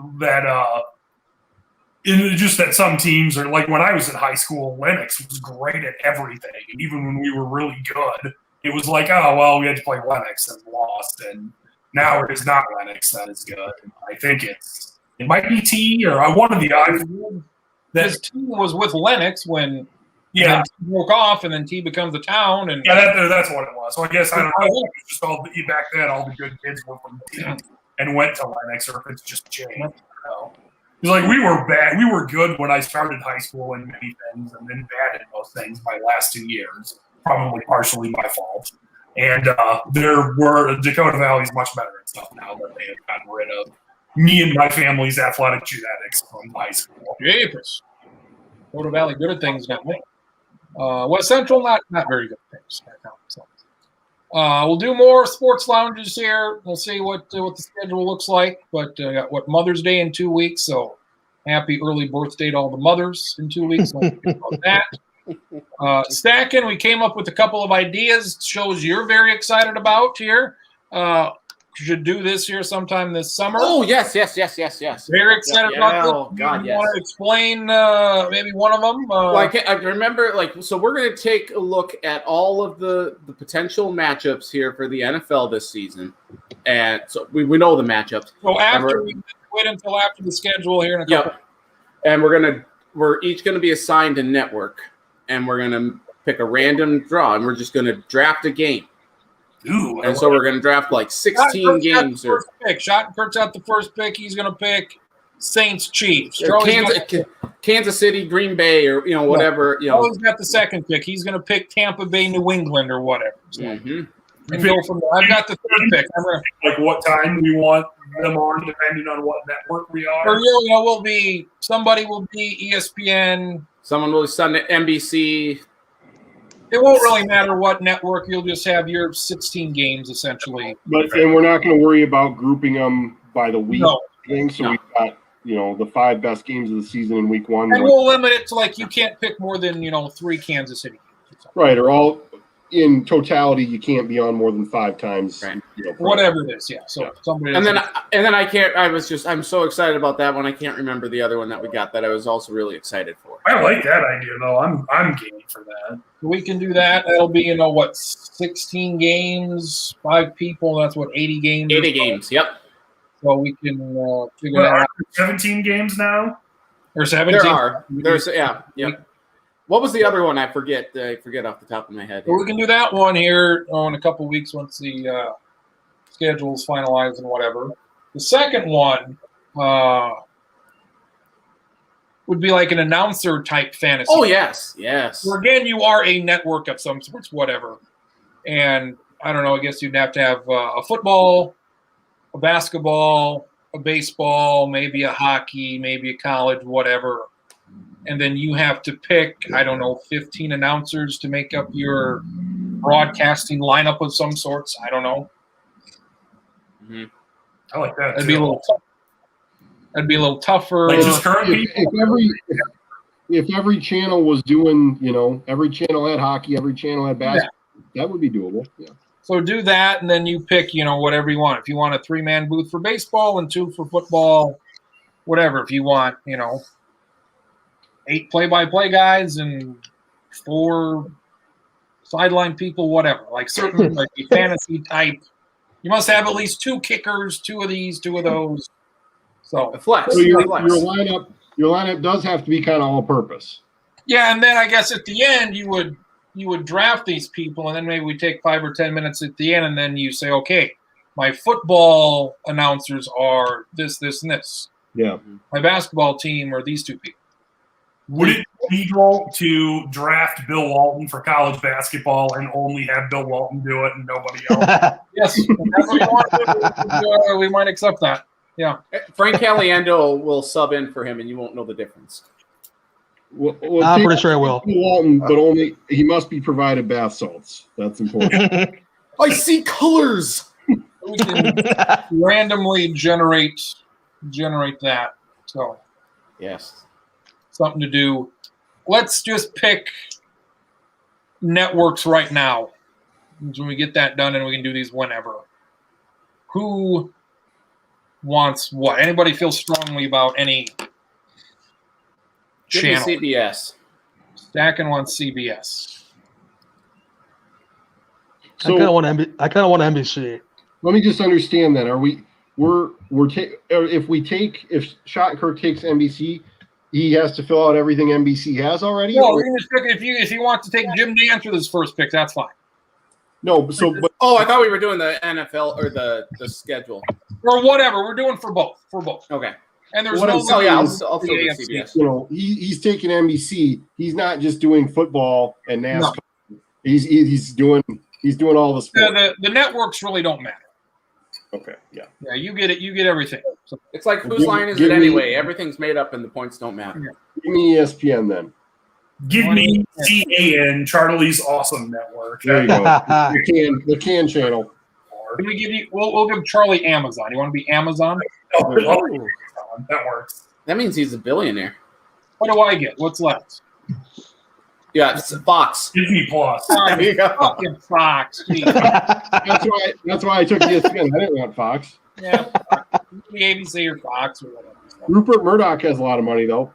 just that some teams are like, when I was in high school, Lennox was great at everything. Even when we were really good, it was like, oh, well, we had to play Lennox and lost. And now it is not Lennox that is good. I think it might be T or one of the odds. This team was with Lennox when Yeah, T broke off, and then T becomes a town. And that's what it was. So I guess I don't know if it's just back then all the good kids were from T and went to Lennox, or if it's just changed. It's like we were bad. We were good when I started high school in many things, and then bad in most things my last 2 years. Probably partially my fault. And Dakota Valley's much better at stuff now that they have gotten rid of me and my family's athletic genetics from high school. Jeepers. Dakota Valley good at things now. West Central not very good at things right now. So. We'll do more sports lounges here. We'll see what the schedule looks like. But got Mother's Day in 2 weeks, so happy early birthday to all the mothers in 2 weeks. About that. Stacking, we came up with a couple of ideas, shows you're very excited about here. should do this year sometime this summer. Oh yes. Very excited Yeah, about this. oh, God, you yes. want to explain maybe one of them? Well, I remember, so we're going to take a look at all of the potential matchups here for the NFL this season. And so we know the matchups. So after we wait until after the schedule here in a couple. Yep. And we're each going to be assigned a network, and we're going to pick a random draw, and we're just going to draft a game. Ooh, And so we're going to draft like 16 games. Or Schottenkerk's out the first pick. He's going to pick Saints Chiefs. Charlie's Kansas City, Green Bay, or whatever. Charlie's got the second pick. He's going to pick Tampa Bay, New England, or whatever. So, and go from there. I've got the third pick. I'm gonna, like what time we want them on, depending on what network we are. or will be somebody will be ESPN. Someone will send it NBC. It won't really matter what network. You'll just have your 16 games essentially. And we're not going to worry about grouping them by the week. No. So we've got the 5 best games of the season in week 1. And we'll limit it to you can't pick more than 3 Kansas City games. Right, or all in totality, you can't be on more than 5 times. Right. Whatever it is, yeah. So somebody. And then I can't. I'm so excited about that one. I can't remember the other one that we got that I was also really excited for. I like that idea though. I'm game for that. we can do that. That'll be 16 games, 5 people. That's 80 games. 80 games. Yep. So we can figure that out. 17 games now. Or 17. There's What was the other one? I forget off the top of my head. Well, we can do that one here in a couple weeks once the schedule's finalized and whatever. The second one would be like an announcer type fantasy. Oh yes. Where again, you are a network of some sorts, whatever. And I don't know. I guess you'd have to have a football, a basketball, a baseball, maybe a hockey, maybe a college, whatever. And then you have to pick, 15 announcers to make up your broadcasting lineup of some sorts. I don't know. Mm-hmm. I like that. That'd be a little tougher. Like just current people. If every channel was doing, every channel had hockey, every channel had basketball, that would be doable. Yeah. So do that, and then you pick, whatever you want. If you want a 3-man booth for baseball and 2 for football, whatever. If you want, 8 play-by-play guys and 4 sideline people, whatever. Like certain like fantasy type. You must have at least 2 kickers, 2 of these, 2 of those. So A flex. So your Flex. lineup does have to be kind of all-purpose. yeah, and then I guess at the end you would draft these people, and then maybe we take 5 or 10 minutes at the end, and then you say, okay, my football announcers are this, this, and this. Yeah. My basketball team are these 2 people. Would it be legal to draft Bill Walton for college basketball and only have Bill Walton do it and nobody else? Yes, if that's what you want to do. We might accept that. Yeah. Frank Caliendo will sub in for him, and you won't know the difference. Well, I'm pretty sure I will. Walton, but only he must be provided bath salts. That's important. I see colors. We can randomly generate that. So Yes. something to do. Let's just pick networks right now. When we get that done, and we can do these whenever. Who wants what? Anybody feel strongly about any Give me channel? CBS. Stacking wants CBS. I kind of want NBC. Let me just understand that. If Schottenkirk takes NBC, he has to fill out everything NBC has already? No, we can just pick if you want to take Jim Nantz with his first pick, that's fine. No, but Oh, I thought we were doing the NFL or the schedule. Or whatever. We're doing for both. Okay. And there's What no I'm saying I'll is, still do AFC. CBS. he's taking NBC. He's not just doing football and NASCAR. No. He's doing all the sports. The networks really don't matter. Okay, yeah. Yeah, you get it. You get everything. So It's like whose Give- line is give it me- anyway? Everything's made up and the points don't matter. Give me ESPN then. Give me CAN, Charlie's Awesome Network. There you go. The can channel. can we give you? We'll give Charlie Amazon. You want to be Amazon? That works. That means he's a billionaire. What do I get? What's left? Yeah, it's Fox. Disney Plus. There you go. Fucking Fox. Jeez. That's why I took ESPN. I didn't want Fox. Yeah. The ABC or Fox or whatever. So, Rupert Murdoch has a lot of money though.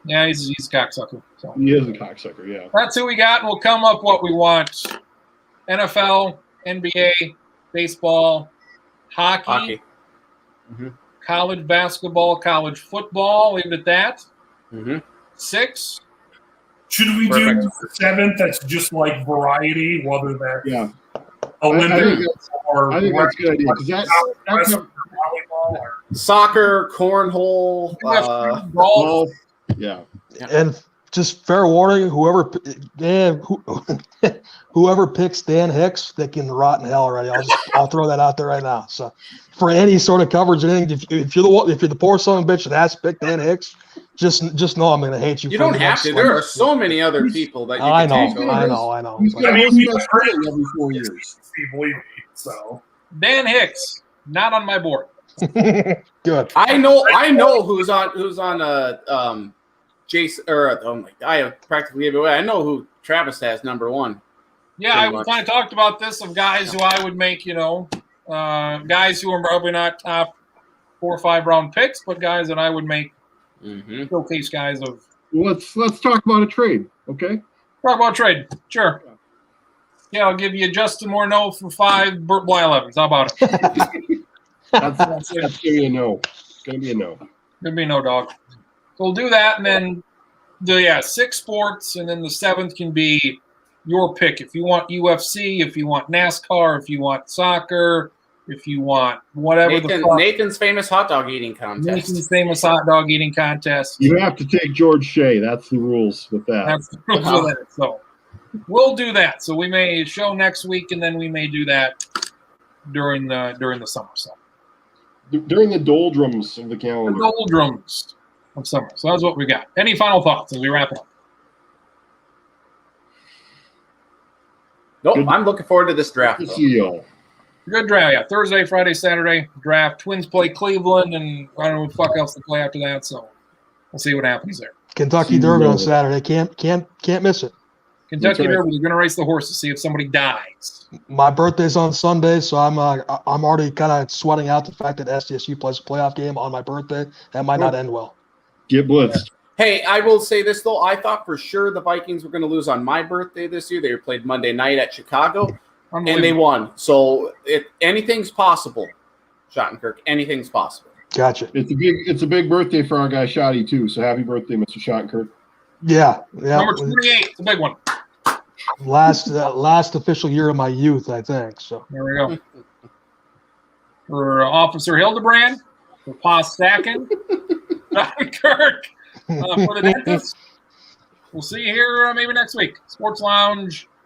yeah, he's a cocksucker. So He is a cocksucker. Yeah. that's who we got, and we'll come up what we want. NFL, NBA, baseball, hockey. College basketball, college football. Leave it at that. Mm-hmm. 6. Should we Perfect. do the 7th? That's just like variety, whether they're Yeah. Olympic or I think that's a good idea because that's wrestling or volleyball or Soccer, cornhole. Golf. golf. Yeah. And just fair warning, whoever picks Dan Hicks, they can rot in hell already. I'll throw that out there right now. So for any sort of coverage, anything, if you're the poor son of a bitch that has to pick Dan Hicks, just know I'm going to hate you. You for don't the have next to. one. There are so many other people that you I can take know, over. I know. He's I got mean, most we of have that heard training every 4 years. Steve Levy. So Dan Hicks, not on my board. Good. I know who's on Jason or oh my, I have practically gave it away. I know who Travis has number 1. Yeah, Pretty we much. kind of talked about this of guys who I would make, guys who are probably not top 4 or 5 round picks, but guys that I would make Mm-hmm. showcase guys of. Let's talk about a trade, okay? Talk about trade. Sure. Yeah, I'll give you Justin Morneau for 5 Burt Blyleven's. How about it? That's gonna be a no. It's gonna be a no. There'd be no dog. So we'll do that, and then 6 sports, and then the 7th can be your pick. If you want UFC, if you want NASCAR, if you want soccer, if you want whatever the fuck. Nathan's famous hot dog eating contest. Nathan's famous hot dog eating contest. You have to take George Shea. That's the rules with that. That's the rules of it. So we'll do that. So we may show next week, and then we may do that during the summer. So During the doldrums of the the calendar. doldrums of summer. So that's what we got. Any final thoughts as we wrap it up? Nope, Good. I'm looking forward to this draft. Good to though. see y'all. Good draft, yeah. Thursday, Friday, Saturday draft. Twins play Cleveland, and I don't know what the fuck else to play after that. So we'll see what happens there. Kentucky Derby on Saturday. Can't miss it. Kentucky right. Derby. They're going to race the horse to see if somebody dies. My birthday's on Sunday, so I'm already kind of sweating out the fact that SDSU plays a playoff game on my birthday. That might not end well. Get blitzed. Hey, I will say this though. I thought for sure the Vikings were going to lose on my birthday this year. They played Monday night at Chicago, and they Unbelievable. won. So anything's possible, Schottenkirk. Anything's possible. Gotcha. It's a big birthday for our guy Shotty too. So happy birthday, Mr. Schottenkirk. Yeah. Number 28. It's a big one. Last official year of my youth, I think. So There we go. For Officer Hildebrand, for Pa Stacken, Kirk, for the dentist. We'll see you here maybe next week. Sports Lounge